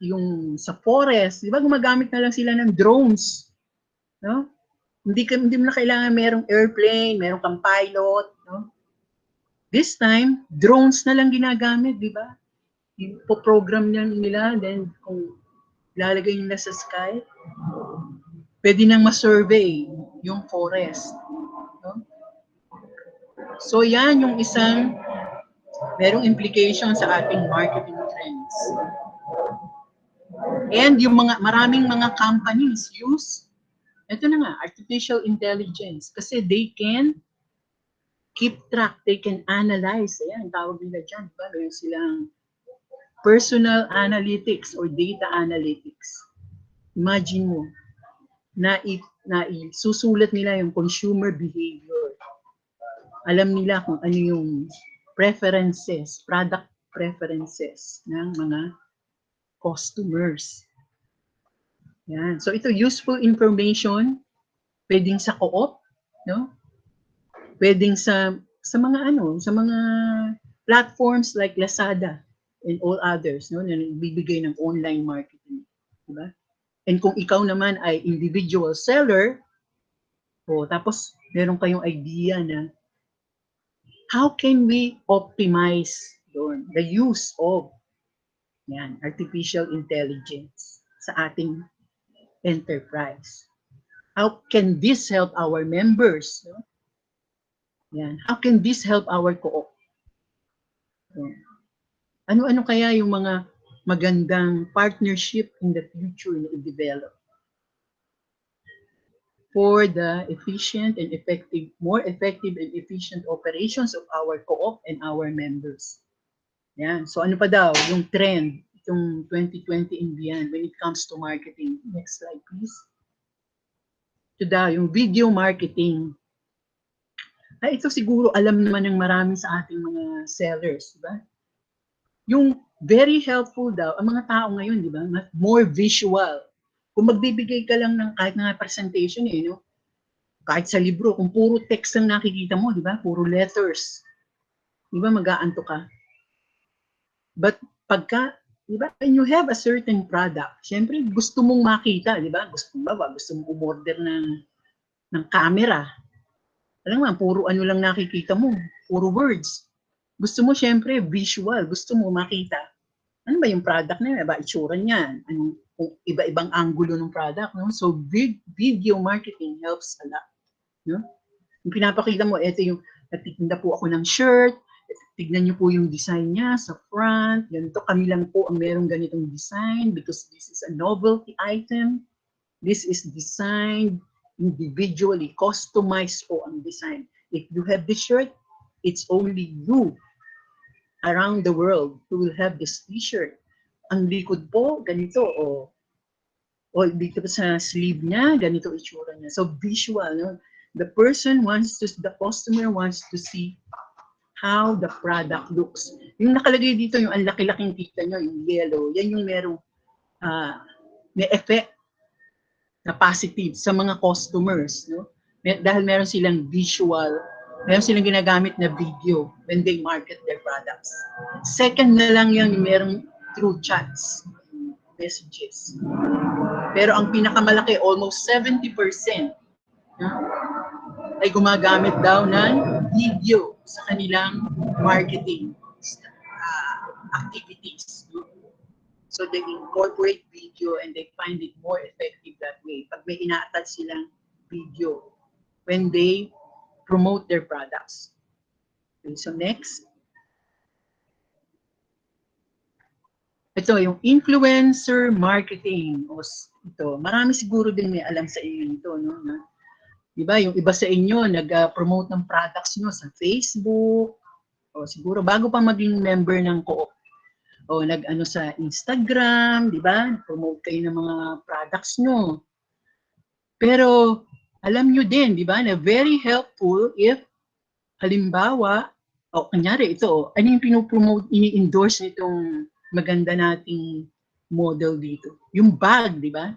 yung sa forest, di ba gumagamit na lang sila ng drones, no? Hindi mo na kailangan merong airplane, merong kang pilot, no? This time, drones na lang ginagamit, di ba? Ipo-program nila, then kung lalagay nila sa sky, pwede nang ma-survey yung forest. No? So yan yung isang merong implication sa ating marketing trends. And yung maraming mga companies use, ito na nga, artificial intelligence. Kasi they can keep track, they can analyze. Ayan, tawag nila dyan. Diba? Meron silang personal analytics or data analytics. Imagine mo, na susulat nila yung consumer behavior. Alam nila kung ano yung preferences, product preferences ng mga customers. Yan. So ito useful information, pwedeng sa co-op, no? Pwedeng sa mga platforms like Lazada and all others, no, na nagbibigay ng online marketing, di ba? And kung ikaw naman ay individual seller, tapos meron kayong idea na how can we optimize the use of artificial intelligence sa ating enterprise. How can this help our members? No? Yan. How can this help our co-op? Ano-ano kaya yung mga magandang partnership in the future na i-develop for the more effective and efficient operations of our co-op and our members? Yan. So ano pa daw yung trend itong 2020 and beyond when it comes to marketing? Next slide, please. Ito daw, yung video marketing. Ito siguro alam naman ng marami sa ating mga sellers, di ba? Yung very helpful daw, ang mga tao ngayon, di ba? More visual. Kung magbibigay ka lang ng kahit na presentation, no? Kahit sa libro, kung puro text ang nakikita mo, di ba? Puro letters. Di ba mag-aanto ka? But pagka, di ba, when you have a certain product, syempre gusto mong makita, di ba? Gusto mong umorder ng camera. Alam mo, puro ano lang nakikita mo, puro words. Gusto mo syempre visual, gusto mo makita. Ano ba yung product na yun? Ba itsura niyan? Anong iba-ibang angulo ng product, no? So video marketing helps a lot, no? Yung pinapakita mo, ito yung nagtitinda po ako ng shirt, tignan niyo po yung design niya sa front, ganito kami lang po ang merong ganitong design because this is a novelty item. This is designed individually, customized po ang design. If you have this shirt, it's only you around the world who will have this t-shirt. Ang likod po, ganito, o dito sa sleeve niya, ganito itsura niya. So visual, no? The customer wants to see how the product looks. Yung nakalagay dito, yung ang laki-laking kita nyo, yung yellow, yan yung merong may effect na positive sa mga customers, no? Dahil meron silang visual, meron silang ginagamit na video when they market their products. Second na lang yung merong through chats, messages. Pero ang pinakamalaki, almost 70%, ay gumagamit daw ng video sa kanilang marketing activities. So they incorporate video and they find it more effective that way. Pag may ina-attach silang video when they promote their products. Okay, so next. Ito, yung influencer marketing. Ito, marami siguro din may alam sa inyo ito, no? Diba, yung iba sa inyo nag-promote ng products nyo sa Facebook, o siguro bago pa maging member ng co-op, o nag-ano sa Instagram, diba, promote kayo ng mga products nyo. Pero alam nyo din, diba, na very helpful if halimbawa, o kunyari ito, ano yung pinopromote, ini-endorse nitong maganda nating model dito? Yung bag, diba?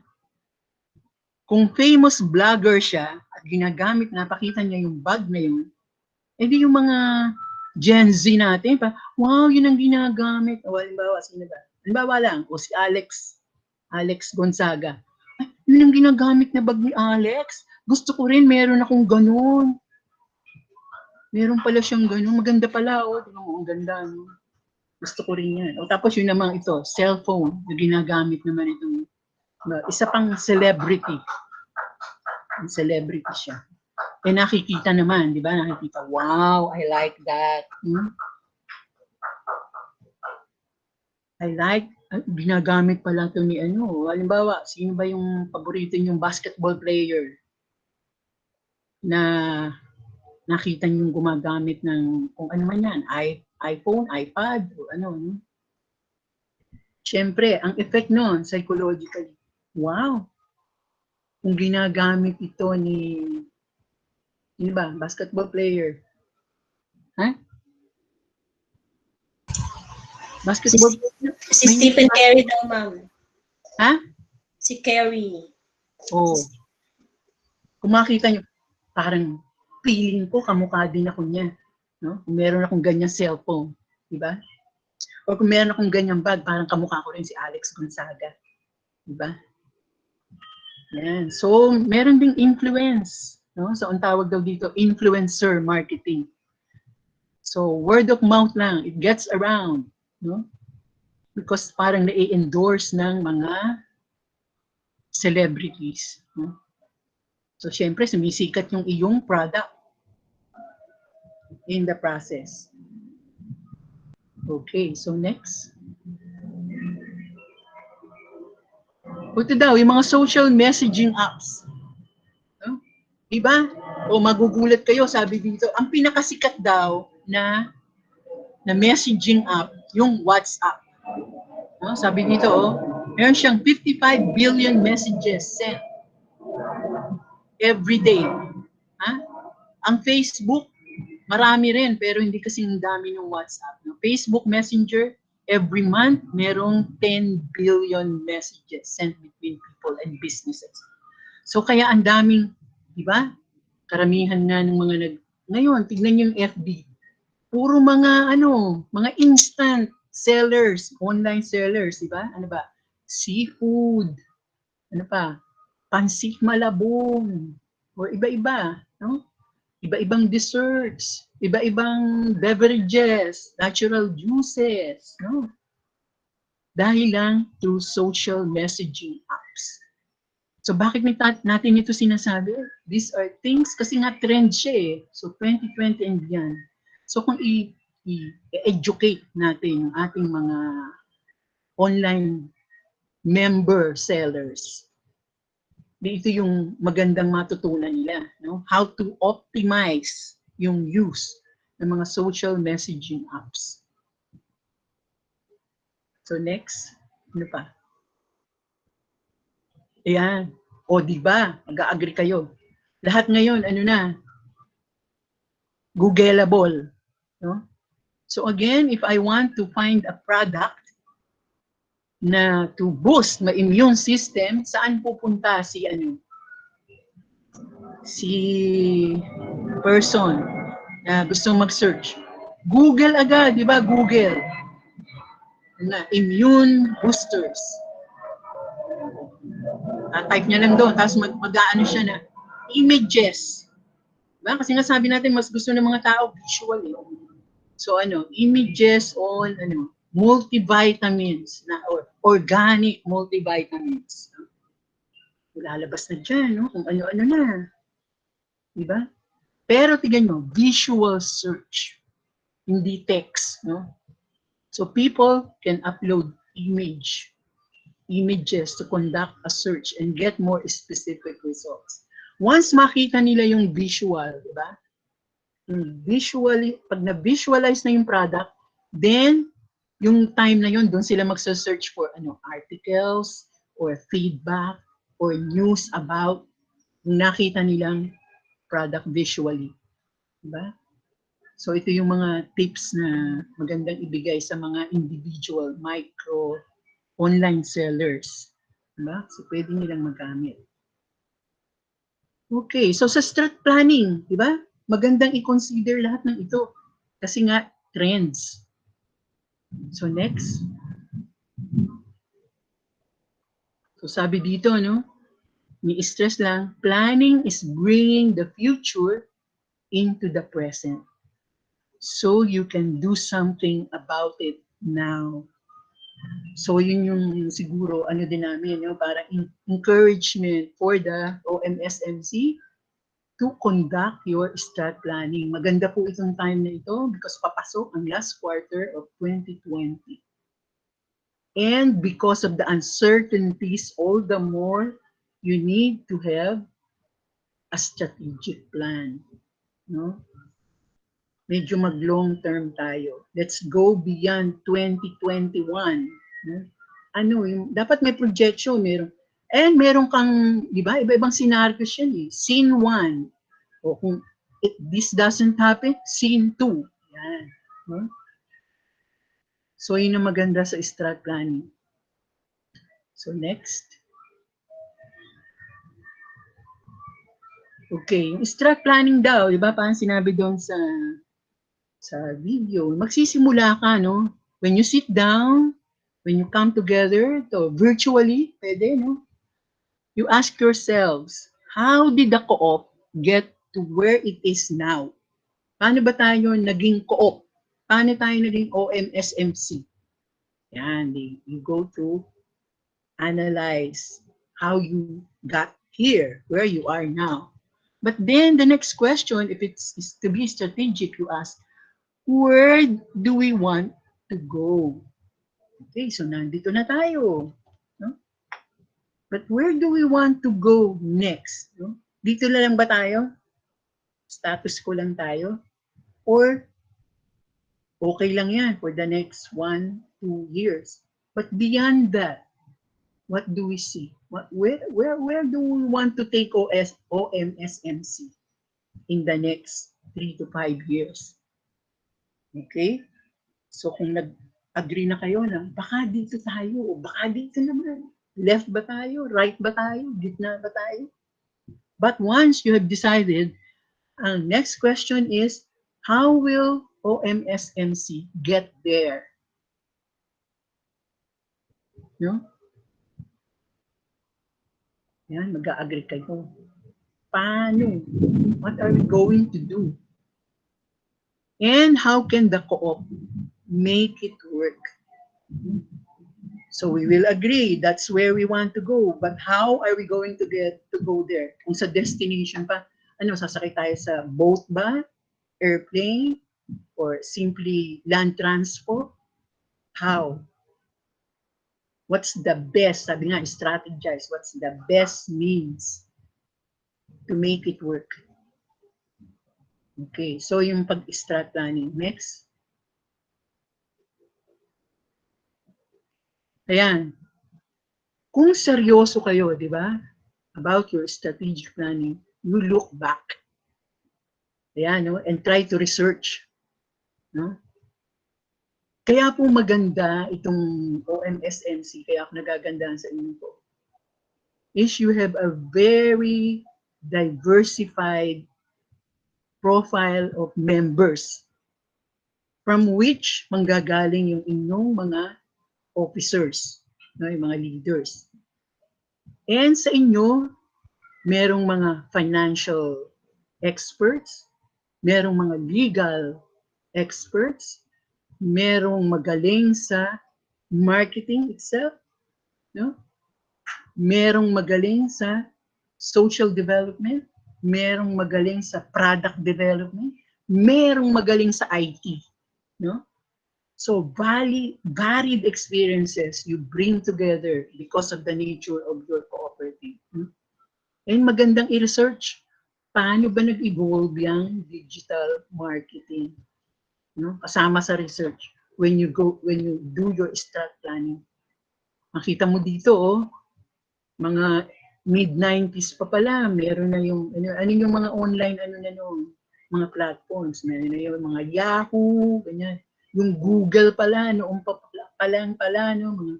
Kung famous vlogger siya at ginagamit, napakita niya yung bag na yun, edi yung mga Gen Z natin, wow, yun ang ginagamit. O, halimbawa, sino ba? Halimbawa lang, o si Alex Gonzaga. Ay, yun ang ginagamit na bag ni Alex. Gusto ko rin, meron akong ganun. Meron pala siyang ganun. Maganda pala, ang ganda. No? Gusto ko rin yan. O, tapos yun namang ito, cellphone na ginagamit naman itong isa pang celebrity. Ang celebrity siya. Eh nakikita naman, di ba? Nakikita, wow, I like that. I like, ginagamit pala ito ni ano. Halimbawa, sino ba yung paborito yung basketball player na nakita niyong gumagamit ng kung ano man yan, iPhone, iPad, o ano. Siyempre, ang effect nun, psychologically, wow, kung ginagamit ito ni, ano ba, basketball player. Ha? Basketball player. Si Stephen Curry daw, ma'am. Ha? Si Curry. Oo. Kung makita nyo, parang feeling ko, kamukha din ako niya. No? Kung meron akong ganyang cellphone, di ba? O kung meron akong ganyang bag, parang kamukha ko rin si Alex Gonzaga. Di ba? Yan. So, meron ding influence. No? So, ang tawag daw dito, influencer marketing. So, word of mouth lang. It gets around. No? Because parang na-endorse ng mga celebrities. No? So, syempre, sumisikat yung iyong product in the process. Okay, so next. Ito daw, yung mga social messaging apps. No? Diba? O magugulat kayo, sabi dito, ang pinakasikat daw na messaging app, yung WhatsApp. No? Sabi dito, meron siyang 55 billion messages sent every day. Ha? Ang Facebook, marami rin, pero hindi kasing dami ng WhatsApp. No? Facebook Messenger, every month, merong 10 billion messages sent between people and businesses. So kaya ang daming, di ba? Karamihan na ng mga ngayon, tignan yung FB. Puro mga mga instant sellers, online sellers, di ba? Ano ba? Seafood. Ano pa? Pansit malabong. Or iba-iba, no? Iba-ibang desserts, iba-ibang beverages, natural juices, no? Dahil lang through social messaging apps. So bakit natin ito sinasabi? These are things, kasi nga trend siya eh. So 2020 and beyond. So kung i-educate natin yung ating mga online member sellers, ito yung magandang matutunan nila, no? How to optimize yung use ng mga social messaging apps. So next, ano pa? Ayan. O diba, mag-agree kayo. Lahat ngayon, ano na? Googleable. No? So again, if I want to find a product na to boost my immune system, saan pupunta si person na gusto mag-search? Google agad, di ba? Google. Immune boosters. Type niya lang doon, tapos mag-aano siya na images. Diba? Kasi nga sabi natin, mas gusto ng mga tao visual eh. So images on multivitamins or organic multivitamins. Lalabas na dyan, no? Kung ano-ano na. Diba? Pero tignan nyo, visual search, hindi text, no? So people can upload images to conduct a search and get more specific results. Once makita nila yung visual, diba? Visually, pag na-visualize na yung product, then yung time na yun, doon sila magsa-search for articles or feedback or news about nakita nilang product visually. Diba? So ito yung mga tips na magandang ibigay sa mga individual, micro, online sellers. Diba? So pwede nilang magamit. Okay, so sa strat planning, di ba? Magandang i-consider lahat ng ito. Kasi nga, trends. So next. So sabi dito, ni-stress lang, planning is bringing the future into the present. So you can do something about it now. So yun yung siguro din namin, parang encouragement for the OMSMC to conduct your strat planning. Maganda po itong time na ito because papasok ang last quarter of 2020. And because of the uncertainties, all the more you need to have a strategic plan. No? Medyo mag-long term tayo. Let's go beyond 2021. No? Dapat may projection, meron kang, di ba, iba-ibang scenarios yan eh. Scene 1. O kung this doesn't happen, scene 2. Yan. No? So, yun ang maganda sa strat planning. So, next. Okay, yung strat planning daw, di ba, parang sinabi doon sa video, magsisimula ka, when you sit down, when you come together, virtually, pwede, you ask yourselves, how did the co-op get to where it is now? Paano ba tayo naging co-op? Paano tayo naging OMSMC? Yan, you go to analyze how you got here, where you are now. But then the next question, if it's to be strategic, you ask, where do we want to go? Okay, so nandito na tayo. No? But where do we want to go next? No? Dito na lang ba tayo? Status quo lang tayo? Or okay lang yan for the next 1-2 years? But beyond that, what do we see? Where do we want to take OMSMC in the next 3 to 5 years? Okay? So kung nag-agree na kayo na baka dito tayo o baka dito naman. Left ba tayo? Right ba tayo? Gitna ba tayo? But once you have decided, ang next question is, how will OMSMC get there? No? Yan, mag-a-agree kayo. Paano? What are we going to do? And how can the co-op make it work? So we will agree that's where we want to go. But how are we going to go there? Kung sa destination pa, sasakay tayo sa boat ba? Airplane? Or simply land transport? How? What's the best? Sabi nga, strategize. What's the best means to make it work? Okay, so yung pag-strat planning. Next. Ayan. Kung seryoso kayo, di ba, about your strategic planning, you look back. Ayan, and try to research. No? Kaya po maganda itong OMSMC, kaya ako nagagandahan sa inyo po, is you have a very diversified profile of members from which manggagaling yung inyong mga officers, no, yung mga leaders. And sa inyo, merong mga financial experts, merong mga legal experts, merong magaling sa marketing itself, no? Merong magaling sa social development, merong magaling sa product development, merong magaling sa IT, no? So varied experiences you bring together because of the nature of your cooperative. No? And magandang i-research paano ba nag-evolve yung digital marketing, no? Kasama sa research when you do your strat planning. Makita mo dito, oh, mga mid-90s pa pala, meron na yung ano yung mga online mga platforms, meron na yung mga Yahoo, ganyan. Yung Google pala noong pala no, mga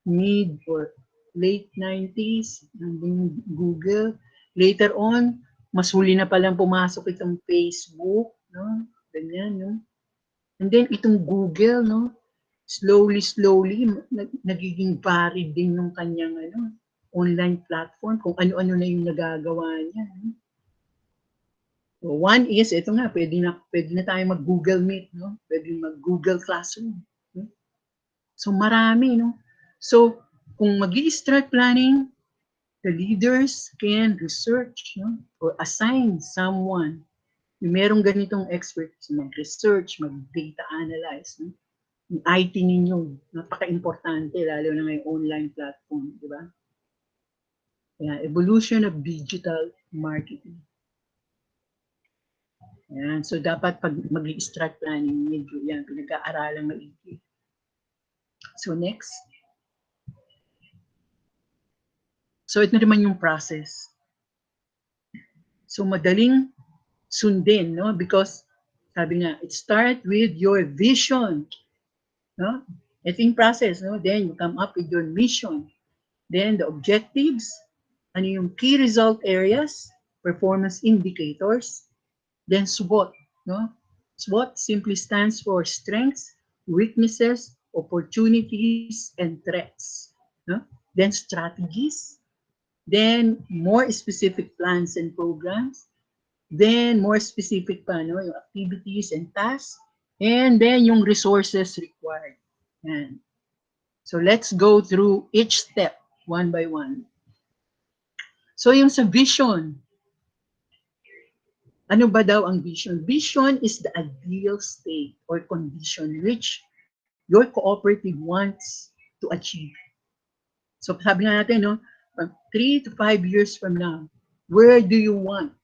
mid or late 90s, nandun Google. Later on, mas huli na palang pumasok itong Facebook, no? Ganyan, no? And then itong Google, no? Slowly nagiging varied din yung kanyang online platform, kung ano-ano na yung nagagawa niya. No? So one is, ito nga, pwede na tayo mag-Google Meet, no? Pwede mag-Google Classroom. No? So marami, no? So kung mag-i-start planning, the leaders can research, no? Or assign someone yung merong ganitong experts, mag-research, mag-data analyze. No? Yung IT ninyo, napaka-importante, lalo na ngayong online platform, di ba? Yeah, evolution of digital marketing. Yan. So, dapat pag mag-i-strat planning, medyo yan, pinag-aaralang maigi. So, next. So, ito naman yung process. So, madaling sundin, no? Because, sabi nga, it start with your vision. No? Ito yung process, no? Then, you come up with your mission. Then, the objectives, ano yung key result areas, performance indicators, then SWOT, no? SWOT simply stands for strengths, weaknesses, opportunities, and threats. No? Then strategies, then more specific plans and programs, then more specific pa, no? Yung activities and tasks, and then yung resources required. Yan. So let's go through each step one by one. So yung sa vision, ano ba daw ang vision? Vision is the ideal state or condition which your cooperative wants to achieve. So sabi nga natin, no, from 3 to 5 years from now, where do you want?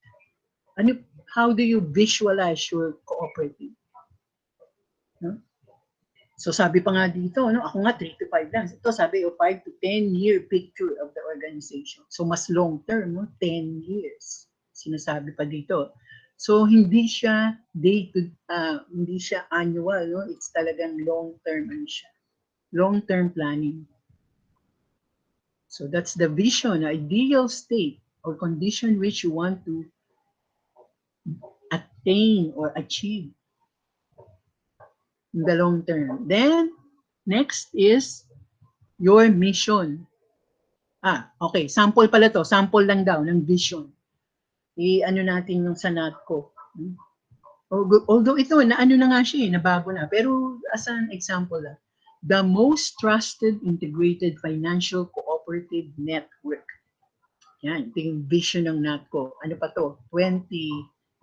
How do you visualize your cooperative? No? So sabi pa nga dito, no, ako nga 3 to 5 lang. Ito sabi, 5 to 10-year picture of the organization. So mas long term, no, 10 years. Sinasabi pa dito. So hindi siya hindi siya annual, no? It's talagang long term siya. Long-term planning. So that's the vision, ideal state or condition which you want to attain or achieve in the long term. Then next is your mission. Okay, sample pala to, sample lang daw ng vision. I-ano natin yung sa NATCO. Although ito, na nga siya, nabago na. Pero as an example lang, the most trusted integrated financial cooperative network. Yan, ito yung vision ng NATCO. Ano pa to?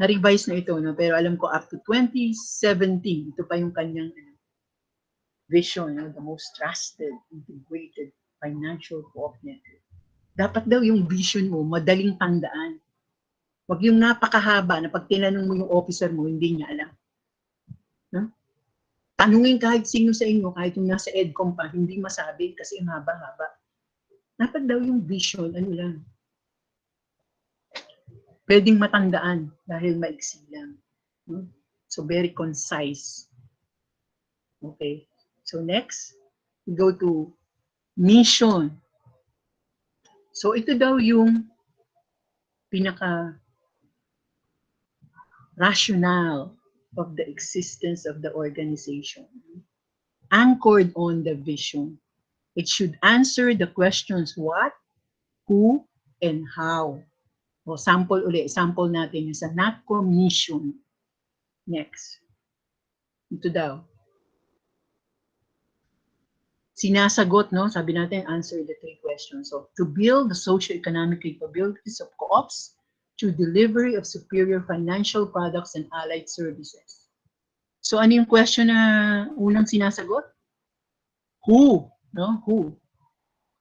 Na-revise na ito, no? Pero alam ko up to 2017, ito pa yung kanyang vision, no? The most trusted integrated financial cooperative network. Dapat daw yung vision mo, madaling tandaan. Huwag yung napakahaba na pag tinanong mo yung officer mo, hindi niya alam. No? Tanungin kahit sino sa inyo, kahit yung nasa EDCOM pa, hindi masabi kasi ang haba-haba. Dapat daw yung vision, ano lang. Pwedeng matandaan dahil maiksi lang. No? So very concise. Okay. So next, we go to mission. So ito daw yung pinaka rationale of the existence of the organization. anchored on the vision. It should answer the questions what, who, and how. O, sample uli. Sample natin yung sa NATCO mission. Next. Ito daw. Sinasagot, no? Sabi natin, answer the 3 questions. So, to build the socio-economic capabilities of co-ops through delivery of superior financial products and allied services. So, ano yung question na unang sinasagot? Who? No? Who?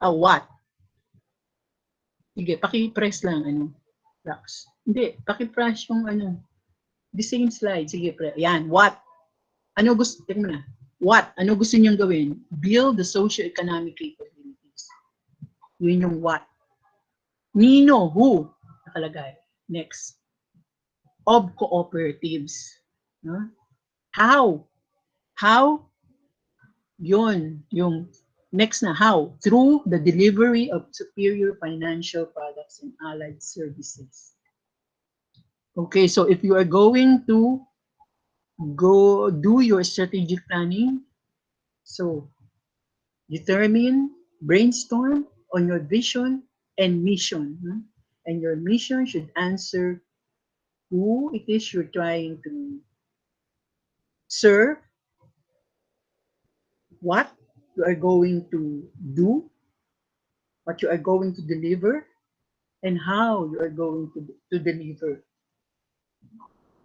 What? Sige, paki-press lang, Rax. Hindi, paki-press yung the same slide. Sige, yan, what? Ano gusto, tingnan mo na. What? Ano gusto niyong gawin? Build the socio-economic capabilities. Yun yung what. Nino, who? Nakalagay. Next. Of cooperatives. No? How? How? Yun, yung next na, how? Through the delivery of superior financial products and allied services. Okay, so if you are going to go do your strategic planning, so determine, brainstorm on your vision and mission. And your mission should answer who it is you're trying to serve, what you are going to do, what you are going to deliver, and how you are going to deliver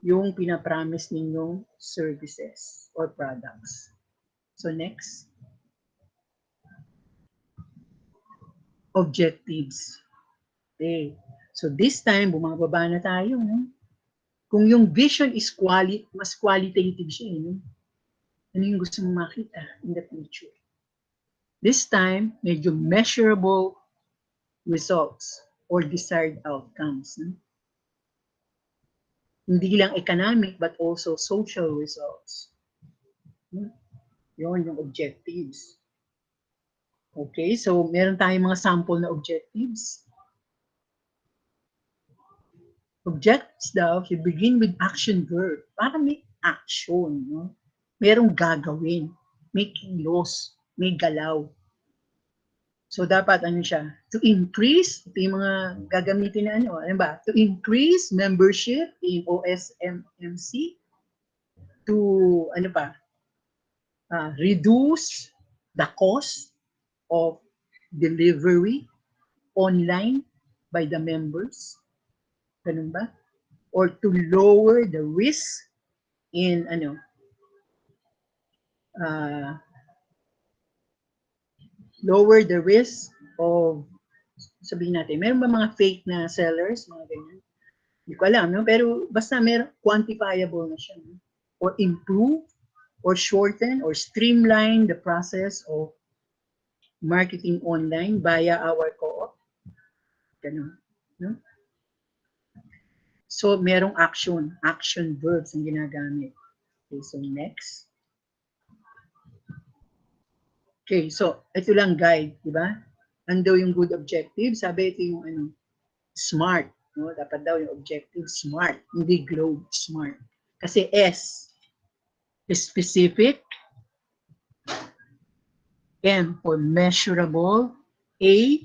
yung pinapromise ninyong services or products. So next. Objectives. Okay. So this time, bumababa na tayo. No? Kung yung vision is mas qualitative siya. No? Ano yung gusto mong makita in the future? This time, medyo measurable results or desired outcomes. No? Hindi lang economic but also social results. No? Yun yung objectives. Okay, so meron tayong mga sample na objectives. Objectives daw, you begin with action verb. Para may action, no? Merong gagawin, may kilos, may galaw. So dapat ano siya? To increase, ito yung mga gagamitin na ano ba? To increase membership in OSMMC, to ano pa? Reduce the cost of delivery online by the members. Ganun ba? Or to lower the risk in lower the risk of, sabihin natin, meron ba mga fake na sellers, mga ganyan? Hindi ko alam, no? Pero basta meron, quantifiable na siya. No? Or improve, or shorten, or streamline the process of marketing online via our co-op. Ganun. No? So, merong action verbs ang ginagamit. Okay, so next. Okay, so ito lang guide, di ba? Ano daw yung good objective? Sabi ito yung smart. No? Dapat daw yung objective smart, hindi globe, smart. Kasi S, specific. M for measurable. A,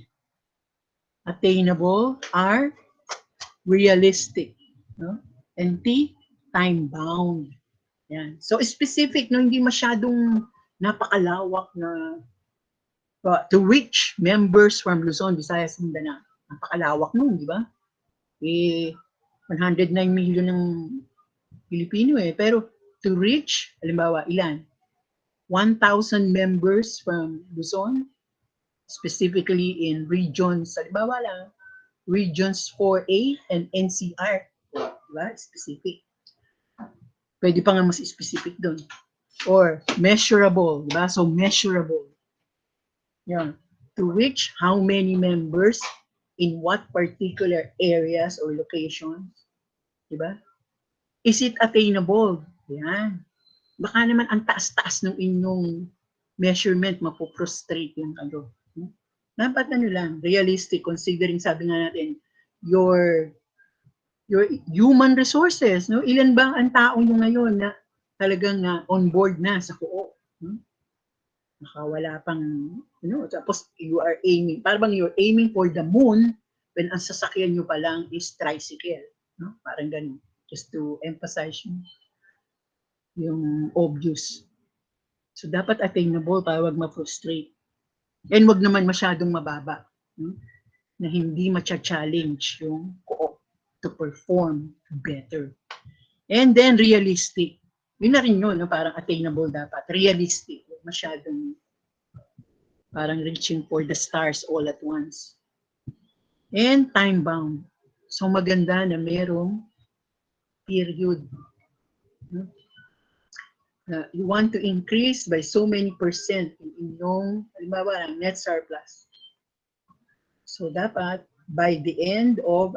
attainable. R, realistic. No? And T, time-bound. Yan. So specific, no? Hindi masyadong napakalawak na to reach members from Luzon, Visayas, Mindanao. Napakalawak nun, di ba? 109 million ng Pilipino Pero to reach, halimbawa, ilan? 1,000 members from Luzon, specifically in regions, halimbawa lang, regions 4A and NCR. Diba? Specific. Pwede pa nga mas specific doon. Or measurable, diba? So measurable. Yan. To reach how many members in what particular areas or locations. Diba? Is it attainable? Yan. Baka naman ang taas-taas ng inyong measurement, mapoprostrate yung kayo. Dapat lang, realistic, considering, sabi nga natin, your human resources. No? Ilan ba ang tao nyo ngayon na talagang on board na sa co-op? Wala pang, tapos you are aiming, parang you're aiming for the moon when ang sasakyan nyo pa lang is tricycle. No? Parang ganun. Just to emphasize yung obvious. So, dapat attainable para wag ma-frustrate. And wag naman masyadong mababa. Na hindi ma-challenge yung co-op to perform better. And then, realistic. Yun na rin yun, no? Parang attainable dapat. Realistic. Masyadong parang reaching for the stars all at once. And time-bound. So, maganda na merong period. You want to increase by so many percent yung inyong, halimbawa, net surplus. So, dapat by the end of,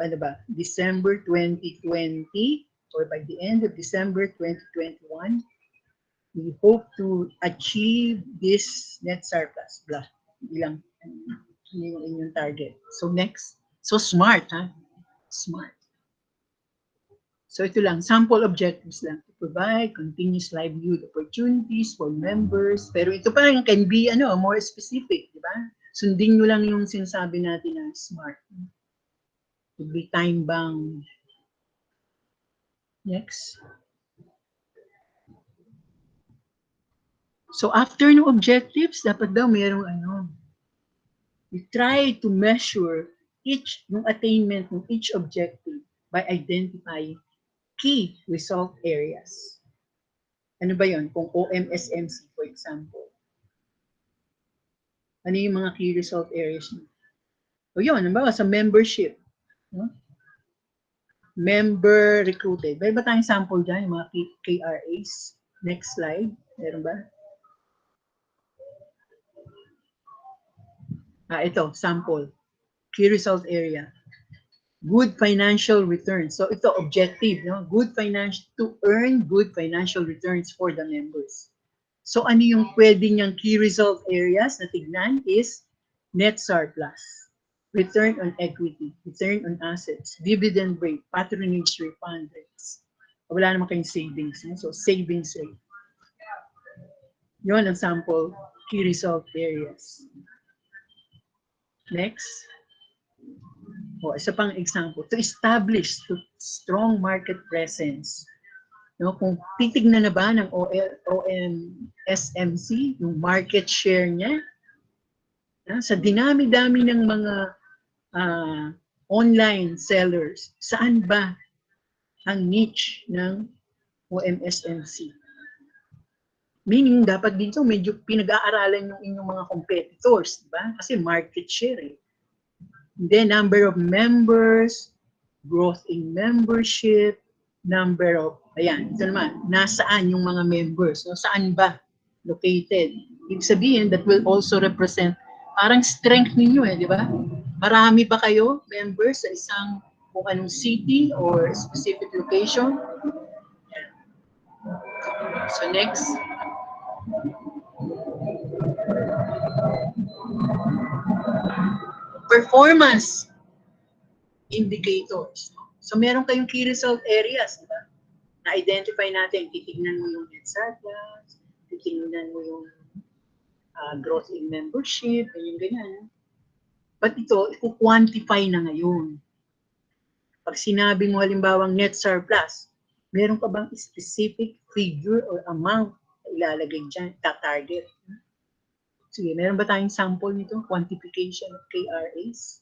December 2020 or by the end of December 2021, we hope to achieve this net surplus. Ilang yung inyong target. So next, so smart, ha? Smart. So ito lang, sample objectives lang. To provide continuous livelihood opportunities for members. Pero ito pa rin can be more specific, di ba? Sundin nyo lang yung sinasabi natin na smart. To be time-bound. Next. So after ng objectives, dapat daw mayroong you try to measure yung attainment ng each objective by identifying key result areas. Ano ba yun? Kung OMSMC, for example. Ano yung mga key result areas niyo? O yun, sa membership. No? Member recruited. Meron ba tayong sample dyan, yung mga KRAs? Next slide. Meron ba? Ito, sample. Key result area. Good financial returns. So ito, objective, no? To earn good financial returns for the members. So ano yung pwede niyang key result areas na tignan is net surplus, return on equity, return on assets, dividend rate, patronage refund rates. Wala naman kayong savings, no? So savings rate. Yun ang sample key result areas. Next. Isa pang example, to establish strong market presence. Kung titignan na ba ng OMSMC, yung market share niya, sa dinami-dami ng mga online sellers, saan ba ang niche ng OMSMC? Meaning, dapat dito medyo pinag-aaralan yung inyong mga competitors, diba? Kasi market share eh. Then, number of members, growth in membership, number of, ito naman, nasaan yung mga members, no? Saan ba located? Ibig sabihin, that will also represent parang strength ninyo di ba? Marami ba kayo, members, sa isang kung anong city or specific location? So, next. Performance indicators. So, meron kayong key result areas, di ba? Na-identify natin, titignan mo yung net surplus, titignan mo yung growth in membership, ganyan. But ito, i-quantify na ngayon. Pag sinabi mo halimbawang net surplus, meron ka bang specific figure or amount na ilalagay dyan, target? Sige, meron ba tayong sample nito? Quantification of KRAs?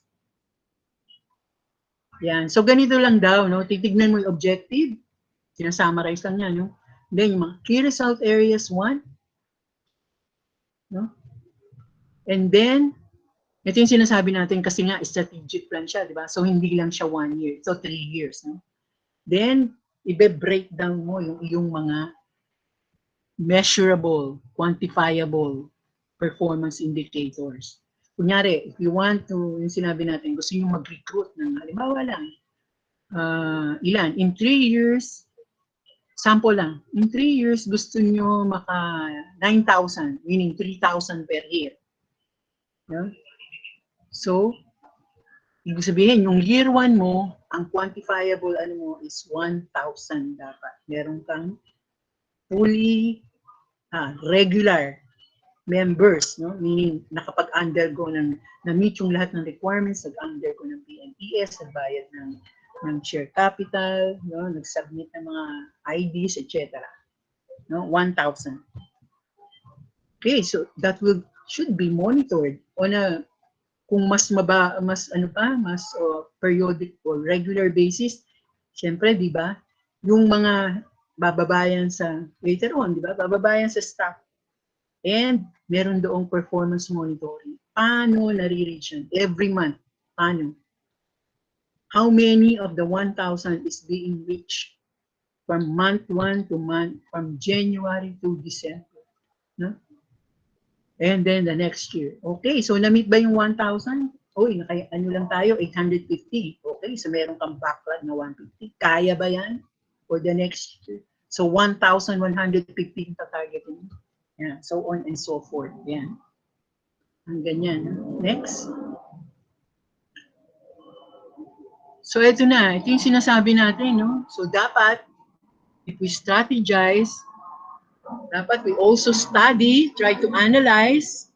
Yan. So, ganito lang daw, no? Titignan mo yung objective. Sinasummarize lang yan, no? Then, yung mga key result areas, 1. No? And then, ito yung sinasabi natin kasi nga, strategic plan siya, di ba? So, hindi lang siya 1 year. So, 3 years, no? Then, i-breakdown mo yung iyong mga measurable, quantifiable performance indicators. Kunyari, if you want to, yung sinabi natin, gusto nyo mag-recruit ng, halimbawa lang, ilan? In 3 years, sample lang, in 3 years, gusto nyo maka 9,000, meaning 3,000 per year. Yeah? So, ibig sabihin, yung year 1 mo, ang quantifiable is 1,000 dapat. Meron kang fully regular members, no? Meaning nakapag-undergo na-meet yung lahat ng requirements, nag-undergo ng PNPS, nagbayad ng share capital, no? Nag-submit ng mga IDs, etc. No? 1,000. Okay, so that should be monitored on a kung mas periodic or regular basis. Siyempre, di ba? Yung mga bababayan sa later on, di ba? Bababayan sa staff. And meron doong performance monitoring. Paano nare-reach yan? Every month. Paano? How many of the 1,000 is being reached from month 1 to from January to December? No? And then the next year. Okay, so na-meet ba yung 1,000? Uy, ano lang tayo, 850. Okay, so meron kang backlog na 150. Kaya ba yan for the next year? So 1,150 yung tatargetin. Yeah, so on and so forth. Yan. Ang ganyan. Next. So ito na. Ito yung sinasabi natin. No? So dapat, if we strategize, dapat we also study, try to analyze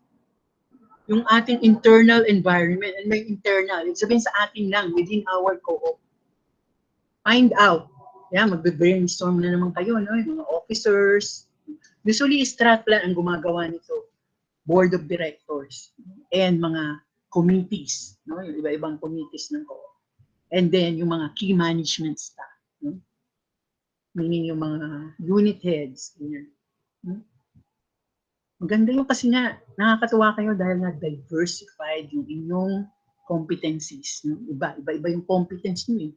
yung ating internal environment. And may internal, ibig sabihin sa atin lang, within our co-op. Find out. Yeah, magbe-brainstorm na naman kayo, no? Yung mga officers. Usually, strat plan ang gumagawa nito. Board of directors and mga committees, no? Yung iba-ibang committees ng co-op. And then, yung mga key management staff. No? Meaning yung mga unit heads. Ganyan. No? Maganda yung kasi nga, nakakatuwa kayo dahil na-diversified yung inyong competencies. No? Iba yung competence nyo eh.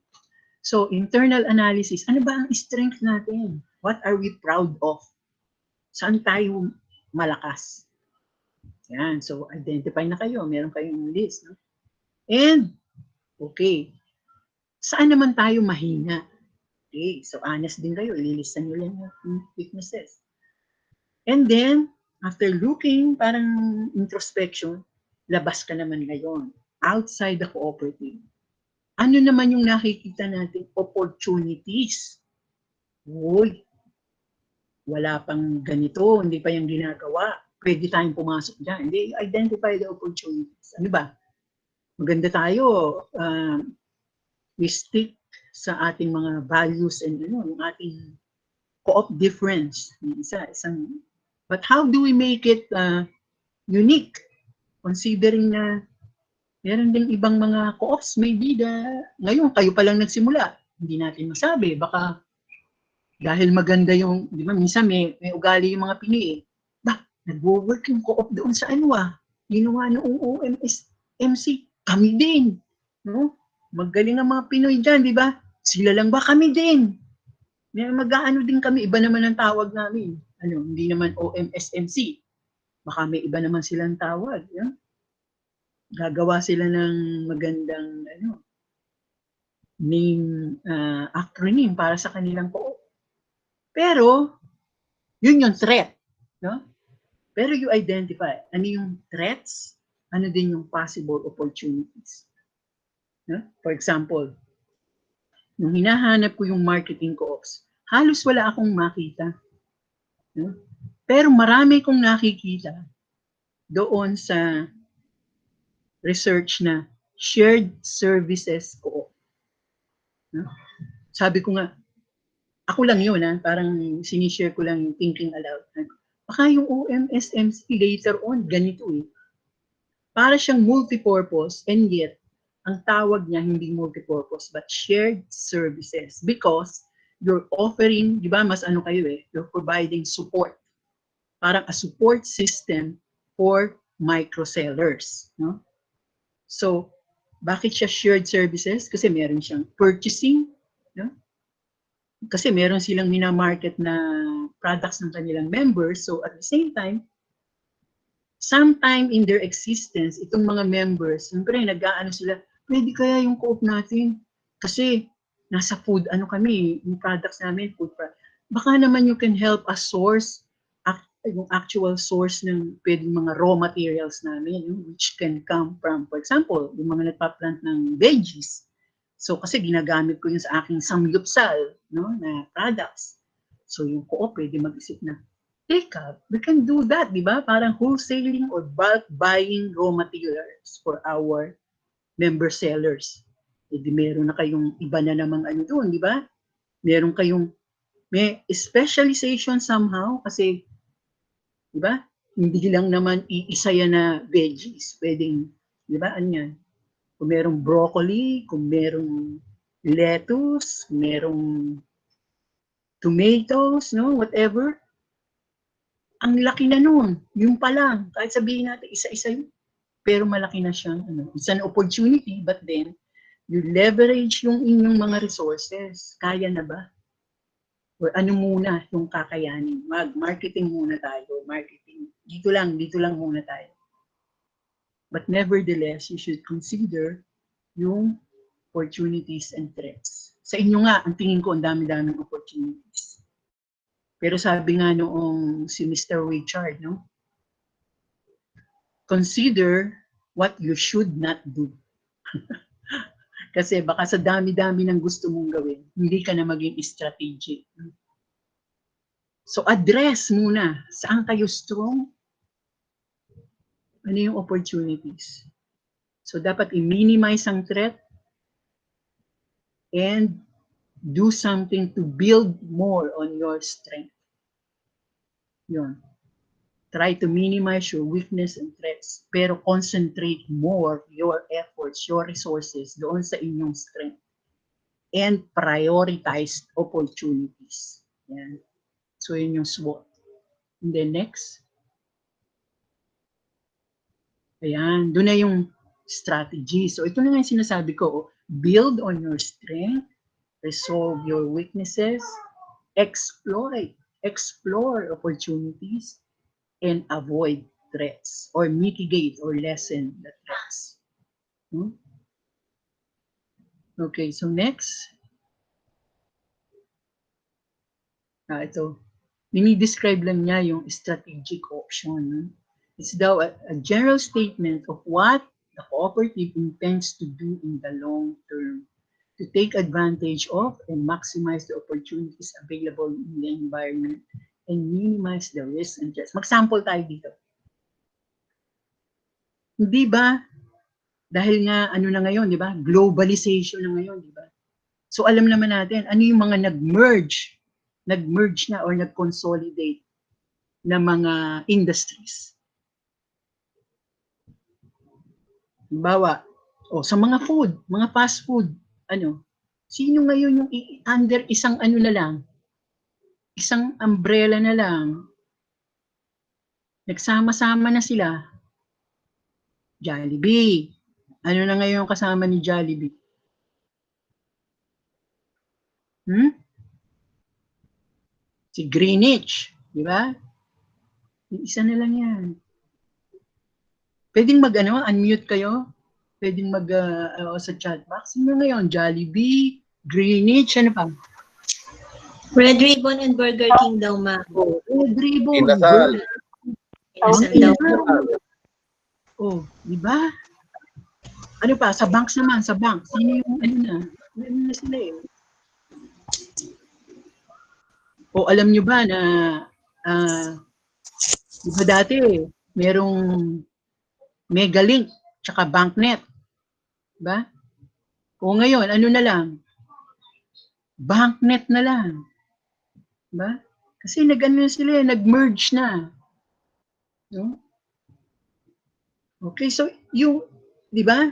So, internal analysis, ano ba ang strength natin? What are we proud of? Saan tayo malakas? Yan, so identify na kayo, meron kayong list. No? And, okay, saan naman tayo mahina? Okay, so honest din kayo, ililista nyo lang yung weaknesses. And then, after looking, parang introspection, labas ka naman ngayon, outside the cooperative. Ano naman yung nakikita natin? Opportunities. Uy, wala pang ganito, hindi pa yung ginagawa. Pwede tayong pumasok dyan. Hindi, identify the opportunities. Ano ba? Maganda tayo. We stick sa ating mga values and yung ating co-op difference. But how do we make it unique? Considering na meron ding ibang mga co-ops, maybe ngayon kayo pa lang nagsimula. Hindi natin masabi. Baka dahil maganda yung, di ba, minsan may ugali yung mga Pinoy eh. Nag-work yung co-op doon sa ginawa noong OMS-MC. Kami din. No? Magaling ang mga Pinoy dyan, di ba? Sila lang ba? Kami din. Mag-aano din kami. Iba naman ang tawag namin. Hindi naman OMS-MC. Baka may iba naman silang tawag. Yeah? Gagawa sila ng magandang name acronym para sa kanilang co-op. Pero, yun yung threat. No? Pero you identify, ano yung threats, ano din yung possible opportunities. No? For example, nung hinahanap ko yung marketing co-ops, halos wala akong makita. No? Pero marami kong nakikita doon sa research na shared services co-op. No? Sabi ko nga, ako lang yun, parang sinishare ko lang yung thinking aloud. Baka yung OMSMC later on, ganito eh. Para siyang multipurpose and yet, ang tawag niya hindi multipurpose but shared services because you're offering, di ba, mas kayo eh, you're providing support. Parang a support system for microsellers. No? So, bakit siya shared services? Kasi meron siyang purchasing, no? Kasi meron silang minamarket na products ng kanilang members. So, at the same time, sometime in their existence, itong mga members, siyempre, nag-aano sila, pwede kaya yung co-op natin? Kasi, nasa food, kami, yung products namin, food products. Baka naman you can help us source, yung actual source ng pwedeng mga raw materials namin, which can come from, for example, yung mga nagpa-plant ng veggies. So, kasi ginagamit ko yun sa aking samgyupsal, no, na products. So, yung co-op, pwede mag-isip na, Teka, we can do that, di ba? Parang wholesaling or bulk buying raw materials for our member sellers. E di meron na kayong iba na namang ano doon, di ba? Meron kayong may specialization somehow kasi, di ba? Hindi lang naman iisa yan na veggies. Pwedeng, di ba? Ano yan? Kung merong broccoli, kung merong lettuce, kung merong tomatoes, no? Whatever. Ang laki na nun. Yung pa lang. Kahit sabihin natin, isa-isa yun. Pero malaki na siyang, ano. It's an opportunity, but then, you leverage yung inyong mga resources. Kaya na ba? Or ano muna yung kakayanin? Mag-marketing muna tayo. Marketing. Dito lang muna tayo. But nevertheless, you should consider yung opportunities and threats. Sa inyo nga, ang tingin ko, ang dami-daming opportunities. Pero sabi nga noong si Mr. Richard, no? Consider what you should not do. Kasi baka sa dami-dami ng gusto mong gawin, hindi ka na maging strategic. So address muna, saan kayo strong? Ano yung opportunities? So dapat i-minimize ang threat and do something to build more on your strength. Yun. Try to minimize your weakness and threats, pero concentrate more your efforts, your resources doon sa inyong strength. And prioritize opportunities. Yan. So yun yung SWOT. And then next. Ayan, doon na yung strategy. So ito na nga yung sinasabi ko, build on your strength, resolve your weaknesses, explore opportunities, and avoid threats or mitigate or lessen the threats. Okay, so next. Ito, describe lang niya yung strategic option. It's daw a general statement of what the cooperative intends to do in the long term to take advantage of and maximize the opportunities available in the environment and minimize the risks and threats. Mag-sample tayo dito. Hindi ba, dahil nga ano na ngayon, di ba? Globalization na ngayon, di ba? So alam naman natin, ano yung mga nag-merge na or nag-consolidate na mga industries. Halimbawa, sa mga food, mga fast food, sino ngayon yung under isang ano na lang, isang umbrella na lang, nagsama-sama na sila, Jollibee. Ano na ngayon kasama ni Jollibee? Si Greenwich, di ba? Isa na lang yan. Pwedeng unmute kayo? Pwedeng sa chat box. Sino ngayon? Jollibee, Greenwich, ano pa? Red Ribbon and Burger King daw, ma. Red Ribbon. Inasal. Inasal daw. Di ba? Ano pa? Sa banks naman, sa banks. Sino yung ano na sila eh? Alam nyo ba na di ba dati merong Megalink tsaka Banknet? Diba? Ngayon, ano na lang? Banknet na lang. Diba? Kasi nag-merge na. No? Okay, so di ba?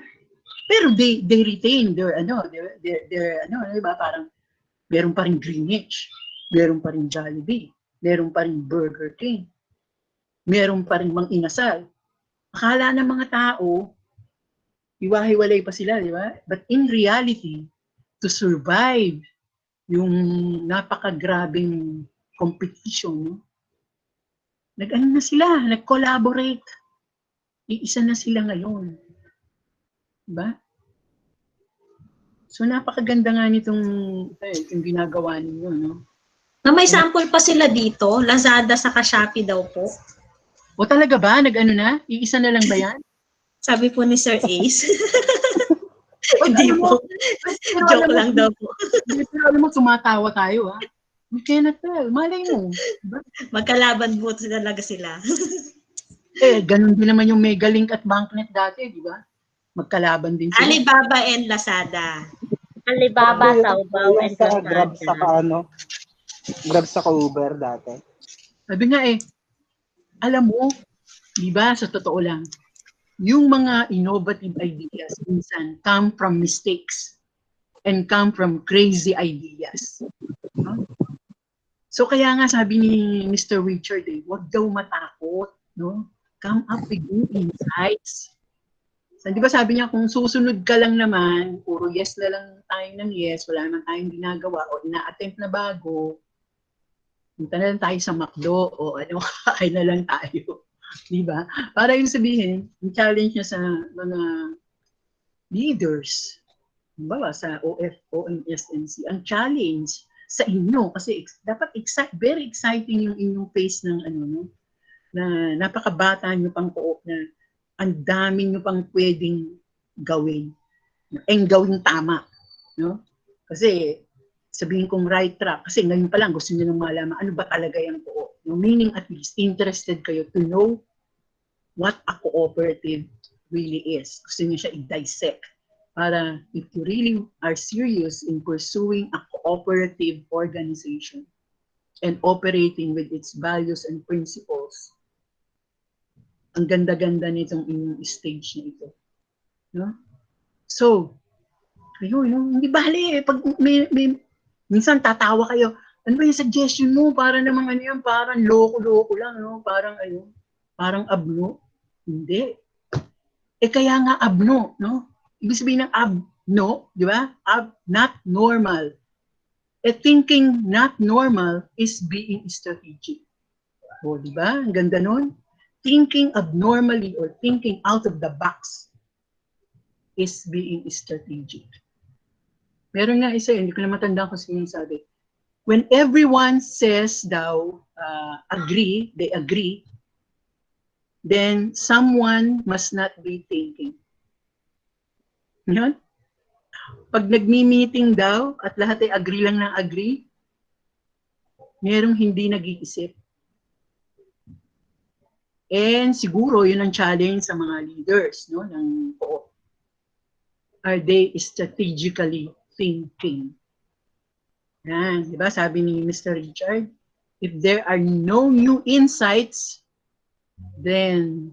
Pero they retain their diba? Parang meron pa rin Greenwich, meron pa rin Jollibee, meron pa rin Burger King, meron pa rin Mang Inasal. Akala ng mga tao, iwahiwalay pa sila, di ba? But in reality, to survive yung napakagrabing competition, na sila, nag-collaborate. Iisa na sila ngayon. Diba? So napakaganda nga nitong itong ginagawa ninyo, no? May sample pa sila dito, Lazada sa Shopee daw po. Talaga ba? Na? Iisa na lang ba yan? Sabi po ni Sir Ace. Hindi po. Joke lang daw po. Pero alam mo, tumatawa tayo, ha? You cannot tell. Malay mo. Diba? Magkalaban po talaga sila. Ganun din naman yung Megalink at Banknet dati, di ba? Magkalaban din sila. Alibaba and Lazada. Alibaba, Yung Taobao, and sa Grab Lazada. sa Grab sa Uber dati. Sabi nga alam mo, di ba, sa totoo lang, yung mga innovative ideas minsan come from mistakes and come from crazy ideas. No? So kaya nga sabi ni Mr. Richard, wag daw matakot, no? Come up with new insights. So, di ba sabi niya, kung susunod ka lang naman, puro yes na lang tayo ng yes, wala naman tayong ginagawa o ina-attempt na bago, punta na lang tayo sa McDo o kain na lang tayo. Di ba? Para yung sabihin, yung challenge niya sa mga leaders, diba, sa OF, OMSNC, ang challenge sa inyo, kasi dapat very exciting yung inyong phase ng na napakabata nyo pang co-op na ang dami nyo pang pwedeng gawin. And gawin tama. No? Kasi sabihin kong right track, kasi ngayon pa lang gusto nyo nang malaman ano ba talaga yung co-op. No? Meaning at least interested kayo to know what a cooperative really is. Gusto nyo siya i-dissect. Para if you really are serious in pursuing a cooperative organization and operating with its values and principles, ang ganda-ganda nitong inyong stage na ito. No? So, ayun, hindi bali pag minsan tatawa kayo, ano ba yung suggestion mo? Para namang parang loko-loko lang, no? Parang abno. Hindi. Kaya nga abno, no? Ibig sabihin ng abno, di ba? Not normal. Thinking not normal is being strategic. O, di ba? Ang ganda nun. Thinking abnormally or thinking out of the box is being strategic. Meron nga isa, hindi ko na matandaan kung sino yung sabi. When everyone says daw, they agree, then someone must not be thinking. Yun? Pag nagmi-meeting daw at lahat ay agree lang ng agree, merong hindi nag-iisip. And siguro yun ang challenge sa mga leaders, no, ng co-op. Are they strategically thinking? Yan, di ba? Sabi ni Mr. Richard, if there are no new insights, then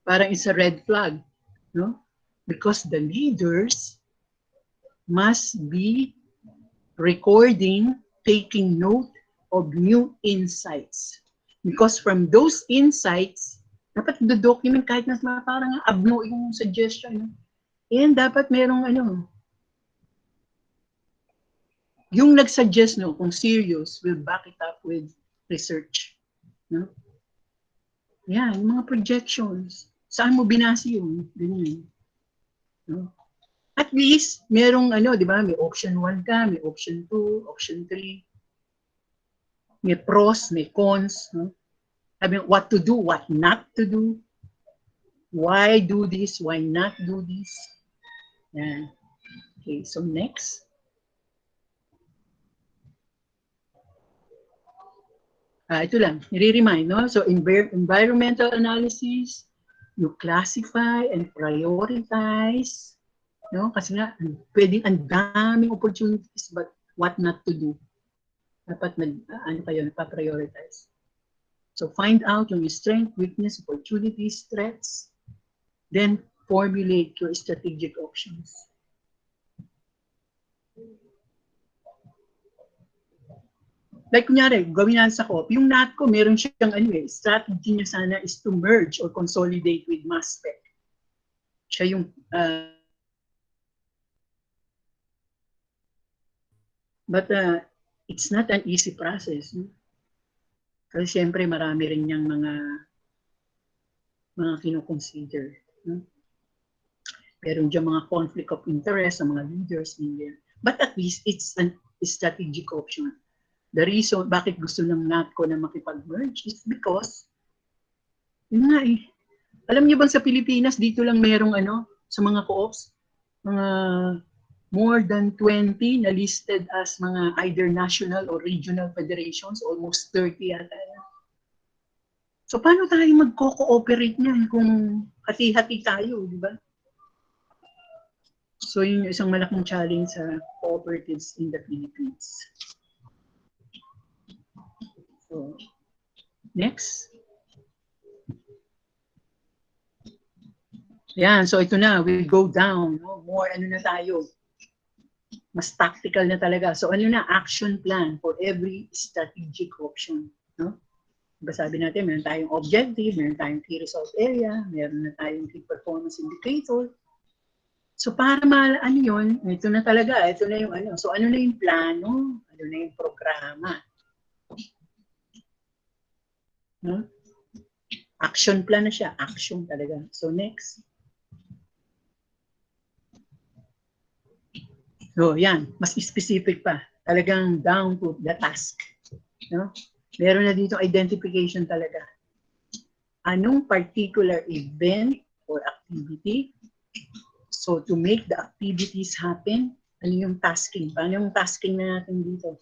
parang it's a red flag, no? Because the leaders must be recording, taking note of new insights. Because from those insights, dapat do-document kahit na parang abno yung suggestion. And dapat merong yung nag-suggest, no, kung serious, will back it up with research. No? Yan, yung mga projections. Saan mo binasi yun? Ganyan. No? At least, merong di ba, may option 1 ka, may option 2, option 3. May pros, may cons. No? I mean, what to do, what not to do. Why do this, why not do this. Yan. Okay, so next. Ito lang, nire-remind, no? So, environmental analysis, you classify and prioritize, no? Kasi nga, pwedeng ang daming opportunities, but what not to do. Dapat nagpa-prioritize. So, find out yung strength, weakness, opportunities, threats, then formulate your strategic options. Like kunyari, gawin natin sa co-op, yung NATCO, meron siyang strategy niya sana is to merge or consolidate with MASPEC. Siya yung but it's not an easy process. No? Kasi siyempre marami rin niyang mga kino-consider. No? Meron dyan mga conflict of interest sa mga leaders. But at least it's a strategic option. The reason bakit gusto ng NATCO na makipag-merge is because, yun nga alam niyo bang sa Pilipinas, dito lang merong sa mga co-ops, more than 20 na listed as mga either national or regional federations, almost 30 yata. So paano tayo magko-cooperate niyan kung hati-hati tayo, di ba? So yun yung isang malaking challenge sa cooperatives in the Philippines. So, next. Yan, so ito na, we go down. No? More ano na tayo. Mas tactical na talaga. So ano na, action plan for every strategic option. No? Diba sabi natin, meron tayong objective, meron tayong key result area, meron na tayong key performance indicator. So para ano yun, ito na talaga, ito na yung ano. So ano na yung plano, ano na yung programa. No? Action plan na siya, action talaga. So next. So yan, mas specific pa. Talagang down to the task. No? Meron na dito identification talaga. Anong particular event or activity? So to make the activities happen, ano yung tasking? Paano yung tasking na natin dito?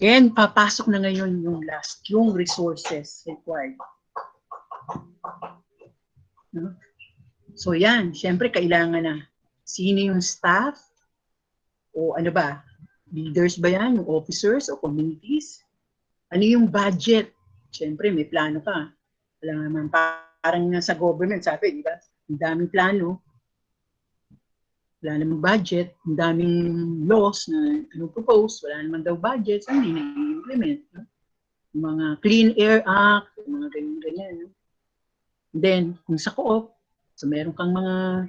And papasok na ngayon yung last, yung resources required. No? So yan, syempre kailangan na. Sino yung staff? O ano ba? Leaders ba yan? Yung officers o communities? Ano yung budget? Syempre may plano ka. Wala naman parang nasa government, sabi, di ba? Ang daming plano. Wala namang budget, ang daming laws na propose, wala naman daw budget, so hindi na-implement. No? Yung mga Clean Air Act, yung mga ganyan-ganyan. No? Then, kung sa co-op, so meron kang mga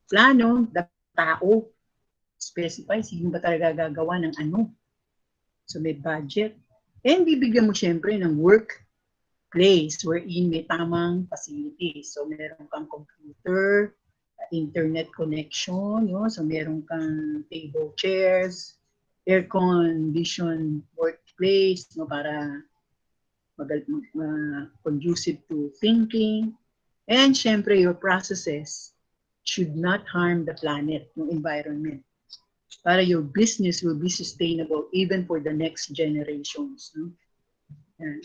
plano, tao, specify, sino ba talaga gagawa ng ano. So may budget. And bibigyan mo syempre ng workplace wherein may tamang facilities. So meron kang computer, internet connection, no? So meron kang table chairs, air-conditioned workplace, no? Para conducive to thinking. And syempre, your processes should not harm the planet, yung environment. Para your business will be sustainable even for the next generations. No? Yan.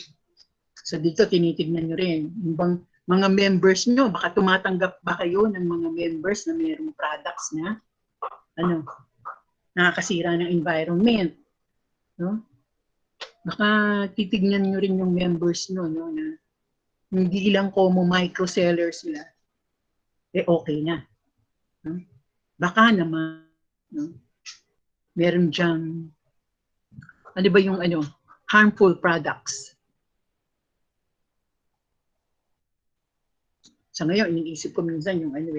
So dito tinitignan nyo rin, yung bang mga members nyo, baka tumatanggap ba kayo ng mga members na mayroong products na ano, nakakasira ng environment. No? Baka titignan nyo rin yung members nyo, no, na hindi lang como micro-seller sila, okay na. No? Baka naman, no, meron dyang, ano ba yung ano, harmful products. Sa ngayon, iniisip ko minsan yung ano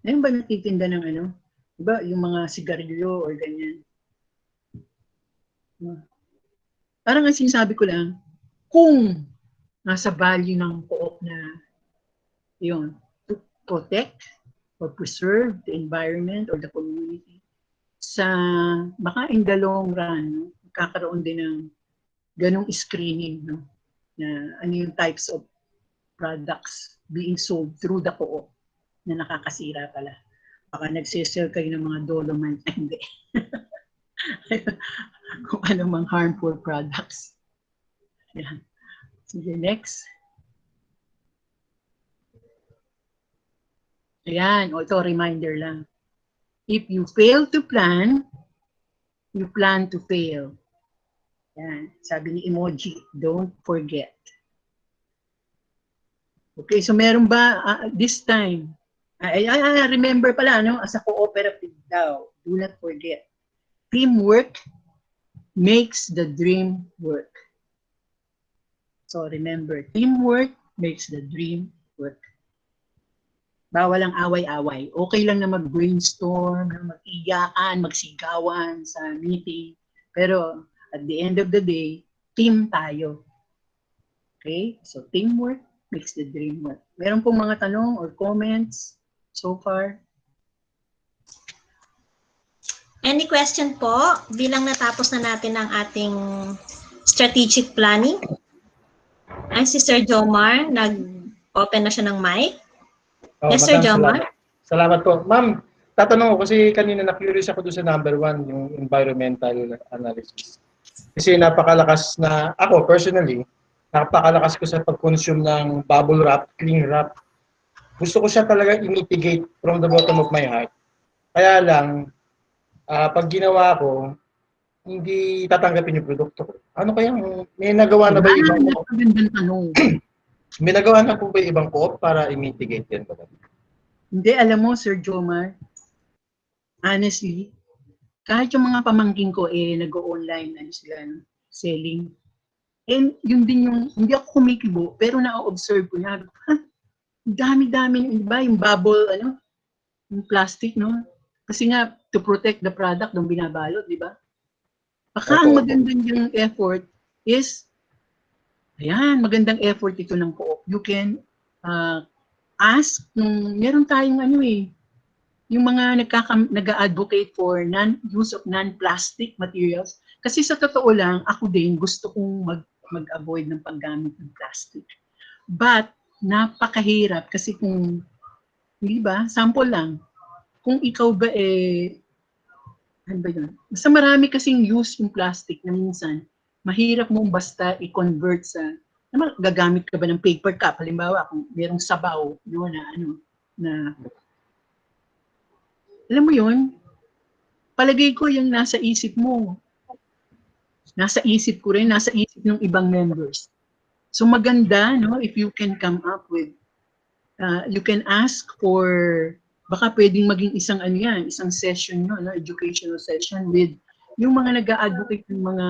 ngayon ba natitinda ng ano, diba, yung mga sigarilyo or ganyan. Parang ang sinasabi ko lang, kung nasa value ng co-op na yun, to protect or preserve the environment or the community, sa baka in the long run, magkakaroon din ng ganong screening, no? Na ano yung types of products being sold through the co-op na nakakasira pala. Baka nagsisell kayo ng mga dolomite, hindi. Kung ano mang harmful products. Yan. Sige, next. Ayan, ito reminder lang. If you fail to plan, you plan to fail. Yan, sabi ni emoji, don't forget. Okay, so meron ba this time? Remember pala, no? As a cooperative daw, do not forget. Teamwork makes the dream work. So remember, teamwork makes the dream work. Bawal ang away-away. Okay lang na mag-brainstorm, mag-iyakan, magsigawan sa meeting. Pero at the end of the day, team tayo. Okay? So teamwork makes the dream work. Meron pong mga tanong or comments so far? Any question po? Bilang natapos na natin ang ating strategic planning. Ay, si Sir Jomar, nag-open na siya ng mic. Yes, Sir Jomar. Salamat po. Ma'am, tatanong ko kasi kanina na-curious ako doon sa number 1, yung environmental analysis. Kasi napakalakas na, ako personally, napakalakas ko sa pag-consume ng bubble wrap, cling wrap. Gusto ko siya talaga i-mitigate from the bottom of my heart. Kaya lang, pag ginawa ko, hindi tatanggapin yung produkto ko. Ano kaya, may nagawa na ba yung ibang co-op? Magandang tanong. May nagawa na po ba yung ibang co-op para i-mitigate yan ba? Hindi, alam mo, Sir Jomar, honestly, kahit yung mga pamangking ko nag-o-online sila, selling. And yun din yung, hindi ako kumikibo, pero na-observe ko niya, dami-dami yung iba, yung bubble, yung plastic, no? Kasi nga, to protect the product, nung binabalot, di ba? Baka ang magandang yung effort is, ayan, magandang effort ito ng co-op. You can ask, meron tayong yung mga nag-advocate for use of non-plastic materials. Kasi sa totoo lang, ako din gusto kong mag-avoid ng paggamit ng plastic. But, napakahirap kasi kung, hindi ba, sample lang, kung ikaw ba ano ba yun? Basta marami kasing use yung plastic na minsan, mahirap mong basta i-convert sa, gagamit ka ba ng paper cup? Halimbawa, kung merong sabaw, yun na alam mo yun, palagay ko yung nasa isip mo. Nasa isip ko rin, nasa isip ng ibang members. So maganda, no, if you can come up with, you can ask for, baka pwedeng maging isang isang session, no, educational session with yung mga nag-a-advocate ng mga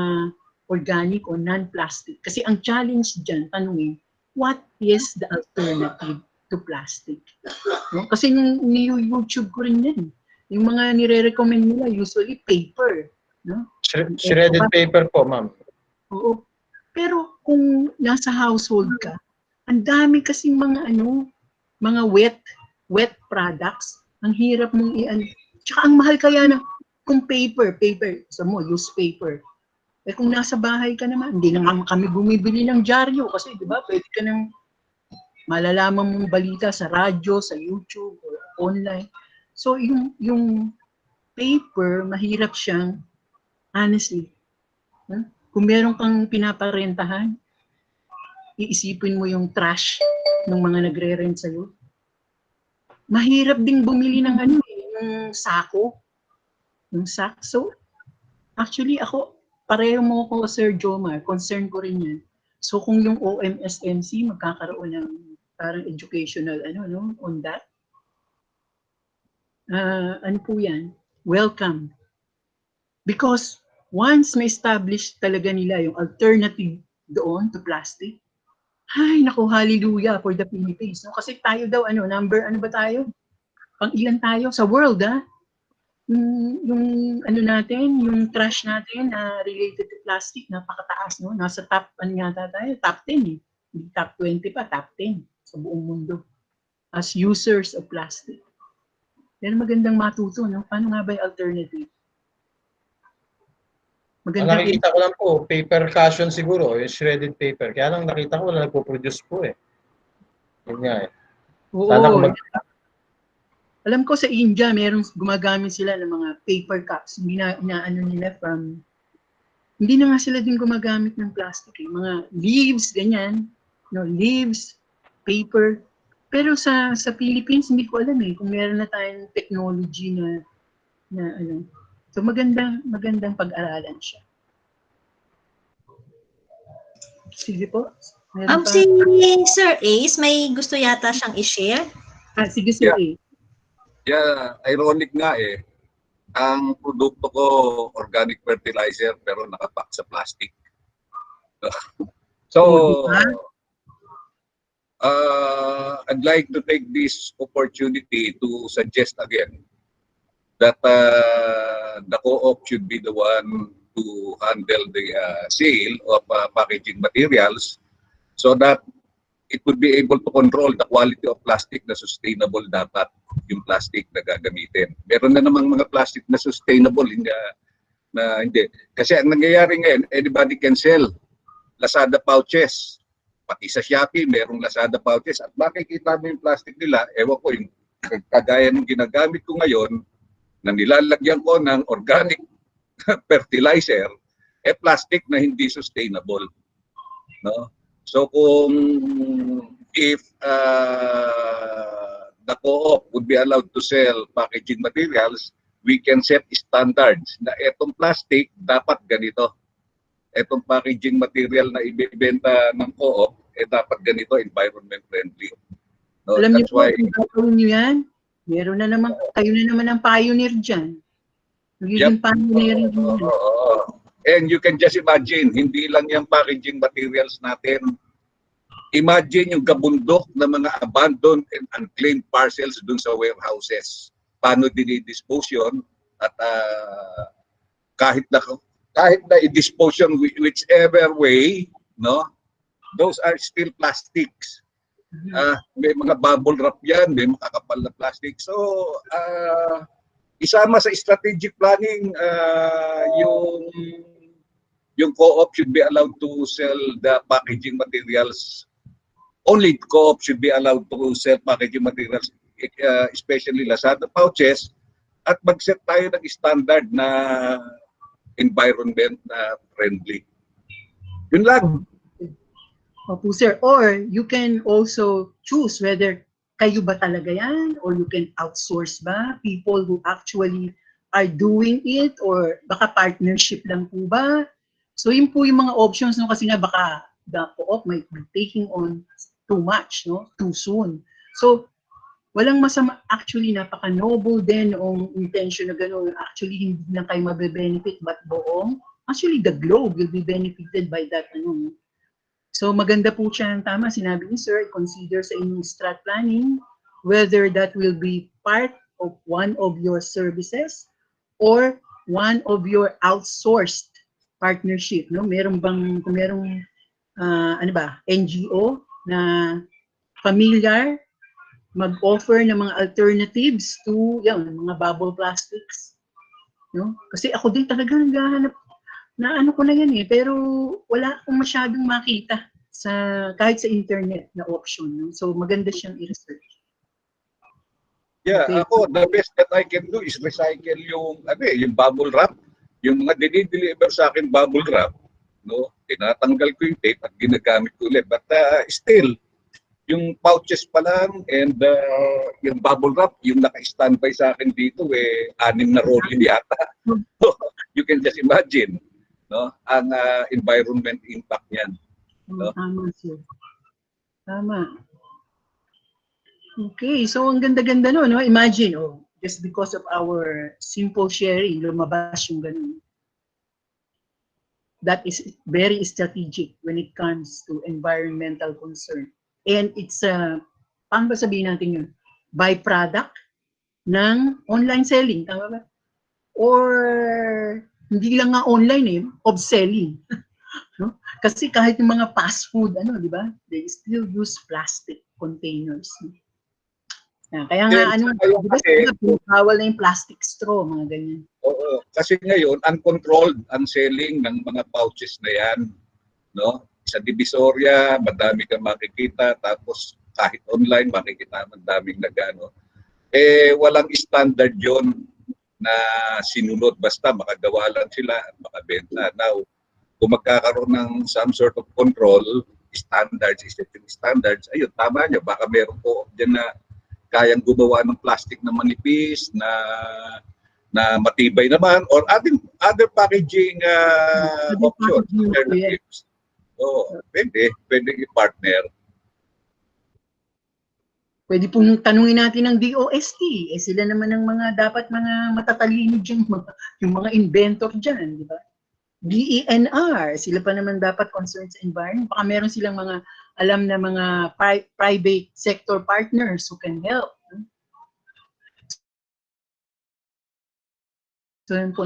organic o non-plastic. Kasi ang challenge dyan, tanungin, what is the alternative to plastic? No? Kasi ni-YouTube ko rin yan. Yung mga nire-recommend nila, usually paper. No? Shredded paper po, ma'am. Oo. Pero kung nasa household ka, ang dami kasing mga wet products. Ang hirap mong tsaka ang mahal kaya kung paper, sa mo, use paper. Kung nasa bahay ka naman, hindi naman kami bumibili ng dyaryo kasi, di ba, pwede ka nang malalaman mong balita sa radyo, sa YouTube, or online. So, yung paper, mahirap siyang, honestly, kung meron kang pinaparentahan, iisipin mo yung trash ng mga nagre-rent sa'yo. Mahirap ding bumili ng yung sako. Yung sack. So, actually, pareho mo ko, Sir Jomar, concern ko rin yan. So, kung yung OMSMC magkakaroon ng parang educational, on that, ano po yan? Welcome. Because once ma-establish talaga nila yung alternative doon to plastic, ay, naku, hallelujah for the Philippines. No? Kasi tayo daw, number, ba tayo? Pang-ilan tayo sa world, yung natin, yung trash natin na related to plastic, napakataas, no? Nasa top, yata tayo? Top 10 eh. Hindi top 20 pa, top 10 sa buong mundo as users of plastic. Pero magandang matuto, no? Paano nga ba yung alternative? Ang nakikita ko lang po, paper cushion siguro, yung shredded paper. Kaya lang nakita ko, wala nagpo-produce po eh. Yun nga eh. Sana Oo. Alam ko sa India, merong gumagamit sila ng mga paper cups. Hindi nila from, hindi na nga sila din gumagamit ng plastic. Eh. Mga leaves, ganyan. No, leaves, paper. Pero sa Philippines, hindi ko alam eh, kung meron na tayong technology na So magandang pag-aralan siya. Sige po. Si Sir Ace, may gusto yata siyang i-share? Sige Sir Ace. Yeah, ironic nga eh. Ang produkto ko, organic fertilizer, pero nakapack sa plastic. So, I'd like to take this opportunity to suggest again that the co-op should be the one to handle the sale of packaging materials so that it would be able to control the quality of plastic na sustainable dapat yung plastic na gagamitin. Meron na namang mga plastic na sustainable, hindi. Kasi ang nangyayari ngayon, anybody can sell Lazada pouches. Pati sa Shopee, merong Lazada pouches. At makikita mo yung plastic nila, ewan ko, yung kagaya ng ginagamit ko ngayon, na nilalagyan ko ng organic fertilizer, plastic na hindi sustainable. No? So kung if the co-op would be allowed to sell packaging materials, we can set standards na etong plastic dapat ganito. Etong packaging material na ibebenta ng co-op, dapat ganito, environment friendly. No, Alam niyo that's po, why, kung gagawin niyo yan, meron na naman, kayo na naman ang pioneer dyan. Magiging pioneer din yan. And you can just imagine, hindi lang yung packaging materials natin. Imagine yung gabundok na mga abandoned and unclaimed parcels dun sa warehouses. Paano dinidispose yun? At kahit na i-dispose yun whichever way, no? Those are still plastics. May mga bubble wrap yan, may makakapal na plastic. So, isama sa strategic planning yung co-op should be allowed to sell the packaging materials. Only co-op should be allowed to sell packaging materials, especially Lazada pouches, at mag-set tayo ng standard na environment friendly. Yun lang. Opo, sir. Or you can also choose whether kayo ba talaga yan or you can outsource ba people who actually are doing it or baka partnership lang po ba? So yun po yung mga options, no? Kasi nga baka the co-op might be taking on too much, no? Too soon. So walang masama. Actually, napaka-noble din ang intention na gano'n. Actually, hindi lang kayo mabe-benefit but buong. Actually, the globe will be benefited by that. Ano. So maganda po siya, tama, sinabi ni Sir, consider sa inyong strat planning whether that will be part of one of your services or one of your outsourced partnership. No? Meron bang, kung merong ano ba, NGO na familiar mag-offer ng mga alternatives to yan, mga bubble plastics. No? Kasi ako din talaga naghahanap na ano ko na yan pero wala akong masyadong makita sa kahit sa internet na option. No? So maganda siyang i-research. Yeah, Okay. ako, the best that I can do is recycle yung bubble wrap. Yung mga dinideliver sa akin bubble wrap, no? Tinatanggal ko yung tape at ginagamit ko ulit. But still, yung pouches pa lang and yung bubble wrap, yung naka-standby sa akin dito, 6 na rolling yata. You can just imagine, no? Ang environment impact niyan. No? Tama, sir. Tama. Okay, so ang ganda-ganda no? Imagine, just because of our simple sharing, lumabas yung ganun. That is very strategic when it comes to environmental concern. And it's, paano ba sabihin natin yun? Byproduct ng online selling, tama ba? Or hindi lang nga online of selling. No? Kasi kahit yung mga fast food, di ba? They still use plastic containers. Kaya nga, di ba bawal na yung plastic straw, mga ganyan. Oo, kasi ngayon, uncontrolled ang selling ng mga pouches na yan. No? Sa Divisoria, madami kang makikita, tapos kahit online, makikita madaming nagano. Walang standard yon na sinunod, basta makagawa lang sila at makabenta. Now, kung magkakaroon ng some sort of control, standards, ayun, tama nyo, baka meron po dyan na kayang gumawa ng plastic na manipis, na matibay naman, or other packaging options, alternatives. Pwede i-partner. Pwede pong tanungin natin ng DOST. Sila naman ang dapat mga matatalino dyan, yung mga inventor dyan, di ba? DENR, sila pa naman dapat concerned sa environment. Baka meron silang mga alam na mga private sector partners who can help. So yun po,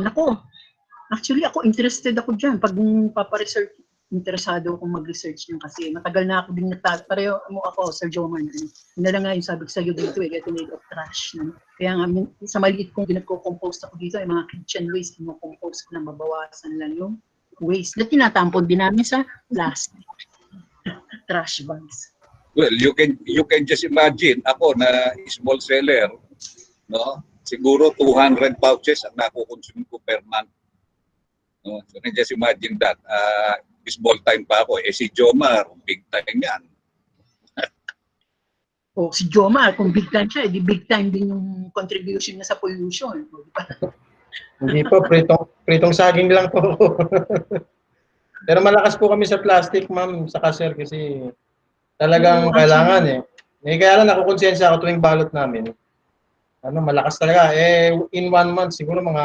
actually ako interested ako dyan. Pag paparesearch, interesado akong mag-research nyo kasi matagal na ako din pareho mo ako, Sir Joman. Yun na lang nga yung sabi ko sa'yo dito, getting rid of trash. Kaya nga, sa maliit kong pinagko-compose ako dito, yung mga kitchen waste, kino-compose ko na mabawasan lang yung waste na tinatampon din namin sa plastic. Trash bags. Well, you can just imagine ako na small seller, no? siguro 200 pouches ang nakukonsume ko per month. No? So, just imagine that. Small time pa ako. Si Jomar, big time yan. O si Jomar, kung big time siya, di big time din yung contribution niya sa pollution. Hindi po, pritong saging lang po. Pero malakas po kami sa plastic, ma'am, saka sir, kasi talagang kailangan eh. Kaya lang nakukonsensya ako tuwing balot namin. Malakas talaga. In 1 month, siguro mga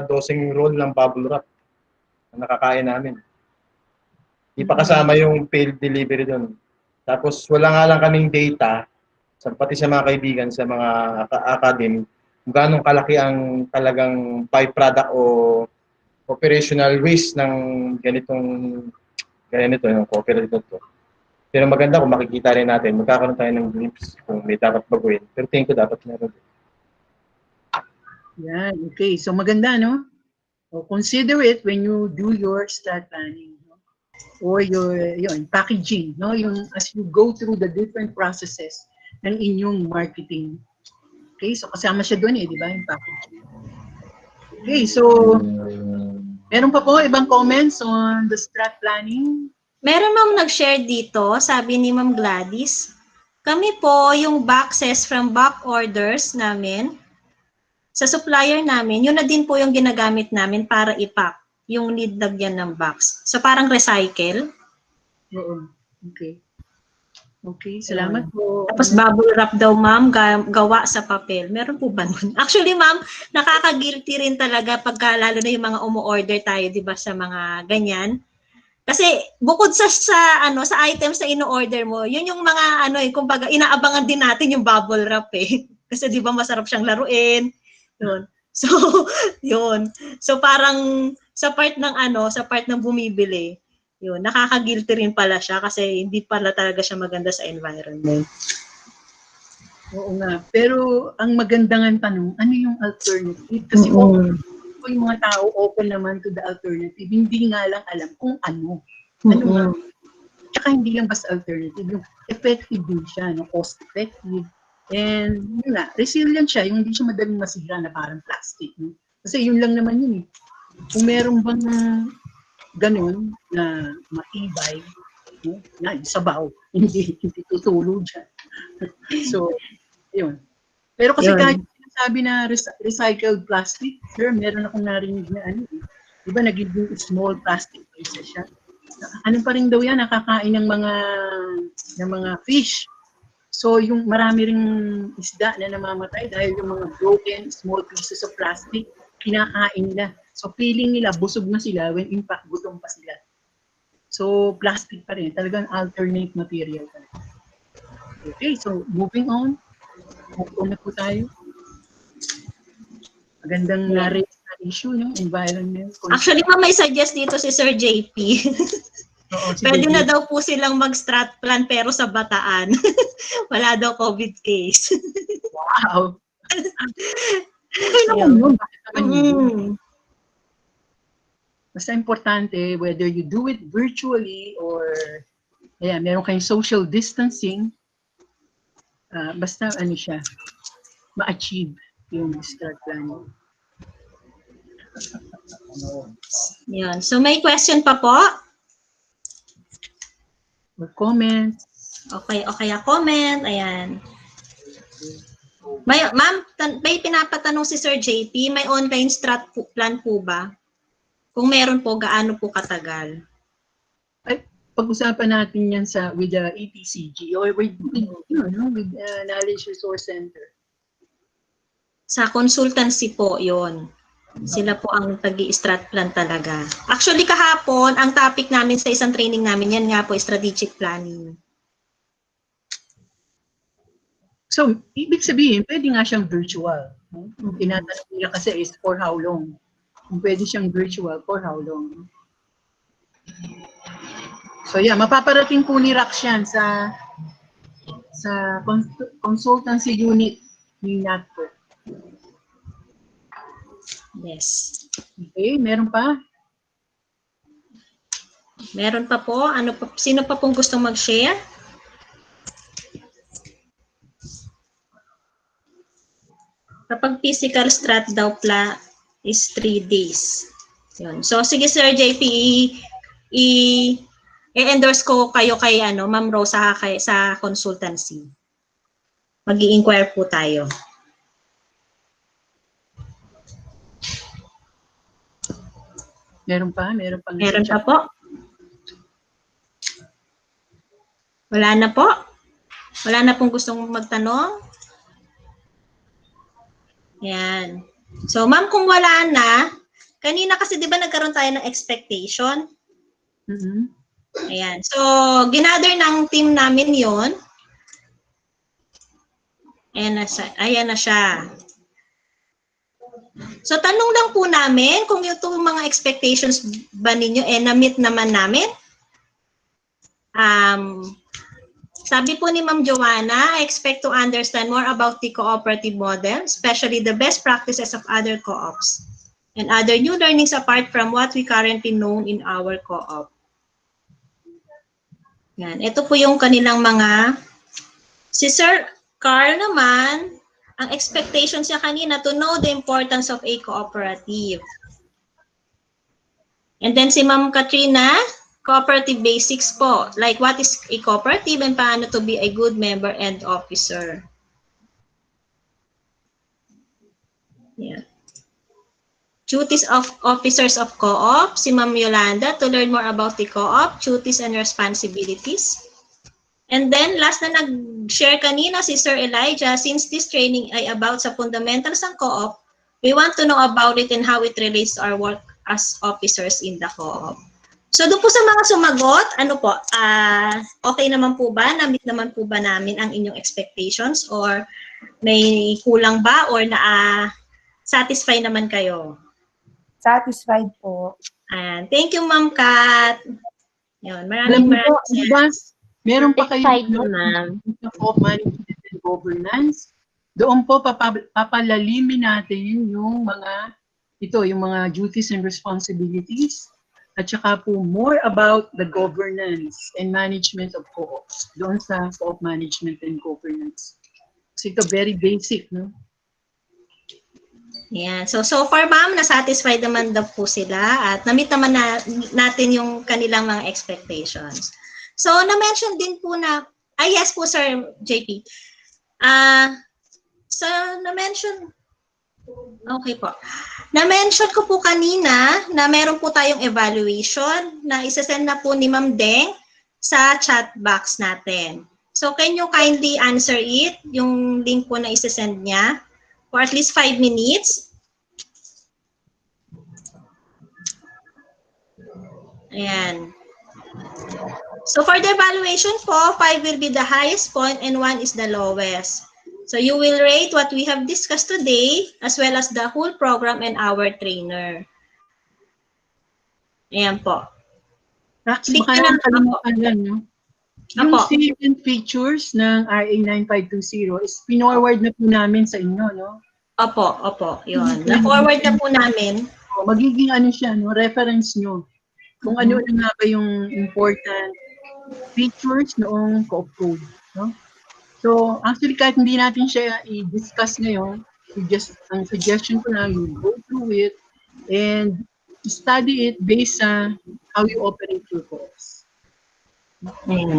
12 roll ng bubble wrap na nakakain namin. Di pa kasama yung paid delivery doon. Tapos wala nga lang kaming data, pati sa mga kaibigan, sa mga academy, kung gano'ng kalaki ang talagang byproduct o operational waste ng ganito yung cooperative to. Pero maganda kung makikita rin natin, magkakaroon tayo ng glimpse kung may dapat baguhin. Pero tingin ko dapat meron. Yan, okay. So maganda, no? So, consider it when you do your strat planning, no? Or your packaging, no? Yung as you go through the different processes ng inyong marketing. Okay, so kasama siya doon di ba, yung packaging. Okay, so meron pa po ibang comments on the strat planning? Meron ma'am nag-share dito, sabi ni Ma'am Gladys, kami po yung boxes from back orders namin, sa supplier namin, yun na din po yung ginagamit namin para i-pack yung lead lagyan ng box. So parang recycle. Oo, okay. Okay, salamat po. Tapos bubble wrap daw ma'am, gawa sa papel. Meron po ba nun? Actually ma'am, nakaka-guilty rin talaga pagka lalo na yung mga umu-order tayo, di ba, sa mga ganyan. Kasi bukod sa items na ino-order mo, yun yung mga kumbaga inaabangan din natin yung bubble wrap eh. Kasi 'di ba masarap siyang laruin. Yun. So, yun. So parang sa part ng bumibili, yun, nakaka-guilty rin pala siya kasi hindi pala talaga siya maganda sa environment. Oo nga. Pero ang magandang tanong, ano yung alternative? Kasi yung mga tao open naman to the alternative, hindi nga lang alam kung ano. Ano nga. Tsaka hindi lang basta alternative, yung effective din siya, cost effective. And yun nga, resilient siya, yung hindi siya madaling masira na parang plastic. No? Kasi yun lang naman yun eh. Kung meron bang ganun na matibay, no? Na sabaw, hindi tutulo dyan. So, yun. Pero kasi kahit sabi na recycled plastic, sir, meron akong narinig na diba nagiging small plastic pieces siya. Ano pa rin daw yan, nakakain ng mga fish. So yung marami ring isda na namamatay dahil yung mga broken small pieces of plastic, kinakain nila. So feeling nila, busog na sila when in fact gutom pa sila. So plastic pa rin, talagang alternate material pa rin. Okay, so moving on. Move on na po tayo. Magandang na-raise na issue, yung environment. Actually, may suggest dito si Sir JP. Pwede na daw po silang mag-strat plan pero sa Bataan. Wala daw COVID case. Wow! Okay naman yun. Basta importante, whether you do it virtually or meron kayong social distancing, basta siya, ma-achieve yung strat planning. Yan. So may question pa po? Or comments? Okay, comment. Ayan. Ma'am, may pinapatanong si Sir JP, may online strat plan po ba? Kung meron po, gaano po katagal? Ay, pag-usapan natin yan with the ETCG or with Knowledge Resource Center. Sa consultancy po, yon. Sila po ang tag-i-strat plan talaga. Actually, kahapon, ang topic namin sa isang training namin, yan nga po, strategic planning. So, ibig sabihin, pwede nga siyang virtual. Yung tinatanong nila kasi is for how long? Kung pwede siyang virtual, for how long? So, mapaparating po ni Rax yan sa consultancy unit ni NATCO. Yes. Okay, meron pa? Meron pa po. Sino pa pong gustong mag-share? Kapag physical strat daw is 3 days. Yun. So, sige Sir JP, i-endorse ko kayo kay Ma'am Rose sa consultancy. Mag-i-inquire po tayo. Meron pa? Meron pa? Meron pa po? Wala na po? Wala na pong gustong magtanong? Yan. So, ma'am, kung wala na, kanina kasi di ba nagkaroon tayo ng expectation? Ayan. So, ginather ng team namin yon. Ayan na siya. So, tanong lang po namin kung yung mga expectations ba ninyo, na-meet naman namin? Sabi po ni Ma'am Joanna, I expect to understand more about the cooperative model, especially the best practices of other co-ops and other new learnings apart from what we currently know in our co-op. Yan. Ito po yung kanilang mga... Si Sir Carl naman, ang expectations niya kanina to know the importance of a cooperative. And then si Ma'am Katrina, cooperative basics po. Like what is a cooperative and paano to be a good member and officer. Yeah. Duties of officers of co-op, si Ma'am Yolanda, to learn more about the co-op, duties and responsibilities. And then, last na nag-share kanina si Sir Elijah, since this training ay about sa fundamentals ng co-op, we want to know about it and how it relates to our work as officers in the co-op. So, doon po sa mga sumagot, okay naman po ba? Na-meet naman po ba namin ang inyong expectations? Or may kulang ba? Or satisfy naman kayo? Satisfied po. Thank you, Ma'am Kat. Yun, maraming Meron pa kayo of management and governance. Doon po papalalimin natin yung mga duties and responsibilities at saka po more about the governance and management of co-ops doon sa co-op management and governance. Kasi ito very basic, no? Yeah. So far, ma'am, na-satisfied naman daw po sila at na-meet naman natin yung kanilang mga expectations. So, na-mention din po na, yes po, Sir JP. So, na-mention, okay po. Na-mention ko po kanina na meron po tayong evaluation na isasend na po ni Ma'am Deng sa chat box natin. So, can you kindly answer it, yung link po na isasend niya, for at least 5 minutes? Ayan. So for the evaluation po, 5 will be the highest point and 1 is the lowest. So you will rate what we have discussed today as well as the whole program and our trainer. Ayan po. Baka naman kalimutan yan, no? Yung salient features ng RA 9520 is pinorward na po namin sa inyo, no? Opo. Yun. Na-forward na po namin. Magiging siya, no? Reference nyo. Kung ano na nga ba yung important features noong co-op code. No? So, actually, kahit hindi natin siya i-discuss ngayon, ang suggestion ko lang, you go through it and study it based on how you operate your co-ops.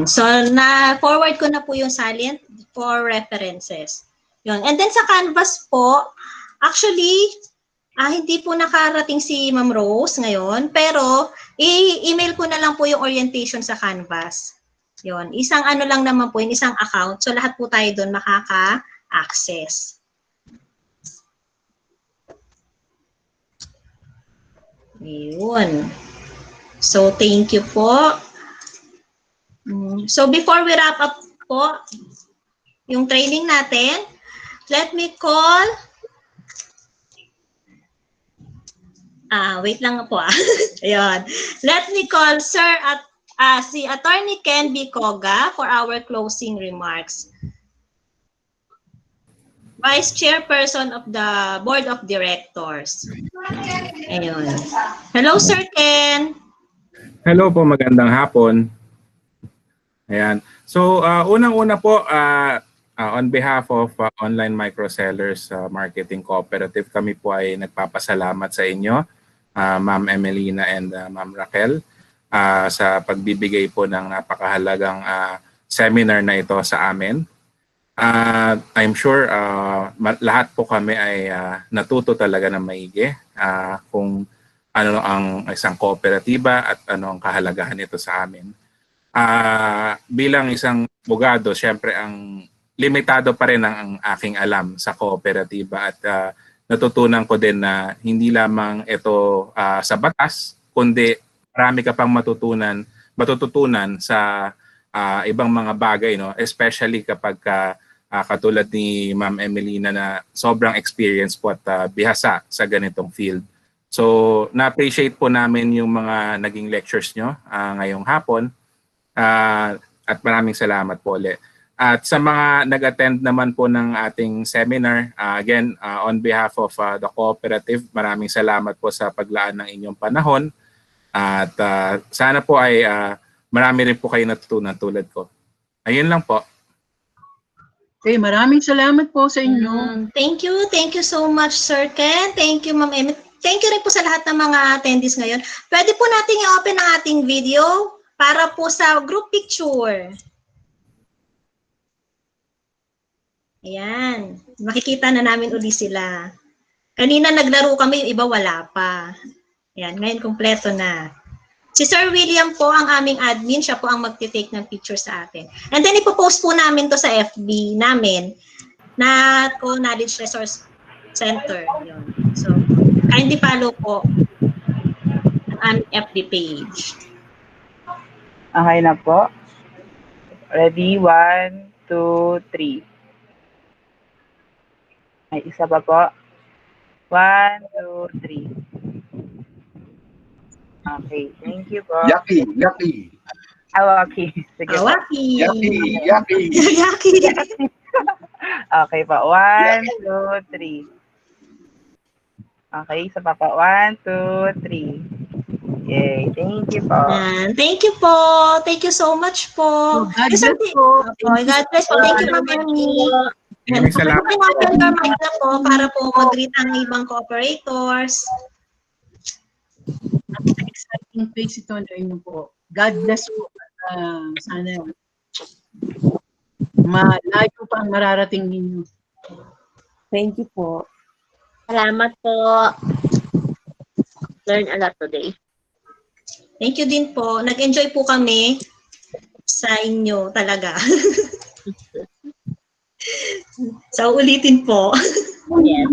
So, na-forward ko na po yung salient for references. Yun. And then sa Canvas po, actually, hindi po nakarating si Ma'am Rose ngayon, pero i-email ko na lang po yung orientation sa Canvas. Yun. Isang lang naman po, isang account. So, lahat po tayo doon makaka-access. Yun. So, thank you po. So, before we wrap up po yung training natin, let me call... wait lang po. Ayun. Let me call si Attorney Ken B. Koga for our closing remarks. Vice Chairperson of the Board of Directors. Ayun. Hello, Sir Ken. Hello po, magandang hapon. Ayan. So, unang-una po, On behalf of Online Microsellers Marketing Cooperative, kami po ay nagpapasalamat sa inyo, Ma'am Emelina and Ma'am Raquel, sa pagbibigay po ng napakahalagang seminar na ito sa amin. I'm sure lahat po kami ay natuto talaga ng maigi kung ano ang isang kooperatiba at ano ang kahalagahan nito sa amin. Bilang isang abogado, syempre ang limitado pa rin ang aking alam sa kooperatiba at natutunan ko din na hindi lamang ito sa batas, kundi marami ka pang matututunan sa ibang mga bagay, no? Especially kapag katulad ni Ma'am Emelina na sobrang experience po at bihasa sa ganitong field. So, na-appreciate po namin yung mga naging lectures nyo ngayong hapon at maraming salamat po ulit. At sa mga nag-attend naman po ng ating seminar, again, on behalf of the Cooperative, maraming salamat po sa paglaan ng inyong panahon. At sana po ay marami rin po kayo natutunan tulad ko. Ayun lang po. Okay, maraming salamat po sa inyo. Thank you so much, Sir Ken. Thank you, Ma'am Emmett. Thank you rin po sa lahat ng mga attendees ngayon. Pwede po natin i-open ang ating video para po sa group picture. Ayan. Makikita na namin uli sila. Kanina naglaro kami, yung iba wala pa. Ayan, ngayon kumpleto na. Si Sir William po ang aming admin. Siya po ang magtitake ng picture sa atin. And then ipopost po namin to sa FB namin na Knowledge Resource Center. Yun. So, kindly follow po ang aming FB page. Okay na po. Ready? 1, 2, 3. May isa pa po. 1, 2, 3. Okay, thank you po. Yaki, yaki. Awaki. Sige po. Awaki. Yaki, yaki. Yaki. Okay po. 1, 2, 3. Okay, isa pa po. 1, 2, 3. Yay, thank you po. Thank you po. Thank you so much po. God bless po. God bless po. Thank you, Ma'am Emmy. Maraming salamat po. Open your mic na po para po mag-greet ang ibang cooperators. Exciting face ito na inyo po. God bless po. Sana malayo pa ang mararating ninyo. Thank you po. Salamat po. Learn a lot today. Thank you din po. Nag-enjoy po kami sa inyo talaga. So, ulitin po. Yes.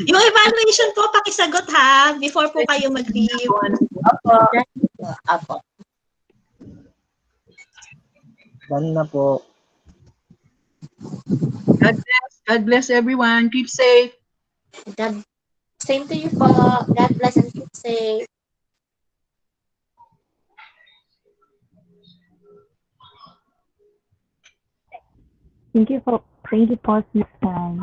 Yung evaluation po, pakisagot ha, before po kayo mag-leave. Opo. Opo. Done na po. God bless everyone. Keep safe. God, same to you po. God bless and keep safe. Thank you po, Miss Tan.